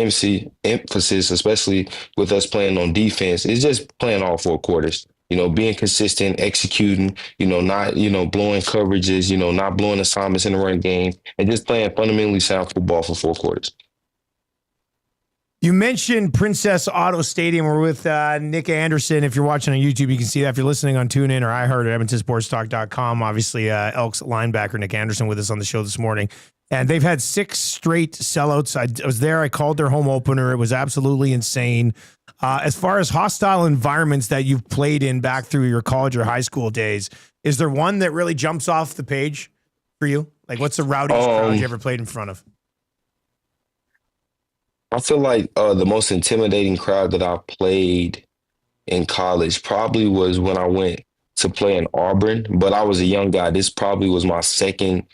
emphasis, especially with us playing on defense, is just playing all 4 quarters. Being consistent, executing, not, blowing coverages, not blowing assignments in the run game, and just playing fundamentally sound football for 4 quarters. You mentioned Princess Auto Stadium. We're with Nick Anderson. If you're watching on YouTube, you can see that. If you're listening on TuneIn or iHeart at EdmontonSportsTalk.com, obviously Elks linebacker Nick Anderson with us on the show this morning. And they've had 6 straight sellouts. I was there. I called their home opener. It was absolutely insane. As far as hostile environments that you've played in back through your college or high school days, is there one that really jumps off the page for you? Like, what's the rowdiest crowd you ever played in front of? I feel like the most intimidating crowd that I played in college probably was when I went to play in Auburn, but I was a young guy. This probably was my second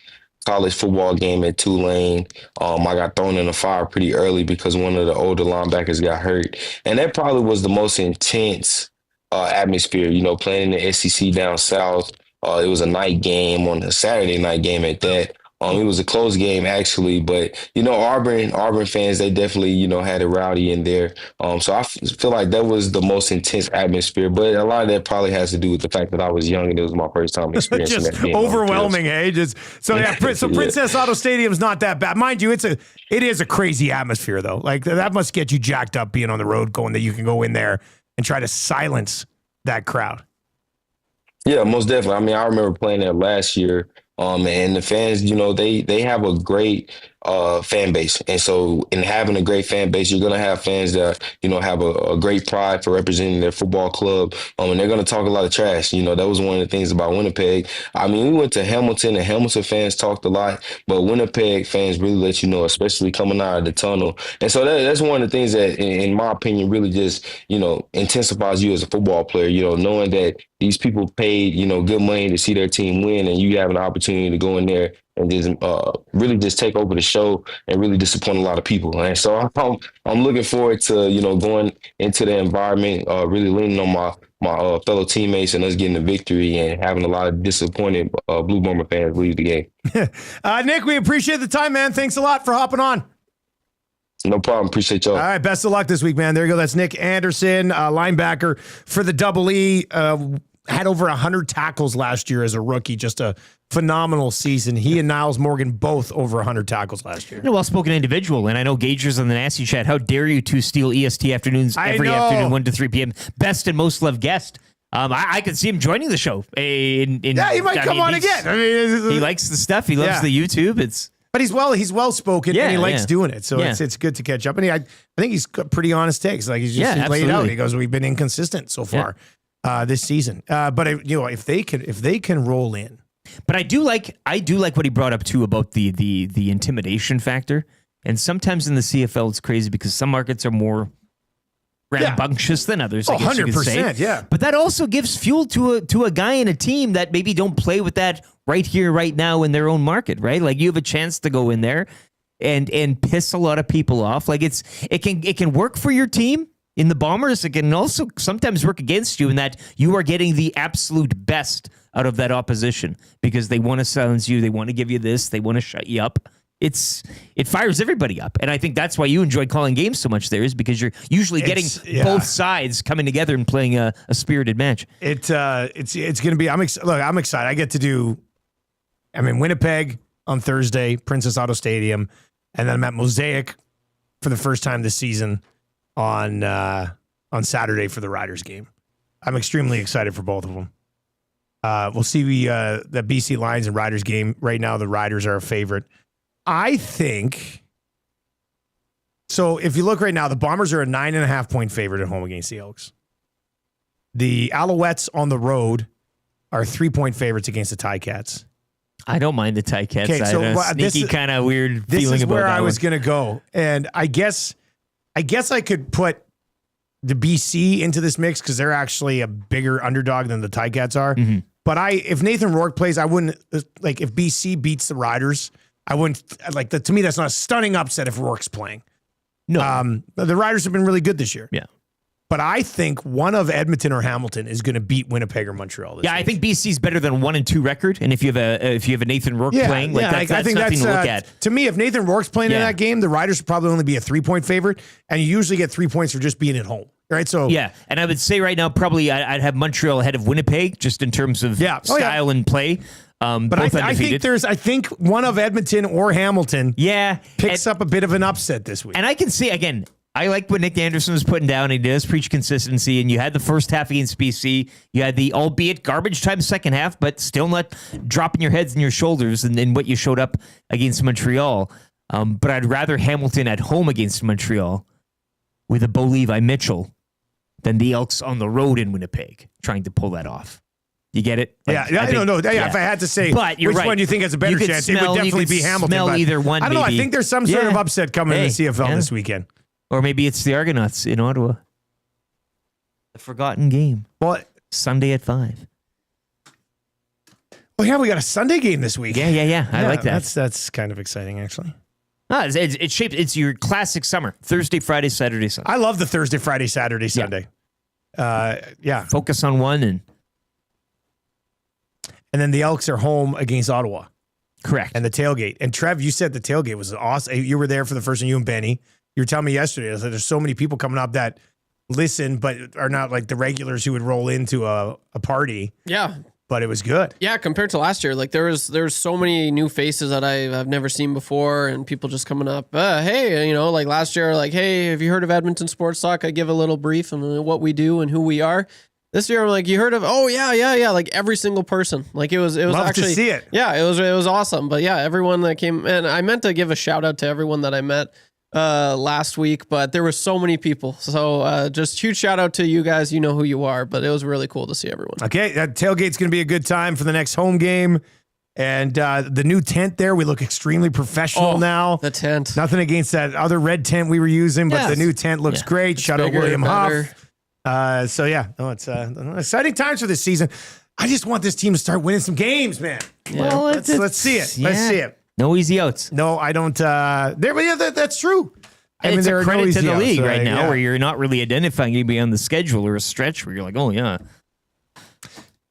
college football game at Tulane. I got thrown in the fire pretty early because one of the older linebackers got hurt. And that probably was the most intense atmosphere, playing in the SEC down south. It was a night game, on a Saturday night game at that. It was a close game, actually, but, Auburn fans, they definitely, had it rowdy in there. So I feel like that was the most intense atmosphere, but a lot of that probably has to do with the fact that I was young and it was my first time experiencing just that. Just overwhelming, eh? So Princess Auto Stadium's not that bad. Mind you, it is a crazy atmosphere, though. Like, that must get you jacked up being on the road, going that you can go in there and try to silence that crowd. Yeah, most definitely. I mean, I remember playing there last year And the fans, they have a great fan base. And so in having a great fan base, you're going to have fans that, have a great pride for representing their football club. And they're going to talk a lot of trash. That was one of the things about Winnipeg. I mean, we went to Hamilton, and Hamilton fans talked a lot, but Winnipeg fans really let you know, especially coming out of the tunnel. And so that's one of the things that, in my opinion, really just, intensifies you as a football player, knowing that these people paid, good money to see their team win, and you have an opportunity to go in there and just really just take over the show and really disappoint a lot of people. And so I'm looking forward to, going into the environment, really leaning on my fellow teammates and us getting the victory and having a lot of disappointed Blue Bomber fans leave the game. Nick, we appreciate the time, man. Thanks a lot for hopping on. No problem. Appreciate y'all. All right. Best of luck this week, man. There you go. That's Nick Anderson, linebacker for the Double E. Had over 100 tackles last year as a rookie. Just a phenomenal season. He and Niles Morgan both over 100 tackles last year. Well-spoken individual. And I know Gagers on the Nasty Chat. How dare you to steal EST afternoons every afternoon, 1 to 3 p.m. Best and most loved guest. I could see him joining the show. He might come on again. I mean, he likes the stuff. He loves the YouTube. But he's well spoken and he likes doing it. So it's good to catch up. And I think he's got pretty honest takes. Like he's just laid out. He goes, we've been inconsistent so far this season. But if they can roll in. But I do like what he brought up too about the intimidation factor. And sometimes in the CFL it's crazy because some markets are more rambunctious than others. I guess you could say. 100%, yeah. But that also gives fuel to a guy in a team that maybe don't play with that right here, right now in their own market, right? Like you have a chance to go in there and piss a lot of people off. Like it can work for your team in the Bombers. It can also sometimes work against you in that you are getting the absolute best out of that opposition because they want to silence you. They want to give you this. They want to shut you up. It fires everybody up. And I think that's why you enjoy calling games so much there is because you're usually getting both sides coming together and playing a spirited match. It's going to be, I'm excited. I get to do, Winnipeg on Thursday, Princess Auto Stadium. And then I'm at Mosaic for the first time this season on Saturday for the Riders game. I'm extremely excited for both of them. We'll see the BC Lions and Riders game. Right now, the Riders are a favorite. I think so. If you look right now, the Bombers are a 9.5 point favorite at home against the Elks. The Alouettes on the road are 3 point favorites against the Ticats. I don't mind the Ticats. Okay, so I had a sneaky kind of weird feeling about that. This is where I was going to go, and I guess I could put the BC into this mix because they're actually a bigger underdog than the Ticats are. Mm-hmm. But if Nathan Rourke plays, I wouldn't like if BC beats the Riders. I wouldn't like that. To me, that's not a stunning upset if Rourke's playing. No, the Riders have been really good this year. Yeah, but I think one of Edmonton or Hamilton is going to beat Winnipeg or Montreal. This week. I think BC's better than 1-2 record. And if you have a Nathan Rourke playing, that's I think nothing to look at. To me, if Nathan Rourke's playing in that game, the Riders would probably only be a 3 point favorite, and you usually get 3 points for just being at home. Right, so and I would say right now probably I'd have Montreal ahead of Winnipeg just in terms of style and play. But I think one of Edmonton or Hamilton picks up a bit of an upset this week. And I can see, again, I like what Nick Anderson was putting down. He does preach consistency, and you had the first half against BC. You had the albeit garbage time second half, but still not dropping your heads and your shoulders in what you showed up against Montreal. But I'd rather Hamilton at home against Montreal with a Bo Levi Mitchell than the Elks on the road in Winnipeg trying to pull that off. You get it? Like, If I had to say which one you think has a better chance, it would definitely be Hamilton. Smell either one. I don't know. I think there's some sort of upset coming in the CFL this weekend. Or maybe it's the Argonauts in Ottawa. The forgotten game. Well, Sunday at 5. Well, yeah, we got a Sunday game this week. Yeah. I like that. That's kind of exciting, actually. It's shaped. It's your classic summer. Thursday, Friday, Saturday, Sunday. I love the Thursday, Friday, Saturday, Sunday. Focus on one and then the Elks are home against Ottawa. Correct. And the tailgate. And Trev, you said the tailgate was awesome. You were there for the first one, you and Benny. You were telling me yesterday that there's so many people coming up that listen, but are not like the regulars who would roll into a party. Yeah. But it was good. Yeah, compared to last year, like there's so many new faces that I've never seen before, and people just coming up. Hey, like last year, like, hey, have you heard of Edmonton Sports Talk? I give a little brief on what we do and who we are. This year, I'm like, you heard of? Oh yeah. Like every single person. Like it was Love actually to see it. Yeah, it was awesome. But yeah, everyone that came, and I meant to give a shout out to everyone that I met last week, but there were so many people. So just huge shout out to you guys. You know who you are, but it was really cool to see everyone. Okay, that tailgate's going to be a good time for the next home game. And the new tent there, we look extremely professional now. The tent. Nothing against that other red tent we were using, but the new tent looks great. Shout out William Huff. So yeah, it's exciting times for this season. I just want this team to start winning some games, man. Yeah. Well, let's see it. Yeah. Let's see it. No easy outs. No, I don't. That's true. I mean, It's there a are credit no to easy the outs, league right now, yeah. where you're not really identifying anybody on the schedule or a stretch where you're like, oh yeah.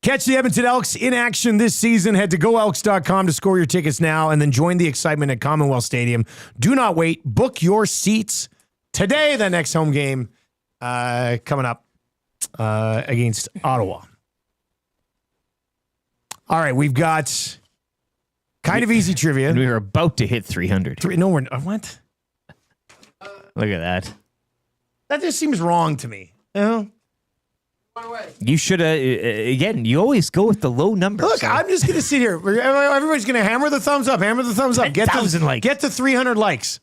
Catch the Edmonton Elks in action this season. Head to goelks.com to score your tickets now and then join the excitement at Commonwealth Stadium. Do not wait. Book your seats today. The next home game coming up against Ottawa. All right, we've got kind of easy trivia. And we were about to hit 300. No, we're not. What? Look at that. That just seems wrong to me. You know? You should have, again, you always go with the low numbers. Look, I'm just going to sit here. Everybody's going to hammer the thumbs up, Get 10,000 likes. Get to 300 likes.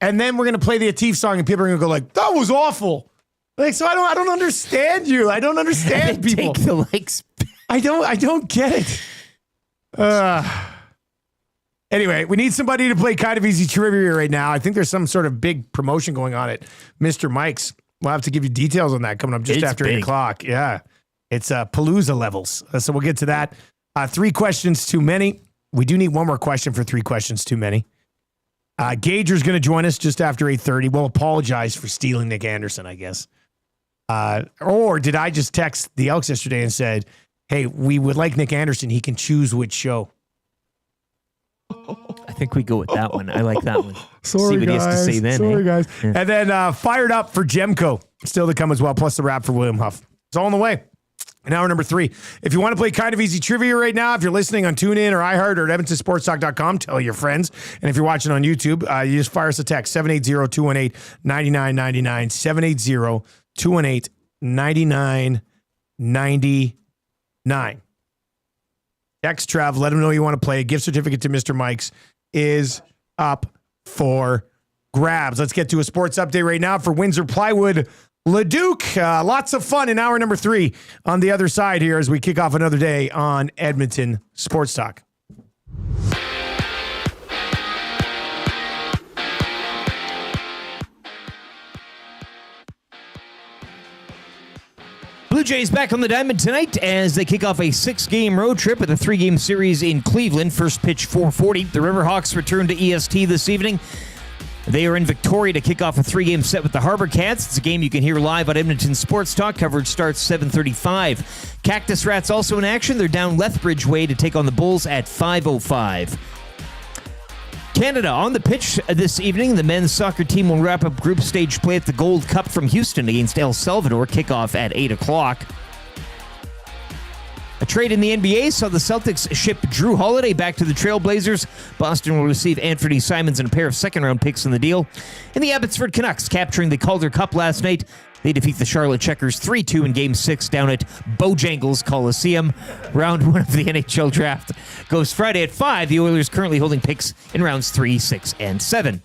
And then we're going to play the Atif song and people are going to go like, that was awful. Like, so I don't understand you. I don't understand people. Take the likes. I don't get it. Anyway, we need somebody to play kind of easy trivia right now. I think there's some sort of big promotion going on at Mr. Mike's. We'll have to give you details on that coming up just after 8 o'clock. Yeah. It's Palooza levels. So we'll get to that. 3 questions too many. We do need one more question for 3 questions too many. Gager's going to join us just after 8:30. We'll apologize for stealing Nick Anderson, I guess. Or did I just text the Elks yesterday and said, hey, we would like Nick Anderson. He can choose which show. I think we go with that one. I like that one. Sorry, See what he has to say then. Sorry, guys. Yeah. And then fired up for Jemco. Still to come as well, plus the wrap for William Huff. It's all on the way. And hour number 3. If you want to play kind of easy trivia right now, if you're listening on TuneIn or iHeart or at EdmontonSportsTalk.com, tell your friends. And if you're watching on YouTube, you just fire us a text, 780-218-9999, 780-218-9999. Text Trav, let them know you want to play. A gift certificate to Mr. Mike's is up for grabs. Let's get to a sports update right now for Windsor Plywood Leduc. Lots of fun in hour number 3 on the other side here as we kick off another day on Edmonton Sports Talk. Blue Jays back on the diamond tonight as they kick off a 6-game road trip with a 3-game series in Cleveland. First pitch 4:40. The Riverhawks return to EST this evening. They are in Victoria to kick off a 3-game set with the Harbor Cats. It's a game you can hear live on Edmonton Sports Talk. Coverage starts 7:35. Cactus Rats also in action. They're down Lethbridge Way to take on the Bulls at 5:05. Canada on the pitch this evening. The men's soccer team will wrap up group stage play at the Gold Cup from Houston against El Salvador. Kickoff at 8 o'clock. A trade in the NBA saw the Celtics ship Drew Holiday back to the Trailblazers. Boston will receive Anthony Simons and a pair of second-round picks in the deal. And the Abbotsford Canucks capturing the Calder Cup last night. They defeat the Charlotte Checkers 3-2 in Game 6 down at Bojangles Coliseum. Round 1 of the NHL draft goes Friday at 5. The Oilers currently holding picks in rounds 3, 6, and 7.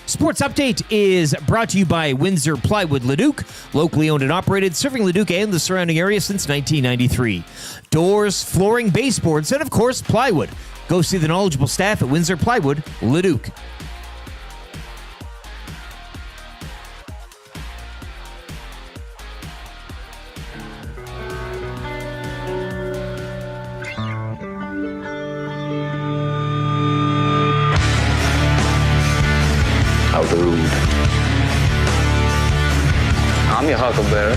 Sports Update is brought to you by Windsor Plywood Leduc, locally owned and operated, serving Leduc and the surrounding area since 1993. Doors, flooring, baseboards, and of course, plywood. Go see the knowledgeable staff at Windsor Plywood Leduc. How rude. I'm your huckleberry.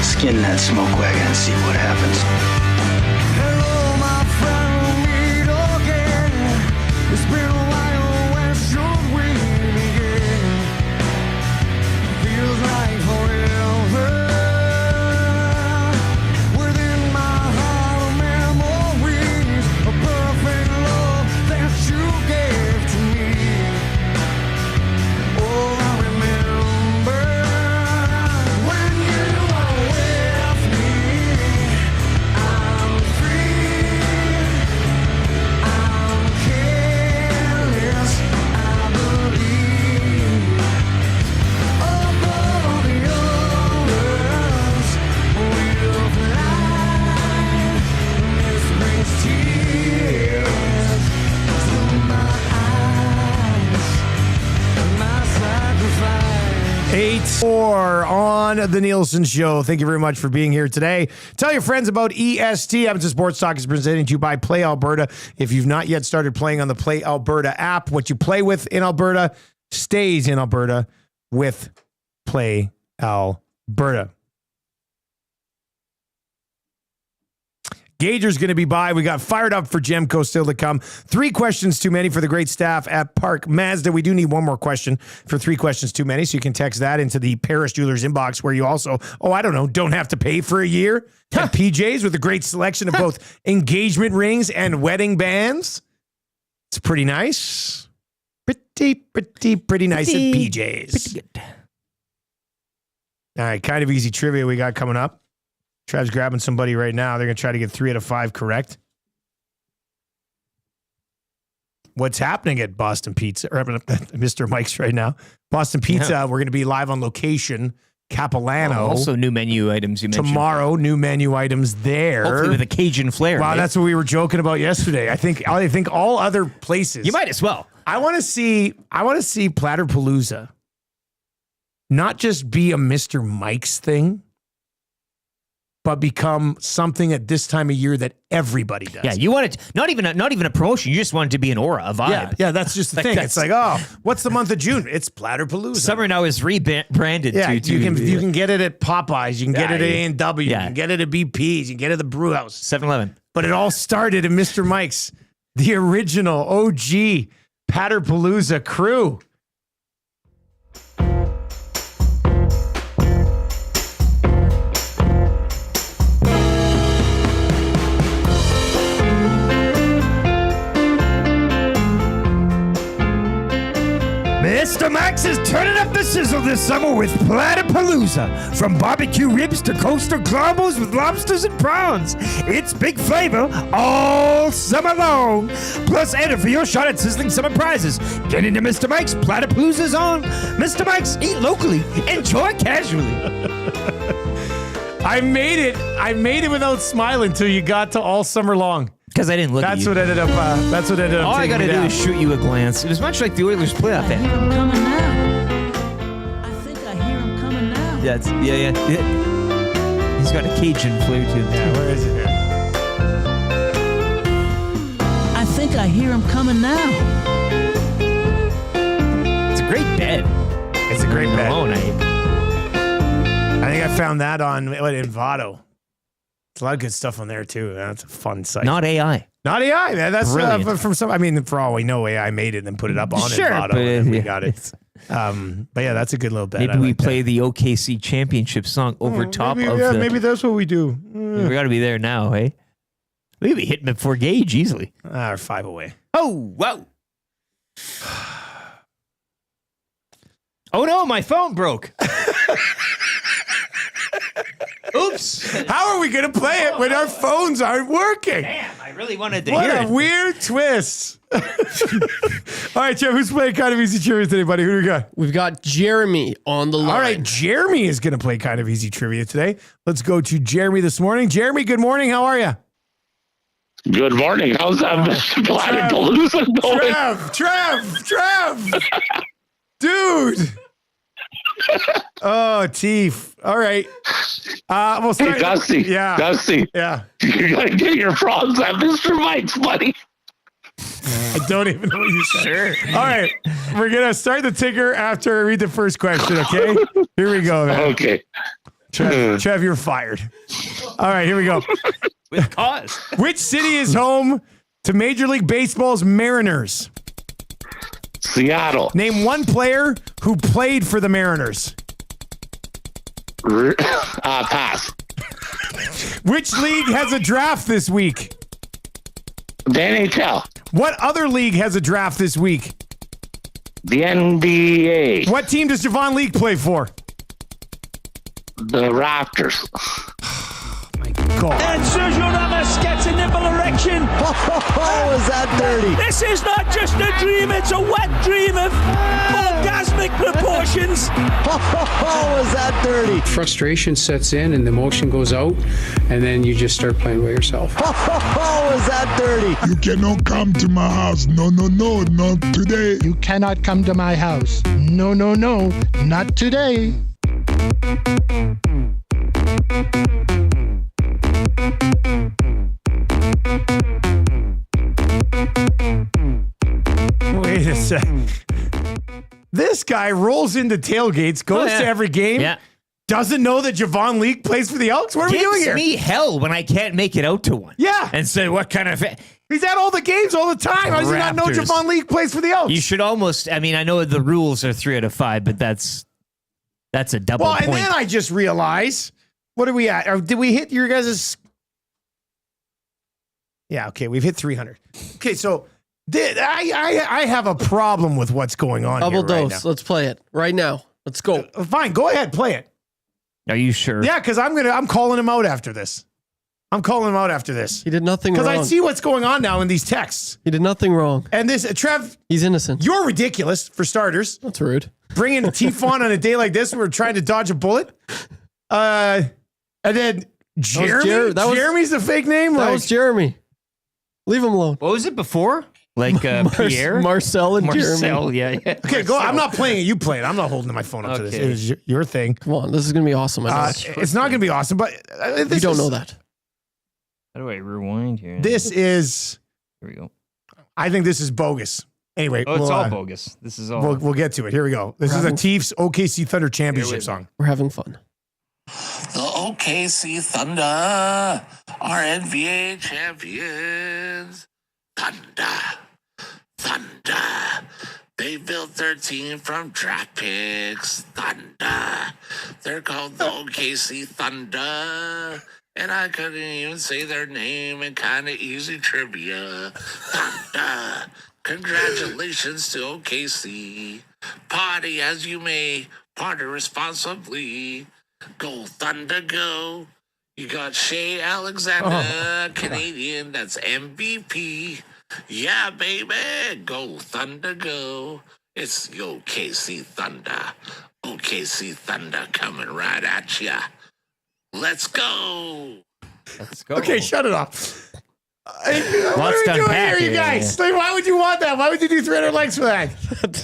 Skin that smoke wagon and see what happens. Hello, my friend, we meet again. It's been a while, where should we begin? Feels like forever. Within my heart of memories, a perfect love that you gave to me. Oh, I remember Or on the Nielson Show. Thank you very much for being here today. Tell your friends about EST. Edmonton Sports Talk is presented to you by Play Alberta. If you've not yet started playing on the Play Alberta app, what you play with in Alberta stays in Alberta with Play Alberta. Gager's going to be by. We got fired up for Gemco still to come. 3 questions too many for the great staff at Park Mazda. We do need one more question for 3 questions too many, so you can text that into the Paris Jewelers inbox where you also, don't have to pay for a year at PJ's with a great selection of both engagement rings and wedding bands. It's pretty nice. Pretty nice at PJ's. Pretty good. All right, kind of easy trivia we got coming up. Trev's grabbing somebody right now. They're going to try to get 3 out of 5 correct. What's happening at Boston Pizza, or Mr. Mike's right now? Boston Pizza, we're going to be live on location. Capilano. Also new menu items you mentioned. Tomorrow, new menu items there. Hopefully with a Cajun flair. Wow, right? That's what we were joking about yesterday. I think all other places. You might as well. I want to see Platterpalooza not just be a Mr. Mike's thing, but become something at this time of year that everybody does. Yeah, you want it not even a promotion. You just want it to be an aura, a vibe. Yeah, that's just the thing. It's like, what's the month of June? It's Platterpalooza. Summer now is rebranded. Yeah, to you can get it at Popeyes. You can get it at A&W. Yeah. You can get it at BP's. You can get it at the Brew House. 7-Eleven. But it all started at Mr. Mike's, the original OG Platterpalooza crew. Mr. Max is turning up the sizzle this summer with Platterpalooza. From barbecue ribs to coastal combos with lobsters and prawns. It's big flavor all summer long. Plus, enter for your shot at sizzling summer prizes. Get into Mr. Mike's. Platterpalooza's on. Mr. Mike's, eat locally. Enjoy casually. I made it without smiling until you got to all summer long. Because I didn't look at you. That's what ended up All I got to do down. is shoot you a glance. It was much like the Oilers playoff I hear end. him coming now. I think I hear him coming now. Yeah. He's got a Cajun flair to him. Yeah, where is it here? I think I hear him coming now. It's a great bed. It's a great bed. Alone, I think I found that on Envato. There's a lot of good stuff on there too. That's a fun site. Not AI. Not AI, man. That's Brilliant. from some. I mean, for all we know, AI made it and then put it up on Sure, Envato, but, and we yeah. got it. But yeah, that's a good little bet. Maybe we play the OKC championship song over top of the... maybe that's what we do. We got to be there now, hey? We'd be hitting before Gage easily. We're 5 away. Oh, whoa. Oh no, my phone broke. Oops. How are we going to play it when our phones aren't working? Damn, I really wanted to What hear a it. weird twist. All right, Jeff, who's playing Kind of Easy Trivia today, buddy? Who do we got? We've got Jeremy on the line. All right, Jeremy is going to play Kind of Easy Trivia today. Let's go to Jeremy this morning. Jeremy, good morning. How are you? Good morning. How's that Platterpalooza going? Trev. Dude. Oh, Teef. All right. We'll start. Hey, Dusty. Yeah. Dusty. Yeah. You gotta get your frogs at Mr. Mike's, buddy. I don't even know what you said. Sure. All right. We're going to start the ticker after I read the first question, okay? Here we go, man. Okay. Trev, you're fired. All right, here we go. With cause. Which city is home to Major League Baseball's Mariners? Seattle. Name one player who played for the Mariners. Pass. Which league has a draft this week? The NHL. What other league has a draft this week? The NBA. What team does Javon Leake play for? The Raptors. God. And Sergio Ramos gets a nipple erection. Oh, is that dirty? This is not just a dream, it's a wet dream of orgasmic proportions. Oh, is that dirty? Frustration sets in and the emotion goes out, and then you just start playing by yourself. Oh, is that dirty? You cannot come to my house. No, not today. You cannot come to my house. No, not today. Wait a sec. This guy rolls into tailgates, goes to every game, doesn't know that Javon Leake plays for the Elks? What are we doing here? Gives me hell when I can't make it out to one. Yeah. And say, what kind of... He's at all the games all the time. How does he not know Javon Leake plays for the Elks? You should almost... I mean, I know the rules are 3 out of 5, but that's a double point. And then I just realized, what are we at? Or did we hit your guys'... Yeah, okay, we've hit 300. Okay, so... I have a problem with what's going on Double here right dose. now. Let's play it right now. Let's go. Fine, go ahead, play it. Are you sure? Yeah, because I'm calling him out after this. I'm calling him out after this. He did nothing wrong. Because I see what's going on now in these texts. He did nothing wrong. And this, Trev. He's innocent. You're ridiculous, for starters. That's rude. Bringing T-Fon on a day like this, we're trying to dodge a bullet. And then Jeremy. Jeremy's the fake name? That was Jeremy. Leave him alone. What was it before? Like Pierre? Marcel and Marcel, Jeremy. yeah. Okay, go. I'm not playing it. You play it. I'm not holding my phone up to this. It was your thing. Come on, this is going to be awesome. It's not going to be awesome, but you don't know that. How do I rewind here? This is... Here we go. I think this is bogus. Anyway. It's all bogus. This is all... We'll get to it. Here we go. This is a Chiefs OKC Thunder championship song. We're having fun. The OKC Thunder are NBA champions. Thunder. They built their team from draft picks. Thunder. They're called the OKC Thunder. And I couldn't even say their name in kind of easy trivia. Thunder. Congratulations to OKC. Party as you may. Party responsibly. Go Thunder, go. You got Shea Alexander, Canadian. That's MVP. Yeah, baby. Go Thunder, go. It's the OKC Thunder. OKC Thunder coming right at ya. Let's go. Let's go. Okay, shut it off. What are we doing here, you guys? Like, why would you want that? Why would you do 300 likes for that?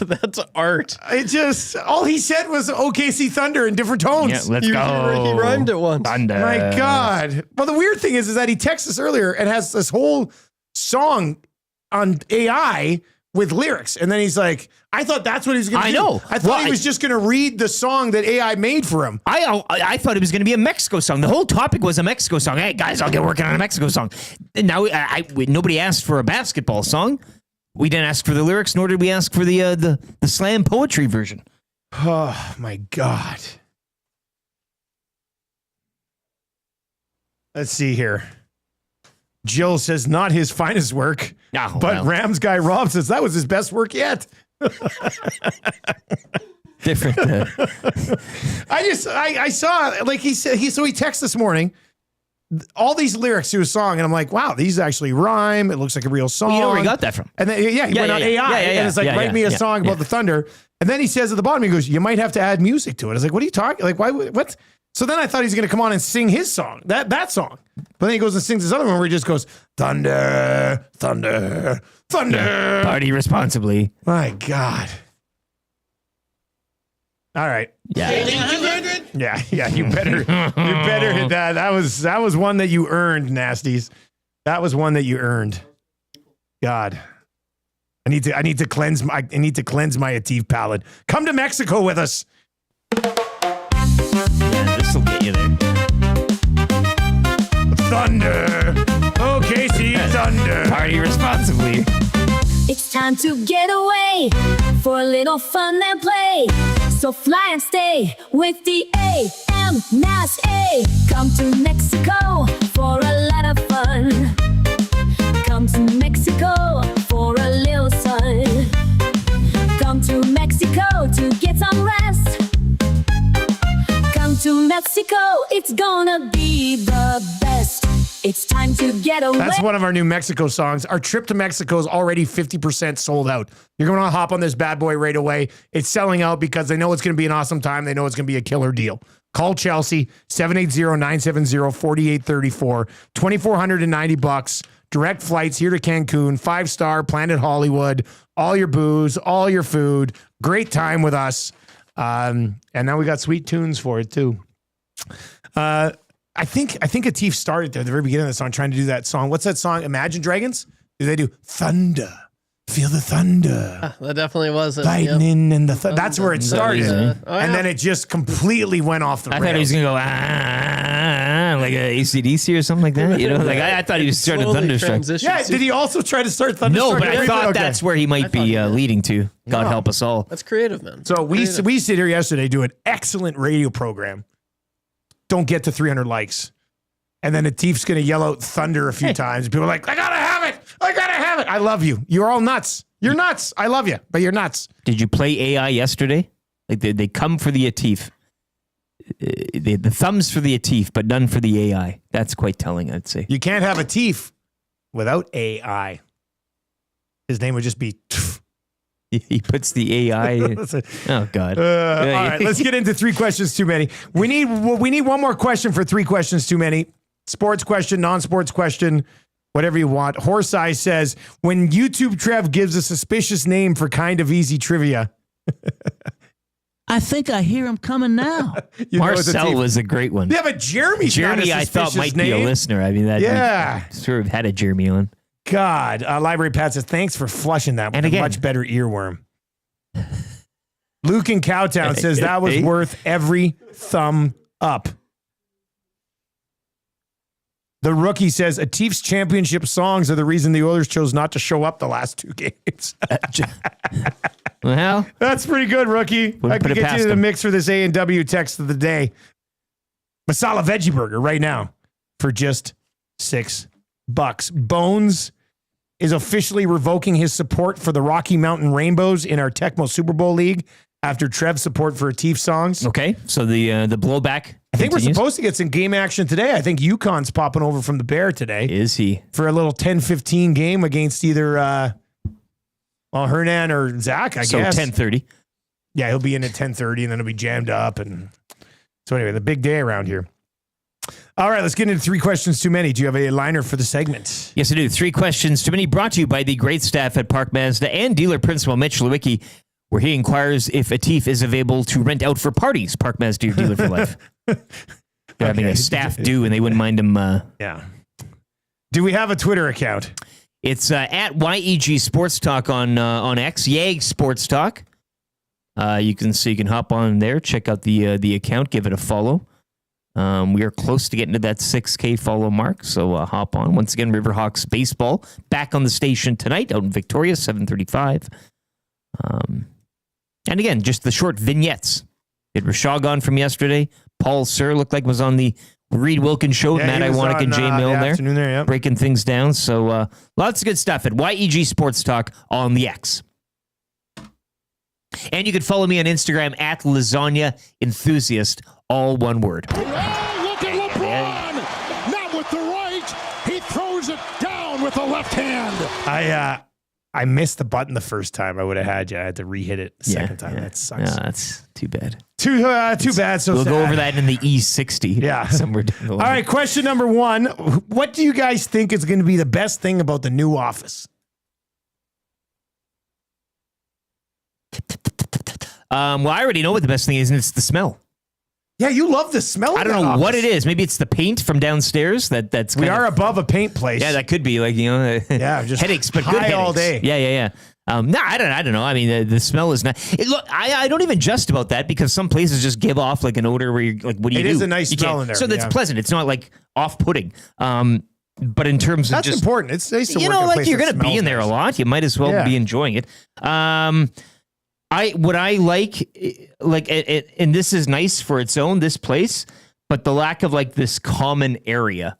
That's art. It just, all he said was OKC Thunder in different tones. Yeah, let's go. He rhymed it once. Thunder. My God. Well, the weird thing is that he texted us earlier and has this whole song on AI with lyrics. And then he's like, I thought that's what he was going to do. I know. I thought he was just going to read the song that AI made for him. I thought it was going to be a Mexico song. The whole topic was a Mexico song. Hey, guys, I'll get working on a Mexico song. And now nobody asked for a basketball song. We didn't ask for the lyrics, nor did we ask for the slam poetry version. Oh, my God. Let's see here. Jill says, not his finest work, but Rams guy Rob says that was his best work yet. Different. I saw, like he said, he texted this morning, all these lyrics to his song, and I'm like, wow, these actually rhyme. It looks like a real song. Well, you know where he got that from? And then, he went on AI, and it's like, write me a song about the Thunder. And then he says at the bottom, he goes, you might have to add music to it. I was like, what are you talking? Like, why? What? So then I thought he's going to come on and sing his song, that song. But then he goes and sings this other one where he just goes, thunder, thunder, thunder. Yeah. Party responsibly. My God. All right. Yeah. Yeah. You better hit that. That was one that you earned, Nasties. That was one that you earned. God. I need to cleanse my Atif palate. Come to Mexico with us. Yeah, this will get you there. Thunder. OKC Thunder. Party responsibly. It's time to get away for a little fun and play. So fly and stay with the A. Come to Mexico for a lot of fun. Come to Mexico for a little sun. Come to Mexico to get some rest. Come to Mexico, it's gonna be the best. It's time to get away. That's one of our new Mexico songs. Our trip to Mexico is already 50% sold out. You're going to hop on this bad boy right away. It's selling out because they know it's going to be an awesome time. They know it's going to be a killer deal. Call Chelsea, 780-970-4834. $2,490. Direct flights here to Cancun. 5-star, Planet Hollywood. All your booze, all your food. Great time with us. And now we got sweet tunes for it too. I think Atif started there at the very beginning of the song trying to do that song. What's that song? Imagine Dragons? Do they do Thunder? Feel the thunder. That definitely was it. Lightning and the thunder. That's where it started. And then it just completely went off the rails. I thought he was going to go, like a AC/DC or something like that. You know, like I thought he was starting Thunderstruck. Yeah, did he also try to start Thunderstruck? No, but I thought that's where he might be leading to. God help us all. That's creative, man. So we sit here yesterday, do an excellent radio program. Don't get to 300 likes. And then Atif's going to yell out thunder a few times. People are like, I got to have it. I got to have it. I love you. You're all nuts. You're nuts. I love you, but you're nuts. Did you play AI yesterday? Like they come for the Atif. The thumbs for the Atif, but none for the AI. That's quite telling, I'd say. You can't have Atif without AI. His name would just be... He puts the AI in. Oh, God. All right, let's get into 3 questions too many. We need one more question for 3 questions too many. Sports question, non-sports question, whatever you want. Horse Eye says, when YouTube Trev gives a suspicious name for kind of easy trivia. I think I hear him coming now. Marcel was a great one. Yeah, but Jeremy, I thought might be a listener. I mean, we sort of had a Jeremy on. God, Library Pat says, thanks for flushing that with a much better earworm. Luke in Cowtown says that was worth every thumb up. The Rookie says Atif's championship songs are the reason the Oilers chose not to show up the last 2 games. Well, that's pretty good, Rookie. I can get you to the mix for this A&W text of the day. Masala Veggie Burger right now for just $6. Bones is officially revoking his support for the Rocky Mountain Rainbows in our Tecmo Super Bowl League after Trev's support for Atif songs. Okay, so the blowback. I think we're supposed to get some game action today. I think UConn's popping over from the Bear today. Is he? For a little 10-15 game against either Hernan or Zach, I guess. So 10:30. Yeah, he'll be in at 10:30 and then he'll be jammed up. And so anyway, the big day around here. All right, let's get into 3 questions too many. Do you have a liner for the segment? Yes, I do. 3 questions too many, brought to you by the great staff at Park Mazda and dealer principal Mitch Lewicki, where he inquires if Atif is available to rent out for parties. Park Mazda, your dealer for life. They're having a staff do, and they wouldn't mind him. Yeah. Do we have a Twitter account? It's at YEG Sports Talk on X, YEG Sports Talk. You can hop on there, check out the account, give it a follow. We are close to getting to that 6K follow mark, so hop on. Once again, Riverhawks baseball back on the station tonight out in Victoria, 7:35. And again, just the short vignettes. Did Rashaw gone from yesterday? Paul Sir looked like was on the Reed Wilkins show with Matt Iwanek and Jay Milne there, breaking things down. So lots of good stuff at YEG Sports Talk on the X. And you can follow me on Instagram at Lasagna Enthusiast, all one word. Oh, look at LeBron! Not with the right. He throws it down with the left hand. I missed the button the first time. I would have had you. I had to re-hit it the second time. That sucks. Yeah, that's too bad. Too bad. So we'll sad. go over that in the E60. Yeah. Somewhere down the line. All right, question number 1. What do you guys think is going to be the best thing about the new office? Well, I already know what the best thing is, and it's the smell. Yeah, you love the smell. I don't know what it is. Maybe it's the paint from downstairs. That's we are above a paint place. Yeah, that could be just headaches, but high good headaches all day. Yeah. No, I don't know. I mean, the smell is not. Look, I don't even just about that because some places just give off like an odor where you're like, what do you do? It is a nice smell in there. So that's pleasant. It's not like off-putting. But in terms of that's just important. It's nice to work in a like place you're that going to be in there a lot. You might as well be enjoying it. What I like, and this is nice for its own, this place, but the lack of like this common area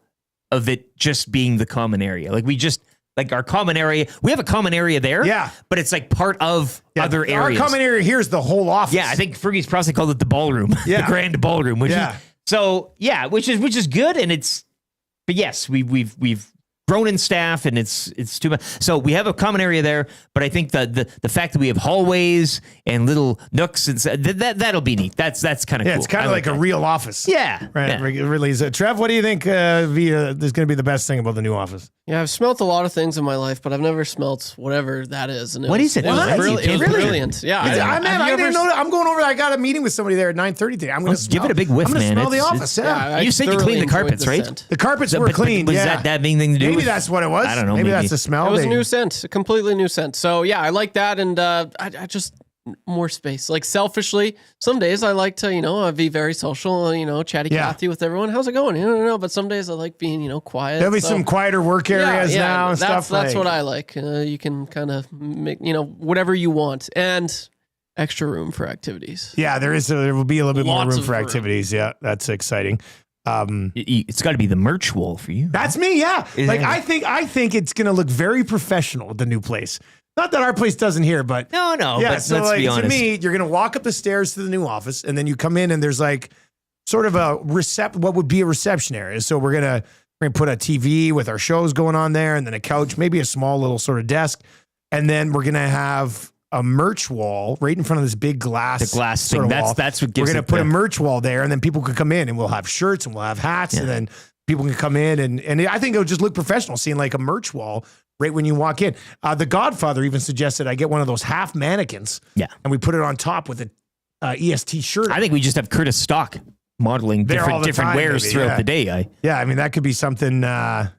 of it just being the common area. Like we just, like our common area, we have a common area there. Yeah. But it's like part of other areas. Our common area here is the whole office. Yeah. I think Fergie's probably called it the ballroom, the grand ballroom, which is good. And but yes, we've grown-in staff, and it's too much. So we have a common area there, but I think the fact that we have hallways and little nooks and that'll be neat. That's kind of cool. It's kind of like a real office. Yeah, right. yeah. It really is. Trev, what do you think is going to be the best thing about the new office? Yeah, I've smelt a lot of things in my life, but I've never smelt whatever that is. And What is it? It was, What? it was brilliant. Yeah, I didn't know that. I'm going over. I got a meeting with somebody there at 9:30 today. I'm going to give it a big whiff, I'm gonna man. smell the It's- office. it's- You said you cleaned the carpets, right? The carpets So, were but cleaned. Was yeah. that anything to do? Maybe with- that's what it was. I don't know. Maybe that's the smell. It was They- a new scent, a completely new scent. So yeah, I like that, and I just more space. Like selfishly, some days I like to be very social, chatty Cathy with everyone. How's it going? No. But some days I like being quiet. There'll be some quieter work areas now and stuff. That's what I like. You can kind of make whatever you want and extra room for activities. Yeah, there will be a little bit more Lots room of for room. activities. Yeah, that's exciting. It's got to be the merch wall for you. That's me. Yeah, Is like it? I think it's going to look very professional at the new place. Not that our place doesn't here, but no. Yeah, But so let's like, be honest. to me, you're going to walk up the stairs to the new office, and then you come in, and there's like sort of what would be a reception area. So we're gonna put a TV with our shows going on there, and then a couch, maybe a small little sort of desk, and then we're gonna have a merch wall right in front of this big glass. The glass sort thing. of wall. That's what gives We're gonna it put the- a merch wall there, and then people could come in, and we'll have shirts, and we'll have hats, and then people can come in, and I think it'll just look professional, seeing like a merch wall right when you walk in. The Godfather even suggested I get one of those half mannequins, and we put it on top with an EST shirt. I think we just have Curtis Stock modeling There all different the time, wares maybe, throughout yeah. the day. Yeah, I mean that could be something. That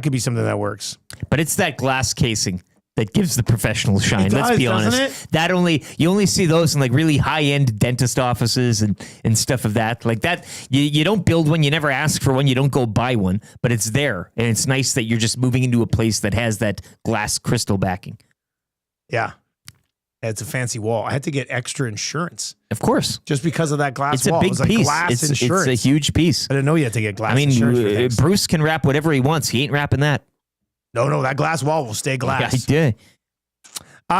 could be something that works. But it's that glass casing that gives the professional shine. It Let's does, be doesn't honest. You only see those in like really high end dentist offices and stuff of that. Like that, you don't build one, you never ask for one, you don't go buy one, but it's there, and it's nice that you're just moving into a place that has that glass crystal backing. Yeah, it's a fancy wall. I had to get extra insurance, of course, just because of that glass It's a wall. big it was like piece. glass It's insurance. a huge piece. I didn't know you had to get glass I mean, insurance. for things. Bruce can wrap whatever he wants. He ain't wrapping that. No, that glass wall will stay glass. Yeah,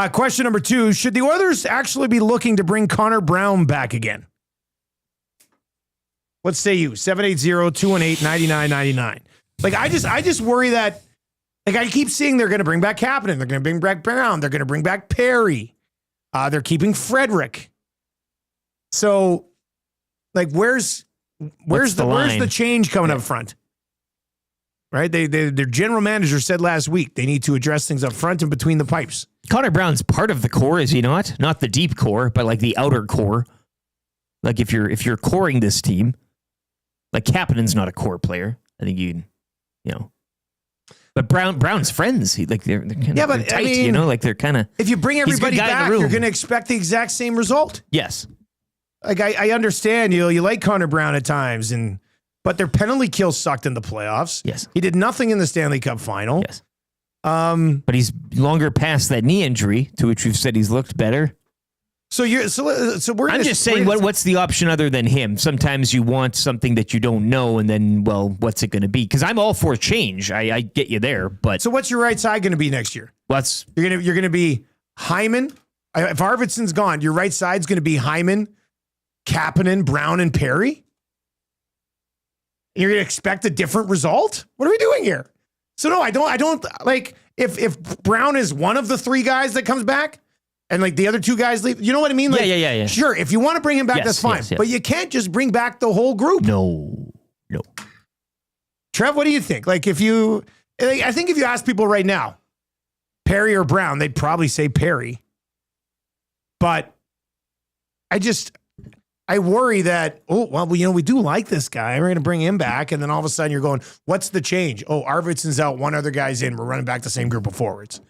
Question number 2: should the Oilers actually be looking to bring Connor Brown back again? What say you? 780-218-9999. Like I just worry that, like I keep seeing they're going to bring back Kapanen, they're going to bring back Brown, they're going to bring back Perry, they're keeping Frederick. So, like, where's the change coming up front? Right? Their general manager said last week they need to address things up front and between the pipes. Connor Brown's part of the core, is he not? Not the deep core, but like the outer core. Like if you're coring this team, like Kapanen's not a core player. I think but Brown's friends. They're kind of but tight, I mean, like they're kind of. If you bring he's a good everybody guy in the back, room. you're going to expect the exact same result. Yes. Like I understand you like Connor Brown at times, but their penalty kill sucked in the playoffs. Yes. He did nothing in the Stanley Cup final. Yes. But he's longer past that knee injury, to which we've said he's looked better. So we're. I'm just saying, what's the option other than him? Sometimes you want something that you don't know, and then, what's it going to be? Because I'm all for change. I get you there, but So what's your right side going to be next year? You're going to be Hyman. If Arvidsson's gone, your right side's going to be Hyman, Kapanen, Brown, and Perry. You're going to expect a different result? What are we doing here? So no, I don't like if Brown is one of the 3 guys that comes back and like the other 2 guys leave. You know what I mean? Like, yeah. Sure, if you want to bring him back, Yes, that's fine. yes, yes. But you can't just bring back the whole group. No. Trev, what do you think? Like I think if you ask people right now, Perry or Brown, they'd probably say Perry. But I worry that, we do like this guy. We're going to bring him back. And then all of a sudden you're going, what's the change? Oh, Arvidsson's out. 1 other guy's in. We're running back the same group of forwards.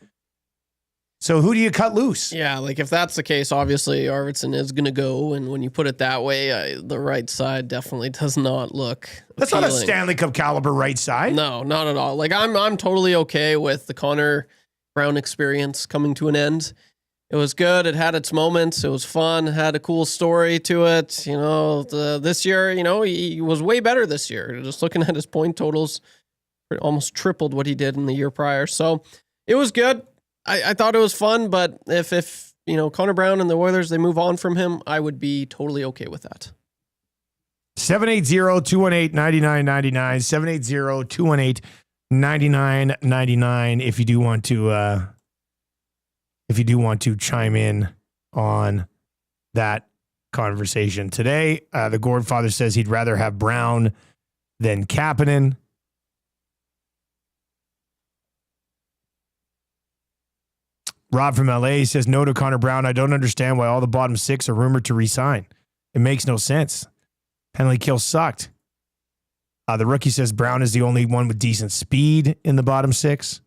So who do you cut loose? Yeah, like if that's the case, obviously Arvidsson is going to go. And when you put it that way, the right side definitely does not look That's appealing. not a Stanley Cup caliber right side. No, not at all. Like I'm totally okay with the Connor Brown experience coming to an end. It was good. It had its moments. It was fun. It had a cool story to it. This year, he was way better this year. Just looking at his point totals, almost tripled what he did in the year prior. So it was good. I thought it was fun, but if Connor Brown and the Oilers, they move on from him, I would be totally okay with that. 780-218-9999. 780-218-9999 if you do want to chime in on that conversation today. The Gourdfather says he'd rather have Brown than Kapanen. Rob from LA says no to Connor Brown. I don't understand why all the bottom six are rumored to resign. It makes no sense. Penalty kill sucked. The rookie says Brown is the only one with decent speed in the bottom six.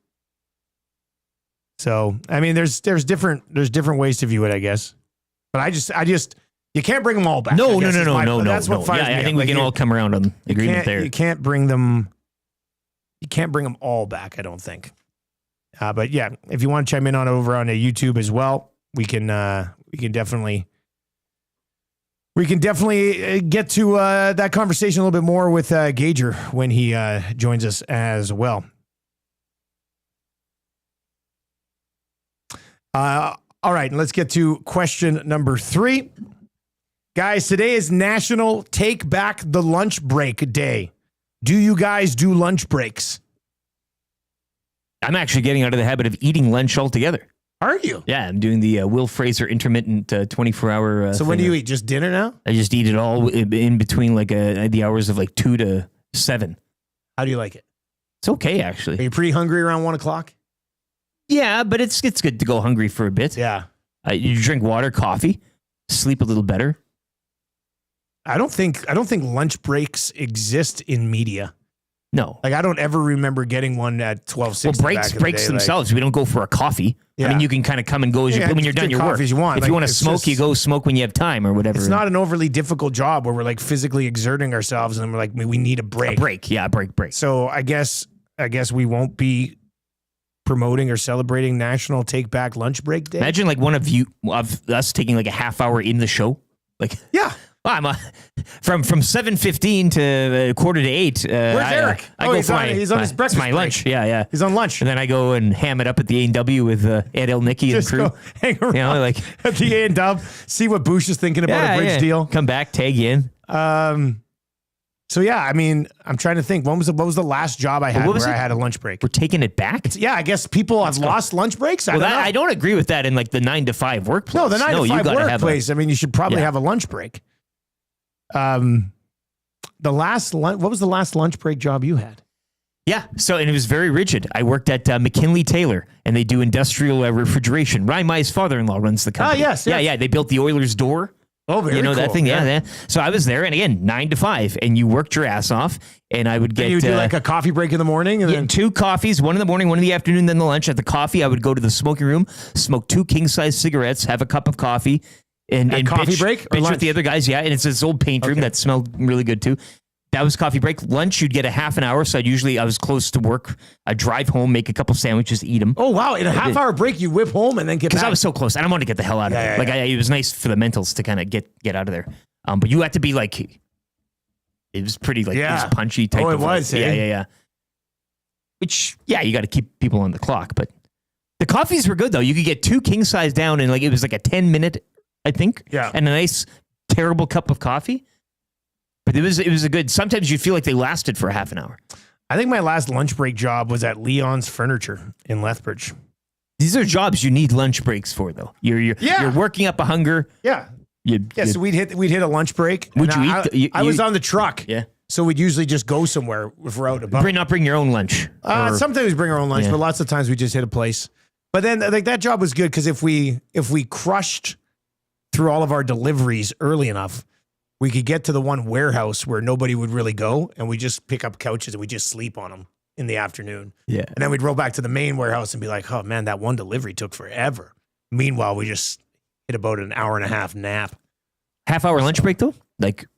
So, I mean, there's different ways to view it, I guess. But I just you can't bring them all back. No. That's what fires me I think up. we can all come around on agreement there. You can't bring them all back, I don't think. But yeah, if you want to chime in on over on YouTube as well, we can definitely get to that conversation a little bit more with Gager when he joins us as well. All right, let's get to question number 3. Guys, today is National Take Back the Lunch Break Day. Do you guys do lunch breaks? I'm actually getting out of the habit of eating lunch altogether. Are you? Yeah, I'm doing the Will Fraser intermittent 24-hour. So when do you eat? Just dinner now? I just eat it all in between the hours of 2 to 7. How do you like it? It's okay, actually. Are you pretty hungry around 1 o'clock? Yeah, but it's good to go hungry for a bit. Yeah. You drink water, coffee, sleep a little better. I don't think lunch breaks exist in media. No. I don't ever remember getting one at 12:60. Well, breaks themselves. We don't go for a coffee. Yeah. I mean, you can kind of come and go when you're done your work. You want. If you want to smoke, you go smoke when you have time or whatever. It's not an overly difficult job where we're physically exerting ourselves and we're we need a break. A break. Yeah, break. So I guess we won't be promoting or celebrating National Take Back Lunch Break Day. Imagine one of us taking a half hour in the show. Yeah. I'm from 7:15 to 7:45. Where's Eric? He's on his breakfast my break. lunch. Yeah. He's on lunch. And then I go and ham it up at the A&W with Ed El Nicky and the crew. Go hang around at the A&W, see what Bush is thinking about a bridge deal. Come back, tag you in. So yeah, I mean, I'm trying to think. What was the last job I had where I had a lunch break? We're taking it back? I guess people have lost lunch breaks. I don't agree with that in the 9 to 5 workplace. No, the 9 to 5 workplace. I mean, you should probably have a lunch break. What was the last lunch break job you had? Yeah, and it was very rigid. I worked at McKinley Taylor, and they do industrial refrigeration. Ryan Mai's father-in-law runs the company. Yes. Yeah, they built the Oilers door. Oh, very cool. That thing? Yeah. So I was there, and again, 9 to 5, and you worked your ass off, and I would get... And you would do a coffee break in the morning? And then 2 coffees, 1 in the morning, 1 in the afternoon, then the lunch. At the coffee, I would go to the smoking room, smoke 2 king-size cigarettes, have a cup of coffee, and coffee bitch, break or bitch lunch? with the other guys. Yeah, and it's this old paint room that smelled really good too. That was coffee break. Lunch, you'd get a half an hour. So I was close to work. I'd drive home, make a couple sandwiches, eat them. Oh, wow. In a half-hour break, you whip home and then get back? Because I was so close. I don't want to get the hell out of there. It was nice for the mentals to kind of get out of there. But you had to be it was pretty it was punchy type of... Oh, it was, Yeah. Which, you got to keep people on the clock. But the coffees were good, though. You could get 2 king-size down and it was a 10-minute... I think. Yeah. And a nice, terrible cup of coffee. But it was a good, sometimes you feel like they lasted for a half an hour. I think my last lunch break job was at Leon's Furniture in Lethbridge. These are jobs you need lunch breaks for, though. You're working up a hunger. Yeah. So we'd hit a lunch break. Would you eat? I was on the truck. Yeah. So we'd usually just go somewhere if we're out about. Not bring your own lunch. Sometimes we bring our own lunch, but lots of times we just hit a place. But then that job was good because if we crushed through all of our deliveries early enough, we could get to the one warehouse where nobody would really go, and we just pick up couches and we just sleep on them in the afternoon. Yeah. And then we'd roll back to the main warehouse and be like, oh man, that one delivery took forever. Meanwhile, we just hit about an hour and a half nap. Half-hour lunch break, though?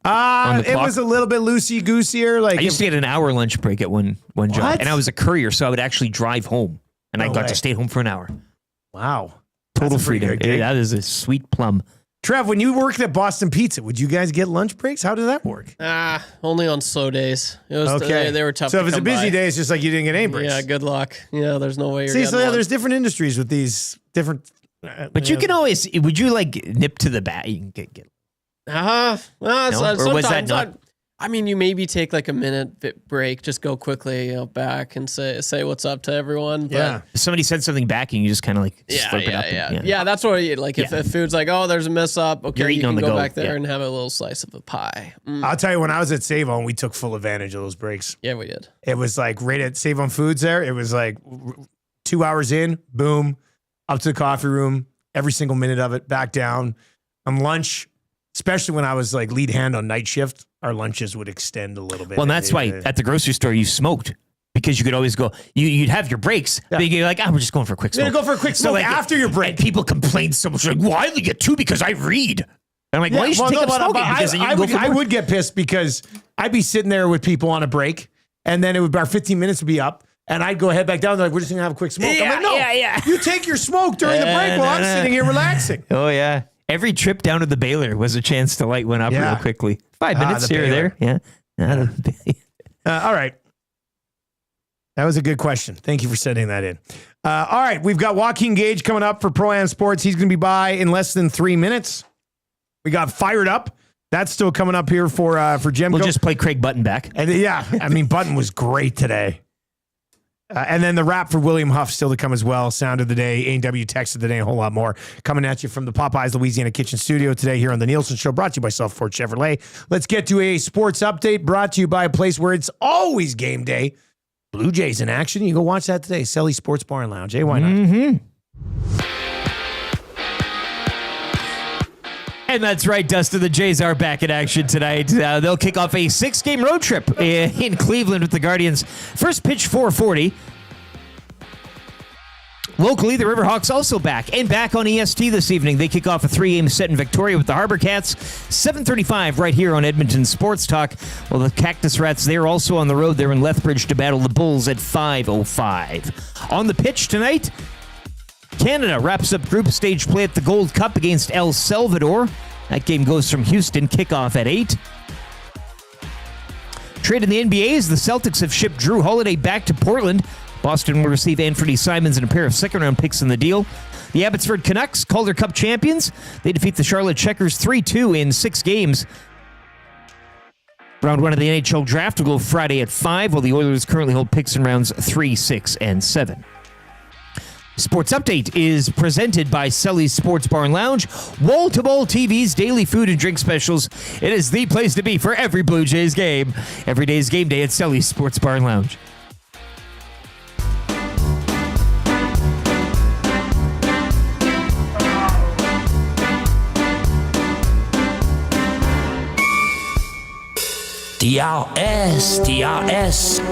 On the it clock? was a little bit loosey-goosier. I used to get an hour lunch break at one job. What? And I was a courier, so I would actually drive home. And I got to stay home for an hour. Wow. Total freedom. That is a sweet plum. Trev, when you worked at Boston Pizza, would you guys get lunch breaks? How did that work? Only on slow days. It was they were tough. So if it's a busy by. day, it's just like you didn't get any breaks. Yeah, good luck. Yeah, there's no way you're See, getting one. there's different industries with these different. But you can always. Would you nip to the bat? You can get. Well, or was that not? I mean, you maybe take like a minute break, just go quickly back and say what's up to everyone. But If somebody said something back and you just kind of like slurp it up. Yeah, that's what if food's like, oh, there's a mess up. Okay, you can go back there Yeah. and have a little slice of a pie. I'll tell you, when I was at Save On, we took full advantage of those breaks. Yeah, we did. It was like right at Save On Foods there. It was like 2 hours in, boom, up to the coffee room, every single minute of it, back down. On lunch, especially when I was like lead hand on night shift, our lunches would extend a little bit. Well, and that's why at the grocery store you smoked. Because you could always go, you'd have your breaks, but you're like, we're just going for a quick smoke. You're going to go for a quick smoke after your break. And people complain so much, like, well, I only get 2 because I read. And I'm like, well, you should take up smoking because then you can go for I more. would get pissed because I'd be sitting there with people on a break, and then it would, our 15 minutes would be up, and I'd go head back down. They're like, we're just going to have a quick smoke. I'm like, no, you take your smoke during the break while I'm sitting here relaxing. Oh, yeah. Every trip down to the Baylor was a chance to light one up real quickly. 5 minutes the here or Baylor. there. Yeah. All right. That was a good question. Thank you for sending that in. All right. We've got Joaquin Gage coming up for Pro-Am Sports. He's going to be by in less than 3 minutes. We got Fired Up. That's still coming up here for Jemco. We'll just play Craig Button back. And I mean, Button was great today. And then the rap for William Huff still to come as well. Sound of the day, A&W text of the day, a whole lot more coming at you from the Popeyes Louisiana Kitchen Studio today here on the Nielsen Show, brought to you by South Fort Chevrolet. Let's get to a sports update brought to you by a place where it's always game day. Blue Jays in action. You go watch that today. Selly Sports Bar and Lounge. Hey, why not? Mm-hmm. And that's right, Dustin. The Jays are back in action tonight. They'll kick off a 6-game road trip in Cleveland with the Guardians. First pitch, 4:40. Locally, the Riverhawks also back on EST this evening. They kick off a 3-game set in Victoria with the Harbor Cats. 7:35 right here on Edmonton Sports Talk. Well, the Cactus Rats, they're also on the road. They're in Lethbridge to battle the Bulls at 5:05. On the pitch tonight, Canada wraps up group stage play at the Gold Cup against El Salvador. That game goes from Houston, kickoff at 8. Trade in the NBA as the Celtics have shipped Drew Holiday back to Portland. Boston will receive Anthony Simons and a pair of second-round picks in the deal. The Abbotsford Canucks, Calder Cup champions. They defeat the Charlotte Checkers 3-2 in 6 games. Round 1 of the NHL draft will go Friday at 5, while the Oilers currently hold picks in rounds 3, 6, and 7. Sports Update is presented by Selly's Sports Bar and Lounge. Wall-to-wall TVs, daily food and drink specials. It is the place to be for every Blue Jays game. Every day's game day at Selly's Sports Bar and Lounge. DRS,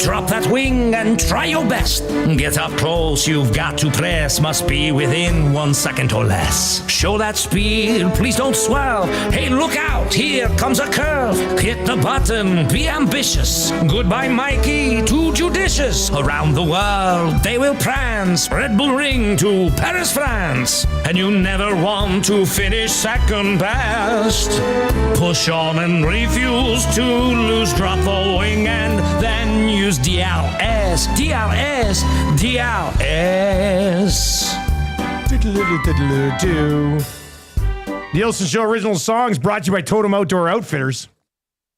drop that wing and try your best. Get up close, you've got to press, must be within 1 second or less. Show that speed, please don't swerve. Hey, look out, here comes a curve. Hit the button, be ambitious. Goodbye, Mikey, too judicious. Around the world, they will prance. Red Bull Ring to Paris, France. And you never want to finish second best. Push on and refuse to lose. Drop the wing and then use DRS. Nielsen Show original songs brought to you by Totem Outdoor Outfitters.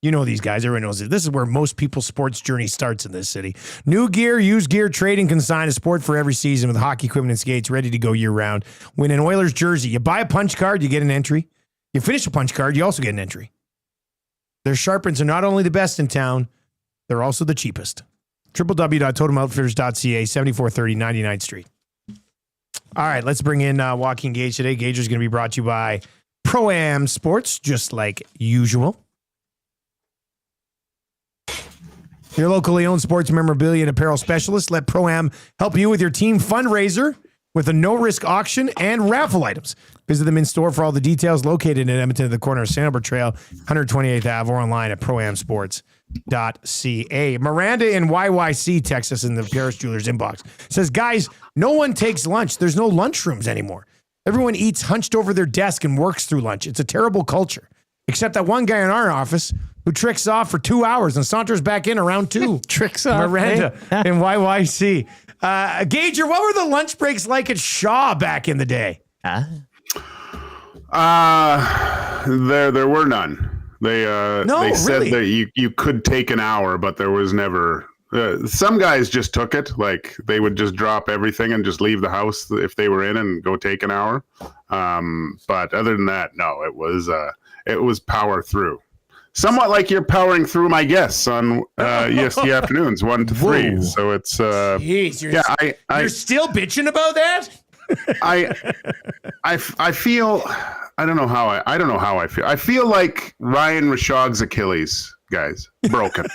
You know these guys. Everyone knows it. This is where most people's sports journey starts in this city. New gear, used gear, trading, consign, a sport for every season with hockey equipment and skates ready to go year-round. Win an Oilers jersey. You buy a punch card, you get an entry. You finish a punch card, you also get an entry. Their sharpens are not only the best in town, they're also the cheapest. www.totemoutfitters.ca, 7430 99th Street. All right, let's bring in Joaquin Gage today. Gage is going to be brought to you by Pro-Am Sports, just like usual. Your locally owned sports memorabilia and apparel specialist. Let Pro-Am help you with your team fundraiser with a no-risk auction and raffle items. Visit them in store for all the details. Located in Edmonton at the corner of Sandalwood Trail, 128th Ave, or online at proamsports.ca. Miranda in YYC, Texas, in the Paris Jewelers inbox says, guys, no one takes lunch. There's no lunchrooms anymore. Everyone eats hunched over their desk and works through lunch. It's a terrible culture. Except that one guy in our office who tricks off for 2 hours and saunters back in around 2. Tricks off. Miranda in YYC. Gager, what were the lunch breaks like at Shaw back in the day? There were none. They said that you could take an hour, but there was never. Some guys just took it, like they would just drop everything and just leave the house if they were in and go take an hour. But other than that, no, it was power through. Somewhat like you're powering through my guests on EST afternoons 1 to 3. Whoa. So it's Jeez, you're still bitching about that? I feel I don't know how I feel. I feel like Ryan Rashog's Achilles, guys, broken.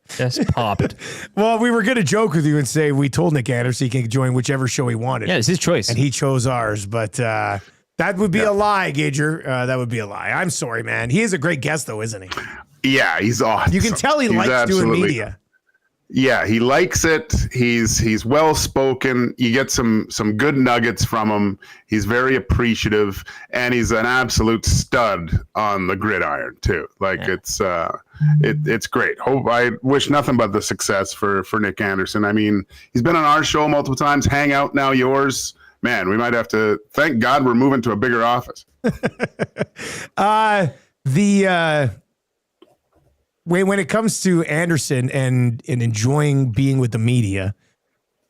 Just popped. Well, we were going to joke with you and say we told Nick Anderson he can join whichever show he wanted. Yeah, it's his choice. And he chose ours, but that would be a lie, Gager. That would be a lie. I'm sorry, man. He is a great guest, though, isn't he? Yeah, he's awesome. You can tell he likes doing media. Yeah, he likes it. He's well spoken. You get some good nuggets from him. He's very appreciative, and he's an absolute stud on the gridiron too. Like it's great. I wish nothing but the success for Nick Anderson. I mean, he's been on our show multiple times. Hangout now yours. Man, we might have to thank God we're moving to a bigger office. When it comes to Anderson and enjoying being with the media,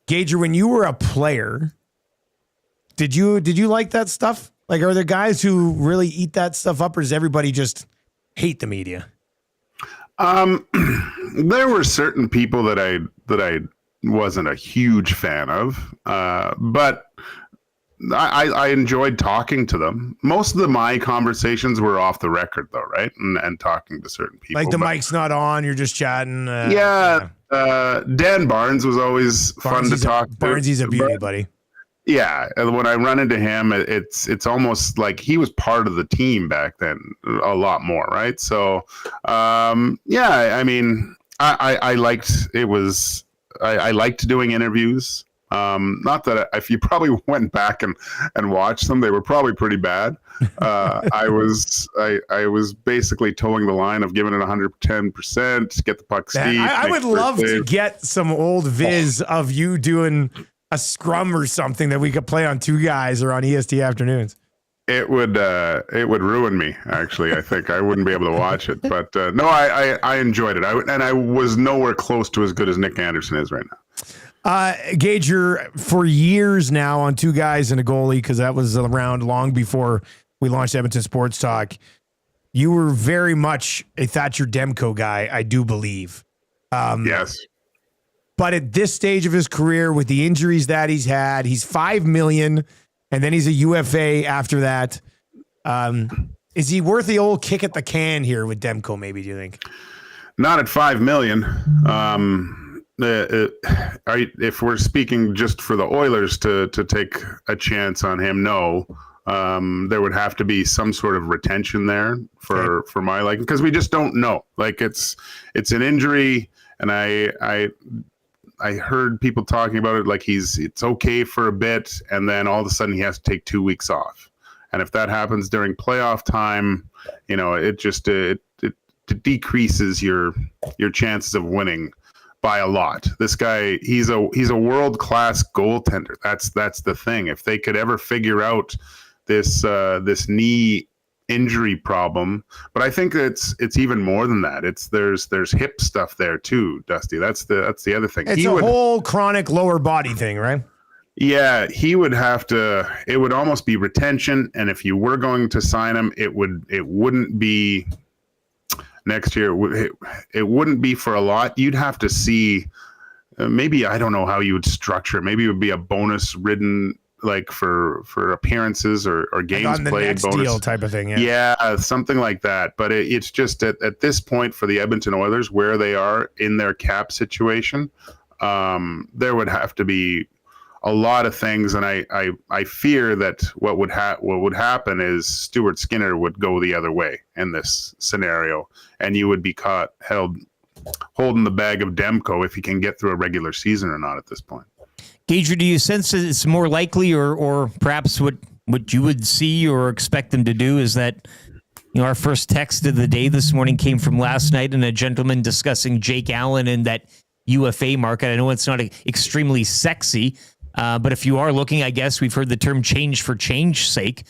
Gager, when you were a player, did you like that stuff? Like, are there guys who really eat that stuff up, or does everybody just hate the media? There were certain people that I wasn't a huge fan of, but I enjoyed talking to them. Most of my conversations were off the record, though, right? And talking to certain people. Like the mic's not on, you're just chatting. Dan Barnes was always fun to talk to. Barnesy's a beauty, buddy. Yeah, and when I run into him, it's almost like he was part of the team back then a lot more, right? So, I mean, I liked it was I liked doing interviews. Not that if you probably went back and watched them, they were probably pretty bad. I was basically towing the line of giving it 110%, get the puck steep. I would love to get some old viz of you doing a scrum or something that we could play on Two Guys or on EST afternoons. It would ruin me. Actually, I think I wouldn't be able to watch it. But no, I enjoyed it. I was nowhere close to as good as Nick Anderson is right now. Gager, for years now on Two Guys and a Goalie, because that was around long before we launched Edmonton Sports Talk, you were very much a Thatcher Demko guy, I do believe. Yes. But at this stage of his career, with the injuries that he's had, he's $5 million, and then he's a UFA after that. Is he worth the old kick at the can here with Demko, maybe, do you think? Not at $5 million. If we're speaking just for the Oilers to take a chance on him, no. There would have to be some sort of retention there for my liking, because we just don't know. Like it's an injury, and I heard people talking about it like it's okay for a bit, and then all of a sudden he has to take 2 weeks off. And if that happens during playoff time, it just it decreases your chances of winning by a lot. This guy, he's a world-class goaltender. That's the thing. If they could ever figure out this knee injury problem, but I think it's even more than that. There's hip stuff there too, Dusty. That's the other thing. It's whole chronic lower body thing, right? Yeah, he would have to. It would almost be retention, and if you were going to sign him, it wouldn't be next year. It wouldn't be for a lot. You'd have to see. Maybe I don't know how you would structure it. Maybe it would be a bonus ridden, like for appearances or games like on the played next bonus deal type of thing. Yeah, something like that. But it's just at this point for the Edmonton Oilers, where they are in their cap situation, there would have to be a lot of things, and I fear that what would happen is Stuart Skinner would go the other way in this scenario, and you would be held holding the bag of Demko if he can get through a regular season or not at this point. Gager, do you sense that it's more likely, or perhaps what you would see or expect them to do is that, our first text of the day this morning came from last night, and a gentleman discussing Jake Allen and that UFA market. I know it's not extremely sexy, but if you are looking, I guess we've heard the term change for change's sake.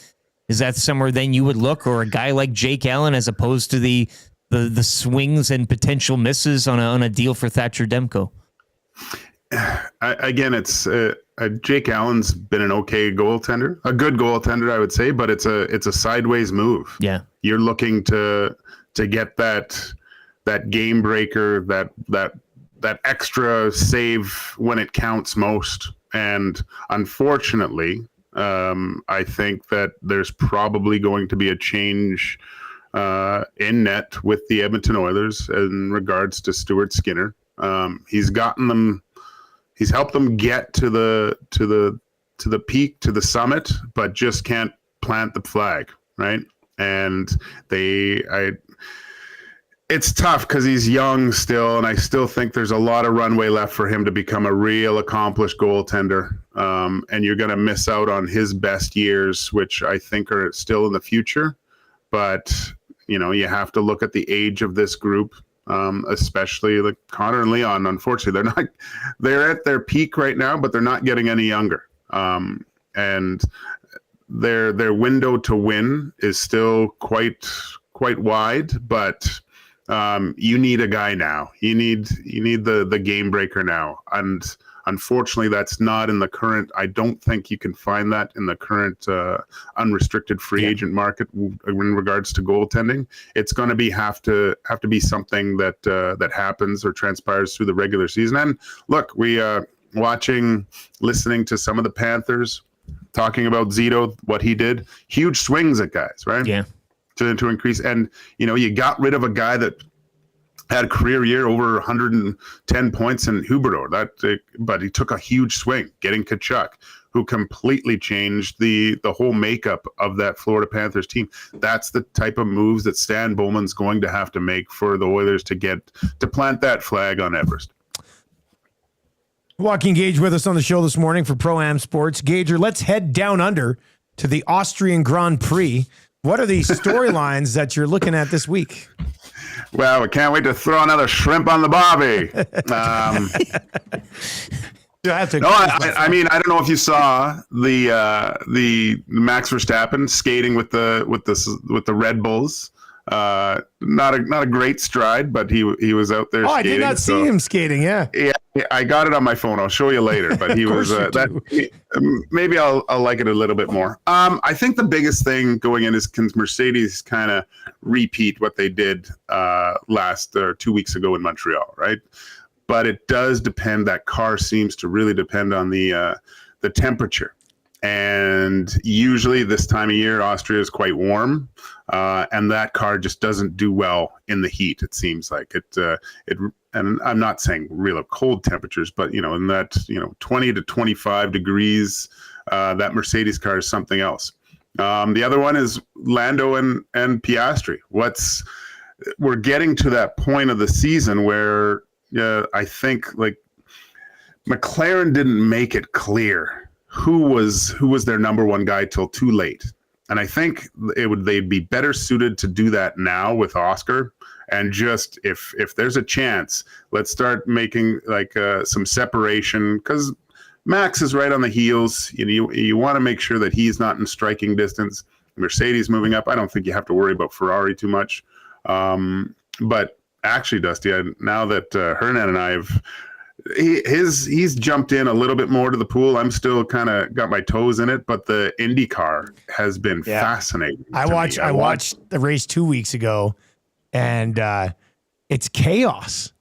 Is that somewhere then you would look, or a guy like Jake Allen as opposed to the swings and potential misses on a deal for Thatcher Demko? Again, it's Jake Allen's been an okay goaltender, a good goaltender, I would say, but it's a sideways move. Yeah, you're looking to get that game breaker, that extra save when it counts most. And unfortunately, I think that there's probably going to be a change in net with the Edmonton Oilers in regards to Stuart Skinner. He's gotten them. He's helped them get to the peak, to the summit, but just can't plant the flag, right? And it's tough because he's young still, and I still think there's a lot of runway left for him to become a real accomplished goaltender. And you're going to miss out on his best years, which I think are still in the future. But you have to look at the age of this group. Especially like Connor and Leon. Unfortunately, they're at their peak right now, but they're not getting any younger. And their window to win is still quite wide, but you need a guy now. You need the game breaker now. And unfortunately, that's not in the current. I don't think you can find that in the current unrestricted free agent market in regards to goaltending. It's going to have to be something that happens or transpires through the regular season. And look, we listening to some of the Panthers talking about Zito, what he did, huge swings at guys, right? Yeah, to increase. And you got rid of a guy that had a career year over 110 points in Huberdeau. But he took a huge swing getting Tkachuk, who completely changed the whole makeup of that Florida Panthers team. That's the type of moves that Stan Bowman's going to have to make for the Oilers to plant that flag on Everest. Joaquin Gage with us on the show this morning for Pro-Am Sports. Gager, let's head down under to the Austrian Grand Prix. What are the storylines that you're looking at this week? Well, we can't wait to throw another shrimp on the barbie. I mean, I don't know if you saw the Max Verstappen skating with the Red Bulls. Not a great stride, but he was out there. Oh, skating, I did not see him skating. Yeah, I got it on my phone. I'll show you later. But he was maybe I'll like it a little bit more. I think the biggest thing going in is can Mercedes kind of repeat what they did last 2 weeks ago in Montreal, right? But it does depend. That car seems to really depend on the temperature. And usually this time of year, Austria is quite warm, and that car just doesn't do well in the heat. It seems like it. And I'm not saying real cold temperatures, but in that 20 to 25 degrees, that Mercedes car is something else. The other one is Lando and Piastri. We're getting to that point of the season where I think like McLaren didn't make it clear who was their number one guy till too late. And I think they'd be better suited to do that now with Oscar. And just if there's a chance, let's start making like some separation, because Max is right on the heels. You want to make sure that he's not in striking distance. Mercedes moving up. I don't think you have to worry about Ferrari too much. But actually, Dusty, now that Hernan and I have. He's jumped in a little bit more to the pool. I'm still kind of got my toes in it, but the IndyCar has been fascinating. I watched the race 2 weeks ago, and it's chaos.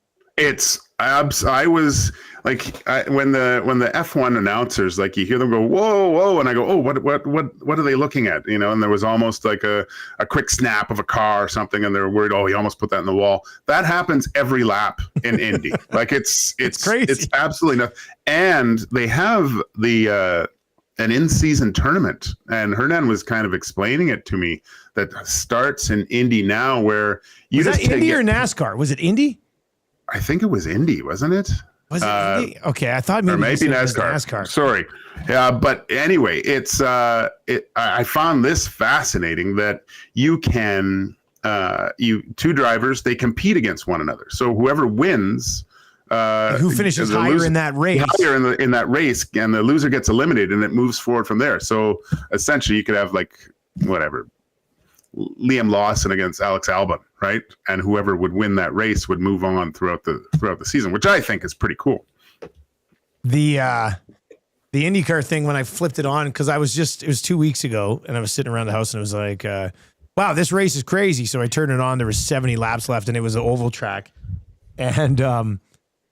I was like, when the F1 announcers, like, you hear them go, whoa, whoa, and I go, oh, what are they looking at? And there was almost like a quick snap of a car or something, and they're worried, oh, he almost put that in the wall. That happens every lap in Indy. Like, it's crazy. It's absolutely nothing. And they have an in-season tournament, and Hernan was kind of explaining it to me, that starts in Indy now, where you was that Indy or NASCAR? Was it Indy? I think it was Indy, wasn't it? Was it Indy? Okay, I thought maybe NASCAR. Sorry. Yeah, but anyway, I found this fascinating, that you can two drivers, they compete against one another. So whoever wins, who finishes higher in that race, in that race, and the loser gets eliminated, and it moves forward from there. So essentially, you could have like whatever, Liam Lawson against Alex Albon, right? And whoever would win that race would move on throughout the season, which I think is pretty cool. The IndyCar thing, when I flipped it on, because it was 2 weeks ago, and I was sitting around the house and it was like, wow, this race is crazy. So I turned it on. There was 70 laps left, and it was an oval track. And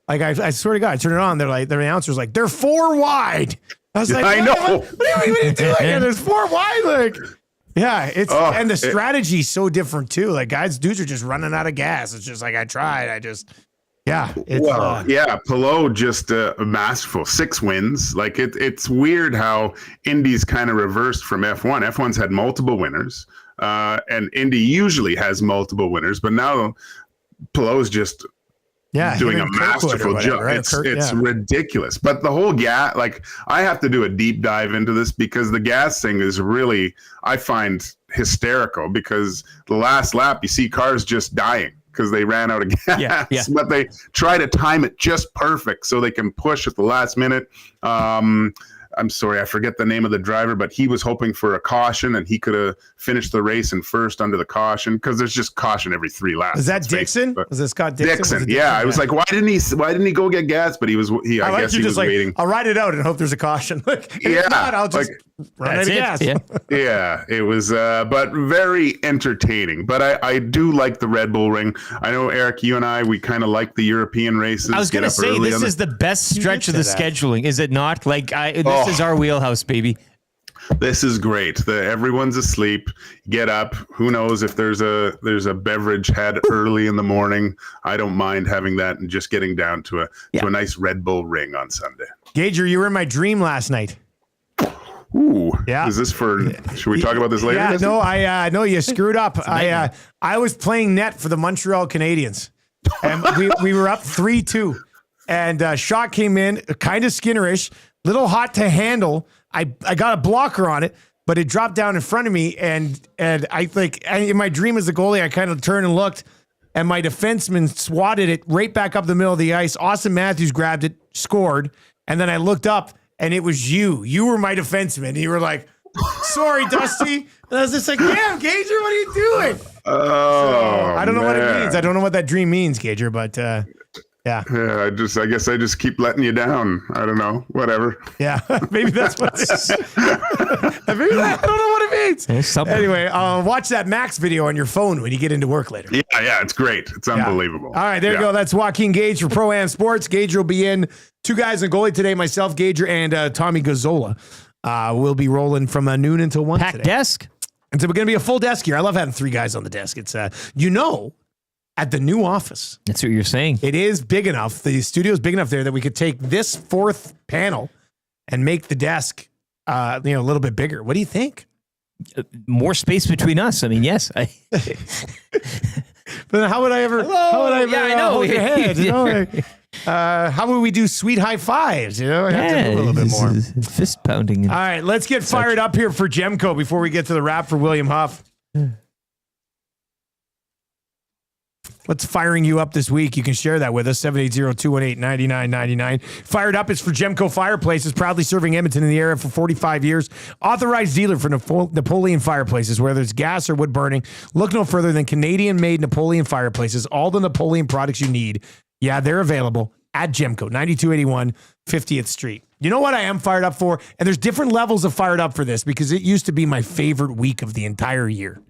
I swear to God, I turned it on. The announcer's like, they're 4 wide. I was like, I know. What are you even doing? And there's 4 wide. Like, yeah, and the strategy's so different too. Like, dudes are just running out of gas. It's just like, I tried. Palou just masterful 6 wins. Like it's weird how Indy's kind of reversed from F1. F1's had multiple winners, and Indy usually has multiple winners, but now Palou's just doing a masterful job. Right? It's ridiculous. But the whole gas, like I have to do a deep dive into this because the gas thing is really, I find hysterical because the last lap you see cars just dying because they ran out of gas, but they try to time it just perfect so they can push at the last minute. I'm sorry, I forget the name of the driver, but he was hoping for a caution and he could have finished the race in first under the caution because there's just caution every 3 laps. Is that Dixon? Was it Scott Dixon? Yeah, I was like, why didn't he go get gas? But I guess he was waiting. I'll ride it out and hope there's a caution. If not, I'll just run out of gas. Yeah, it was, but very entertaining. But I do like the Red Bull Ring. I know, Eric, you and we kind of like the European races. I was going to say, this is the best stretch of the scheduling, is it not? Like, this is our wheelhouse, baby. This is great. Everyone's asleep. Get up. Who knows if there's a beverage had early in the morning. I don't mind having that and just getting down to a nice Red Bull Ring on Sunday. Gager, you were in my dream last night. Ooh, yeah. Is this for? Should we talk about this later? Yeah, no, I know you screwed up. I was playing net for the Montreal Canadiens, and we were up 3-2, and shot came in kind of skinnerish, little hot to handle. I got a blocker on it, but it dropped down in front of me, and in my dream as the goalie, I kind of turned and looked, and my defenseman swatted it right back up the middle of the ice. Austin Matthews grabbed it, scored, and then I looked up. And it was you. You were my defenseman. You were like, sorry, Dusty. And I was just like, damn, Gager, what are you doing? Oh, I don't know what it means. I don't know what that dream means, Gager, but yeah. Yeah, I guess I just keep letting you down. I don't know. Whatever. Yeah, maybe that's what it is. I don't know what it means. Anyway, watch that Max video on your phone when you get into work later. Yeah, it's great. It's unbelievable. All right, there you go. That's Joaquin Gage for Pro-Am Sports. Gager will be in. 2 guys in goalie today, myself, Gager, and Tommy Gazzola. We'll be rolling from noon until 1 Packed today. Desk. And so we're going to be a full desk here. I love having 3 guys on the desk. It's, at the new office. That's what you're saying. It is big enough. The studio is big enough there that we could take this 4th panel and make the desk, a little bit bigger. What do you think? More space between us. I mean, yes. But how would I ever? How would I ever? I know. Hold your head. How would we do sweet high fives? I have to move a little bit more. Fist pounding. All right, let's get fired up here for Gemco before we get to the wrap for William Huff. What's firing you up this week? You can share that with us, 780-218-9999. Fired Up is for Gemco Fireplaces, proudly serving Edmonton in the area for 45 years. Authorized dealer for Napoleon Fireplaces, whether it's gas or wood burning. Look no further than Canadian-made Napoleon Fireplaces. All the Napoleon products you need. Yeah, they're available at Gemco, 9281 50th Street. You know what I am fired up for? And there's different levels of fired up for this because it used to be my favorite week of the entire year.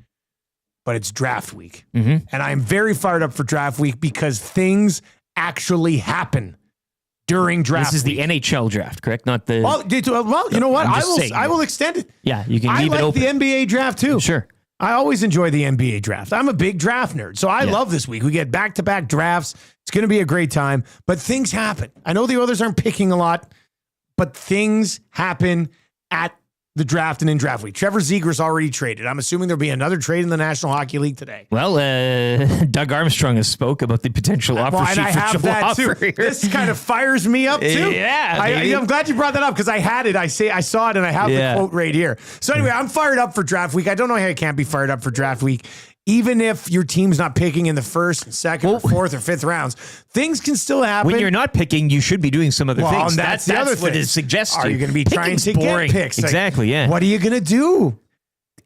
But it's draft week. Mm-hmm. And I'm very fired up for draft week because things actually happen during draft week. This is the NHL draft, correct? Not the... Well, you know what? I will extend it. Yeah, you can leave it open. I like the NBA draft too. Sure. I always enjoy the NBA draft. I'm a big draft nerd, so I love this week. We get back-to-back drafts. It's going to be a great time, but things happen. I know the others aren't picking a lot, but things happen at the draft and in draft week. Trevor Zegras already traded. I'm assuming there'll be another trade in the National Hockey League today. Well, Doug Armstrong has spoke about the potential offer sheet and I have that too. This kind of fires me up too. Yeah, I'm glad you brought that up because I had it. I saw it and I have the quote right here. So anyway, I'm fired up for draft week. I don't know how you can't be fired up for draft week. Even if your team's not picking in the 1st, 2nd, or 4th, or 5th rounds, things can still happen. When you're not picking, you should be doing some other things. That's the other thing. What it suggests. Are you going to be trying to get picks? Exactly, yeah. What are you going to do?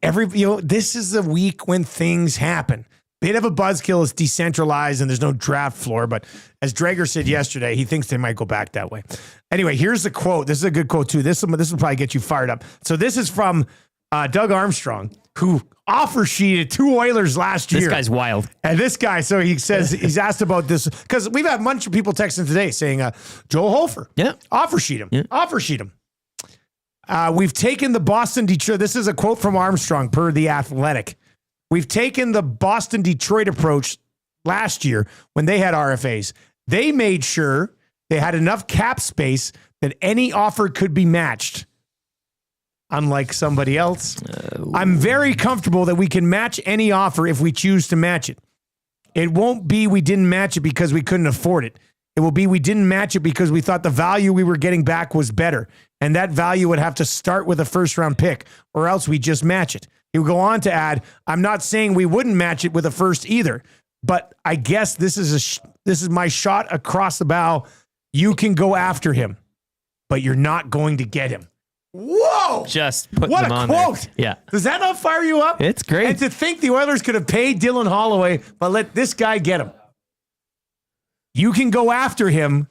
this is the week when things happen. Bit of a buzzkill. It's decentralized and there's no draft floor. But as Drager said yesterday, he thinks they might go back that way. Anyway, here's the quote. This is a good quote too. This will probably get you fired up. So this is from Doug Armstrong, who offer sheeted 2 Oilers last year. This guy's wild. And this guy, so he says, he's asked about this because we've had a bunch of people texting today saying, Joel Hofer, offer sheet him, offer sheet him. We've taken the Boston-Detroit. This is a quote from Armstrong per The Athletic. We've taken the Boston-Detroit approach last year when they had RFAs. They made sure they had enough cap space that any offer could be matched. Unlike somebody else, I'm very comfortable that we can match any offer if we choose to match it. It won't be we didn't match it because we couldn't afford it. It will be we didn't match it because we thought the value we were getting back was better. And that value would have to start with a first-round pick, or else we just match it. He would go on to add, I'm not saying we wouldn't match it with a first either, but I guess this is my shot across the bow. You can go after him, but you're not going to get him. Whoa! Just put what them a on quote. there. Yeah. Does that not fire you up? It's great. And to think the Oilers could have paid Dylan Holloway, but let this guy get him. You can go after him.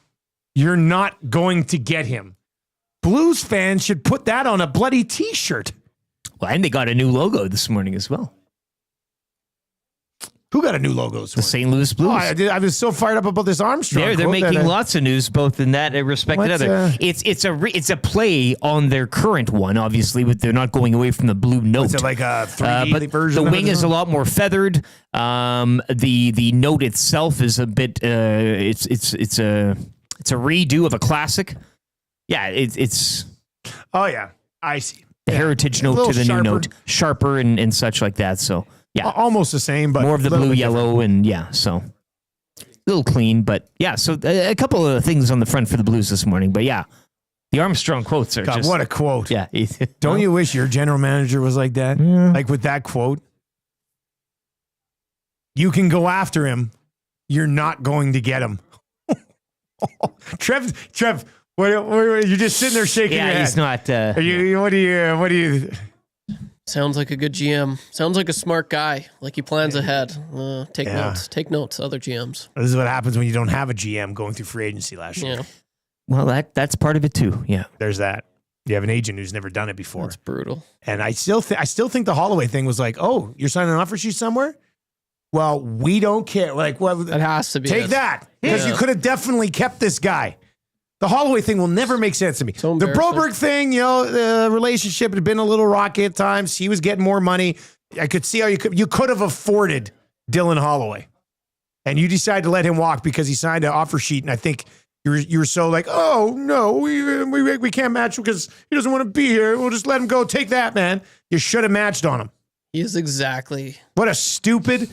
You're not going to get him. Blues fans should put that on a bloody T-shirt. Well, and they got a new logo this morning as well. Who got a new logo this morning? The St. Louis Blues. Oh, I was so fired up about this Armstrong. They're making lots of news, both in that respect and other. It's a play on their current one, obviously, but they're not going away from the blue note. Is it like a 3D version? The wing is a lot more feathered. The note itself is a bit. It's a redo of a classic. Yeah, it's. Oh yeah, I see. The heritage note to the new note, sharper and such like that. So. Yeah, almost the same, but more of the blue, yellow, and so a little clean, but yeah. So a couple of things on the front for the Blues this morning, but yeah, the Armstrong quotes are just what a quote. Yeah, don't you wish your general manager was like that? Yeah. Like with that quote, you can go after him, you're not going to get him. Trev, what, you're just sitting there shaking your head. He's not. What do you? Sounds like a good GM. Sounds like a smart guy. Like he plans ahead. Take notes. Take notes, other GMs. This is what happens when you don't have a GM going through free agency last year. Yeah. Well, that's part of it too. Yeah. There's that. You have an agent who's never done it before. That's brutal. And I still think the Holloway thing was like, oh, you're signing an offer sheet somewhere? Well, we don't care. Like, well, it has to be. Take that. Because you could have definitely kept this guy. The Holloway thing will never make sense to me. So the Broberg thing, the relationship had been a little rocky at times. He was getting more money. I could see how you could have afforded Dylan Holloway. And you decided to let him walk because he signed an offer sheet. And I think you were so like, oh, no, we can't match him because he doesn't want to be here. We'll just let him go. Take that, man. You should have matched on him. He is exactly. What a stupid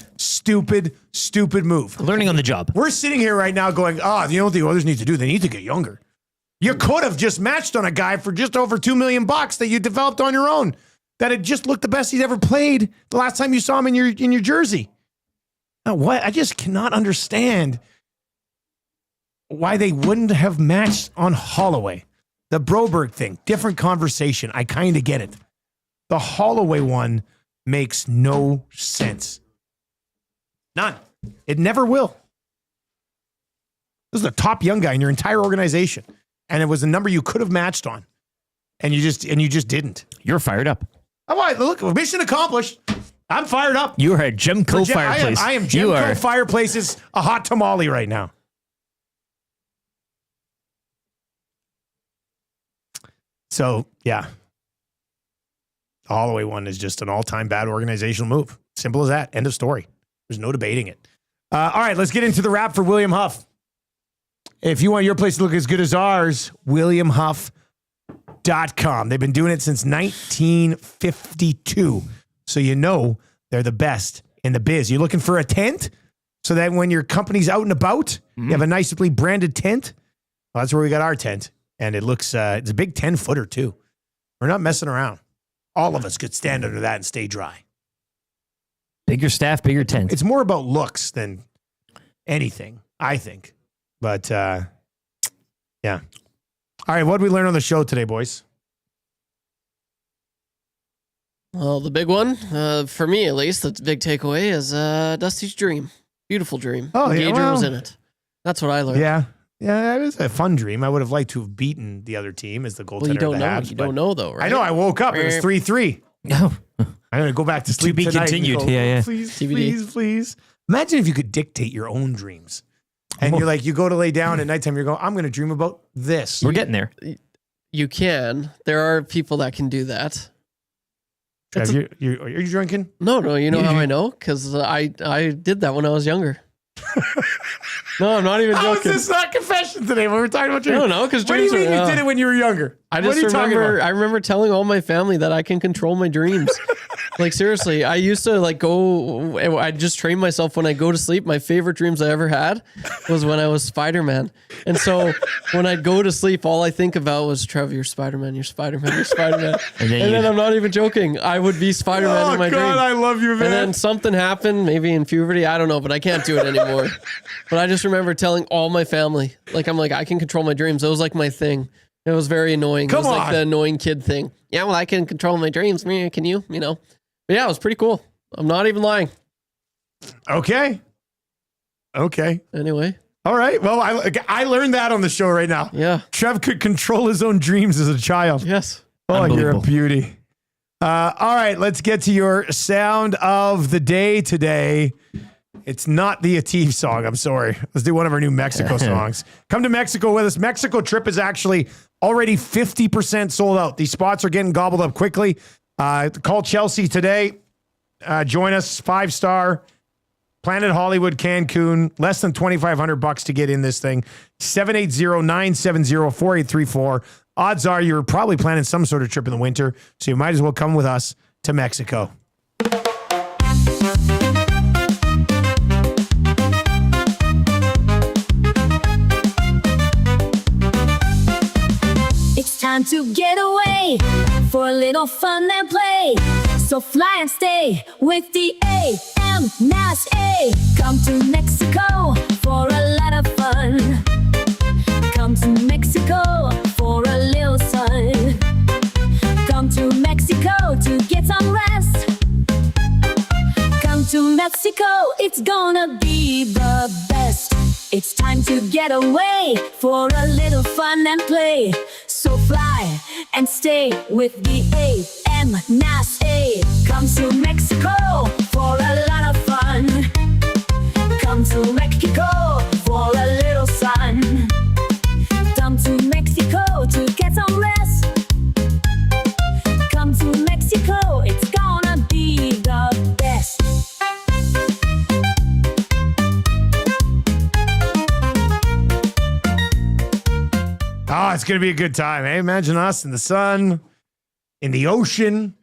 move. Learning on the job. We're sitting here right now going, you know what the Oilers need to do? They need to get younger. You could have just matched on a guy for just over $2 million that you developed on your own. That had just looked the best he'd ever played the last time you saw him in your jersey. Now, what? I just cannot understand why they wouldn't have matched on Holloway. The Broberg thing, different conversation. I kind of get it. The Holloway one makes no sense. None. It never will. This is the top young guy in your entire organization. And it was a number you could have matched on. And you just didn't. You're fired up. All right, look, mission accomplished. I'm fired up. You are at Gemco Fireplace. I am Gemco Fireplace's a hot tamale right now. So, yeah. The Holloway one is just an all-time bad organizational move. Simple as that. End of story. There's no debating it. All right, let's get into the wrap for William Huff. If you want your place to look as good as ours, WilliamHuff.com. They've been doing it since 1952. So you know they're the best in the biz. You're looking for a tent so that when your company's out and about, you have a nicely branded tent. Well, that's where we got our tent. And it looks, it's a big 10-footer too. We're not messing around. All of us could stand under that and stay dry. Bigger staff, bigger tent. It's more about looks than anything, I think. But, yeah. All right, what did we learn on the show today, boys? Well, the big one, for me at least, the big takeaway is Dusty's dream. Beautiful dream. Oh, yeah, Gager was in it. That's what I learned. Yeah. Yeah, it was a fun dream. I would have liked to have beaten the other team as the goaltender. Well, you don't of the know. Habs, You but don't know, though, right? I know. I woke up. It was 3-3. No. I'm going to go back to sleep be tonight and continued. go, Yeah. Please, TBD. please. Imagine if you could dictate your own dreams. And you're like, you go to lay down at nighttime, you're going, I'm going to dream about this. We're getting there. You can. There are people that can do that. Trev, are you drinking? No. You know how I know? Because I did that when I was younger. No, I'm not even How joking. is this not confession today when we're talking about dreams? I don't know, because What do you mean you did it when you were younger? I What just are you talking remember. about? I remember telling all my family that I can control my dreams. Like seriously, I used to go. I just trained myself when I go to sleep. My favorite dreams I ever had was when I was Spider-Man, and so when I'd go to sleep, all I think about was Trevor, you're Spider-Man, you're Spider-Man, you're Spider-Man. and then I'm not even joking. I would be Spider-Man in my dream. I love you, man. And then something happened, maybe in puberty. I don't know, but I can't do it anymore. But I just remember telling all my family, I'm like, I can control my dreams. It was like my thing. It was very annoying. It was like the annoying kid thing. Yeah, well, I can control my dreams. Can you? You know? But yeah, it was pretty cool. I'm not even lying. Okay. Anyway. All right. Well, I learned that on the show right now. Yeah. Trev could control his own dreams as a child. Yes. Oh, you're a beauty. All right. Let's get to your sound of the day today. It's not the Atif song. I'm sorry. Let's do one of our new Mexico songs. Come to Mexico with us. Mexico trip is actually already 50% sold out. These spots are getting gobbled up quickly. Call Chelsea today. Join us. 5-star Planet Hollywood, Cancun. Less than $2,500 to get in this thing. 780-970-4834. Odds are you're probably planning some sort of trip in the winter, so you might as well come with us to Mexico. It's time to get away for a little fun and play. So fly and stay with the A. Come to Mexico for a lot of fun. Come to Mexico for a little sun. Come to Mexico to get some rest. Come to Mexico, it's gonna be the best. It's time to get away for a little fun and play. So fly and stay with the A. Come to Mexico for a lot of fun. Come to Mexico for a little sun. Come to Mexico to get some rest. Come to Mexico, it's gonna be the best. Oh, it's going to be a good time. Hey, imagine us in the sun, in the ocean,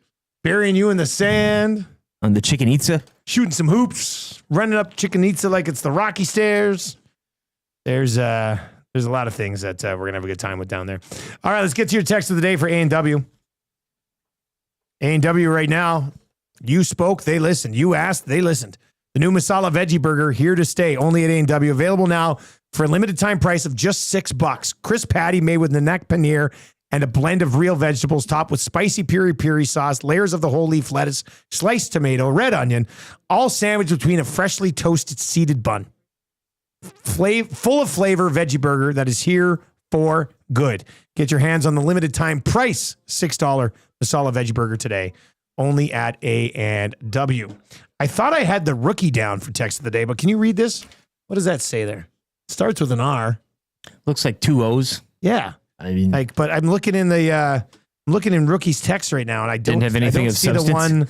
burying you in the sand. On the Chichen Itza. Shooting some hoops, running up Chichen Itza like it's the Rocky Stairs. There's a lot of things that we're going to have a good time with down there. All right, let's get to your text of the day for A&W. A&W right now, you spoke, they listened. You asked, they listened. The new Masala Veggie Burger, here to stay, only at A&W. Available now for a limited time price of just $6. Crisp patty made with nanak paneer and a blend of real vegetables topped with spicy piri-piri sauce, layers of the whole leaf lettuce, sliced tomato, red onion, all sandwiched between a freshly toasted seeded bun. Full of flavor veggie burger that is here for good. Get your hands on the limited time price, $6 Masala Veggie Burger today, only at A&W. I thought I had the rookie down for text of the day, but can you read this? What does that say there? It starts with an R. Looks like 2 O's. Yeah. I mean, but I'm looking in rookie's text right now, and I don't didn't have anything I don't of see substance. the one.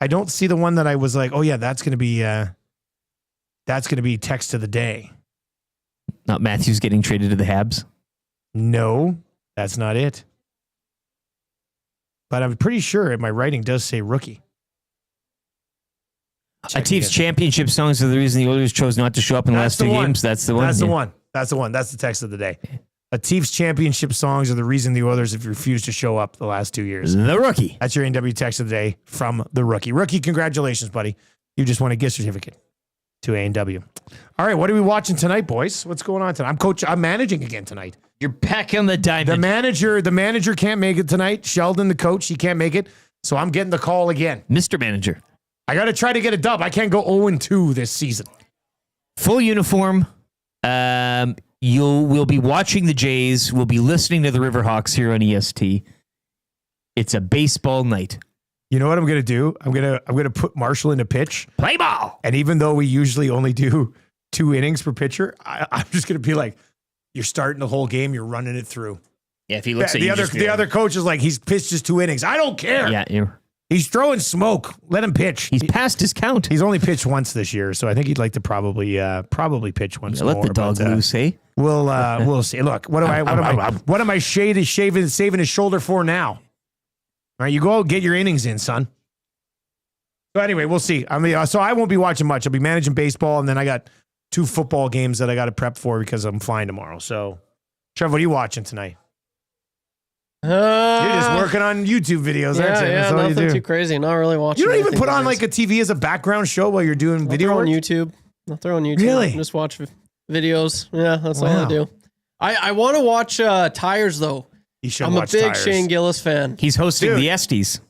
I don't see the one that I was like, oh yeah, that's gonna be text of the day. Not Matthews getting traded to the Habs. No, that's not it. But I'm pretty sure my writing does say rookie. Atif's championship songs are the reason the Oilers chose not to show up in the last 2 games. That's the one. That's the Yeah. one. That's the one. That's the text of the day. Atif's championship songs are the reason the Oilers have refused to show up the last 2 years. The rookie. That's your NW text of the day from the rookie. Rookie, congratulations, buddy. You just won a gift certificate to A&W. All right, what are we watching tonight, boys? What's going on tonight? I'm managing again tonight. You're back on the diamond. The manager can't make it tonight. Sheldon, the coach, he can't make it. So I'm getting the call again. Mr. Manager. I got to try to get a dub. I can't go 0-2 this season. Full uniform. We'll be watching the Jays. We'll be listening to the Riverhawks here on EST. It's a baseball night. You know what I'm going to do? I'm going to put Marshall into pitch. Play ball. And even though we usually only do 2 innings per pitcher, I'm just going to be like, you're starting the whole game. You're running it through. Yeah, if he looks at the other coach is like, he's pitched just 2 innings. I don't care. Yeah, he's throwing smoke. Let him pitch. He's past his count. He's only pitched once this year, so I think he'd like to probably pitch once more. Let the dog loose, eh? We'll see. Look, what am I saving his shoulder for now? All right, you go out, get your innings in, son. So anyway, we'll see. I mean, so I won't be watching much. I'll be managing baseball, and then I got 2 football games that I got to prep for because I'm flying tomorrow. So, Trev, what are you watching tonight? You're just working on YouTube videos, aren't you? Yeah, nothing too crazy. Not really watching. You don't even put on like a TV as a background show while you're doing video on work? YouTube. I'll throw on YouTube. Really? Just watch videos. Yeah, that's all I do. I want to watch Tires, though. I'm a big Shane Gillis fan. He's hosting the Estes.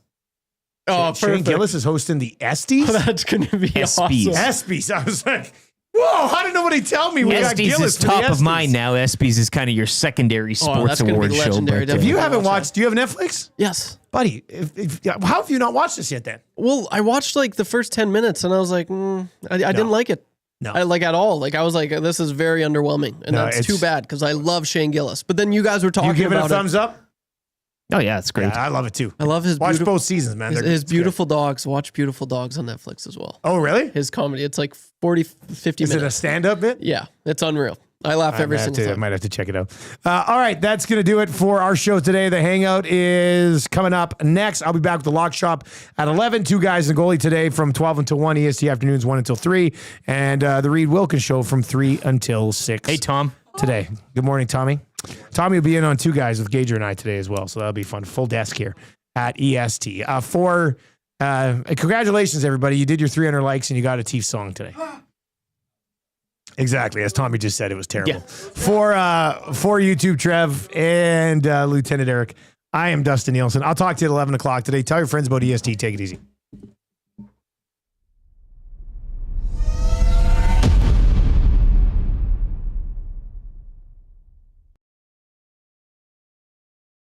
Oh, Shane Gillis is hosting the Estes? That's going to be awesome. Estes. I was like, whoa, how did nobody tell me we got Estes Gillis is top of mind now. Estes is kind of your secondary sports award show. But, if you haven't watched, do you have Netflix? Yes. Buddy, how have you not watched this yet then? Well, I watched like the first 10 minutes and I was like, I didn't like it. No. At all. Like I was like, this is very underwhelming. And that's too bad because I love Shane Gillis. But then you guys were talking about it. You give it a thumbs up? Oh, yeah, it's great. Yeah, I love it too. I love his Watch both seasons, man. His Beautiful Dogs. Watch Beautiful Dogs on Netflix as well. Oh, really? His comedy. It's like 40, 50 minutes. Is it a stand-up bit? Yeah, it's unreal. I laugh every single time. I might have to check it out. All right, that's going to do it for our show today. The Hangout is coming up next. I'll be back with the Lock Shop at 11. 2 guys and Goalie today from 12 until 1. EST afternoons 1 until 3. And the Reed Wilkins Show from 3 until 6. Hey, Tom. Today. Good morning, Tommy. Tommy will be in on 2 guys with Gager and I today as well. So that'll be fun. Full desk here at EST. Congratulations, everybody. You did your 300 likes and you got a Teef song today. Exactly. As Tommy just said, it was terrible. Yeah. For YouTube, Trev and Lieutenant Eric, I am Dustin Nielsen. I'll talk to you at 11 o'clock today. Tell your friends about EST. Take it easy.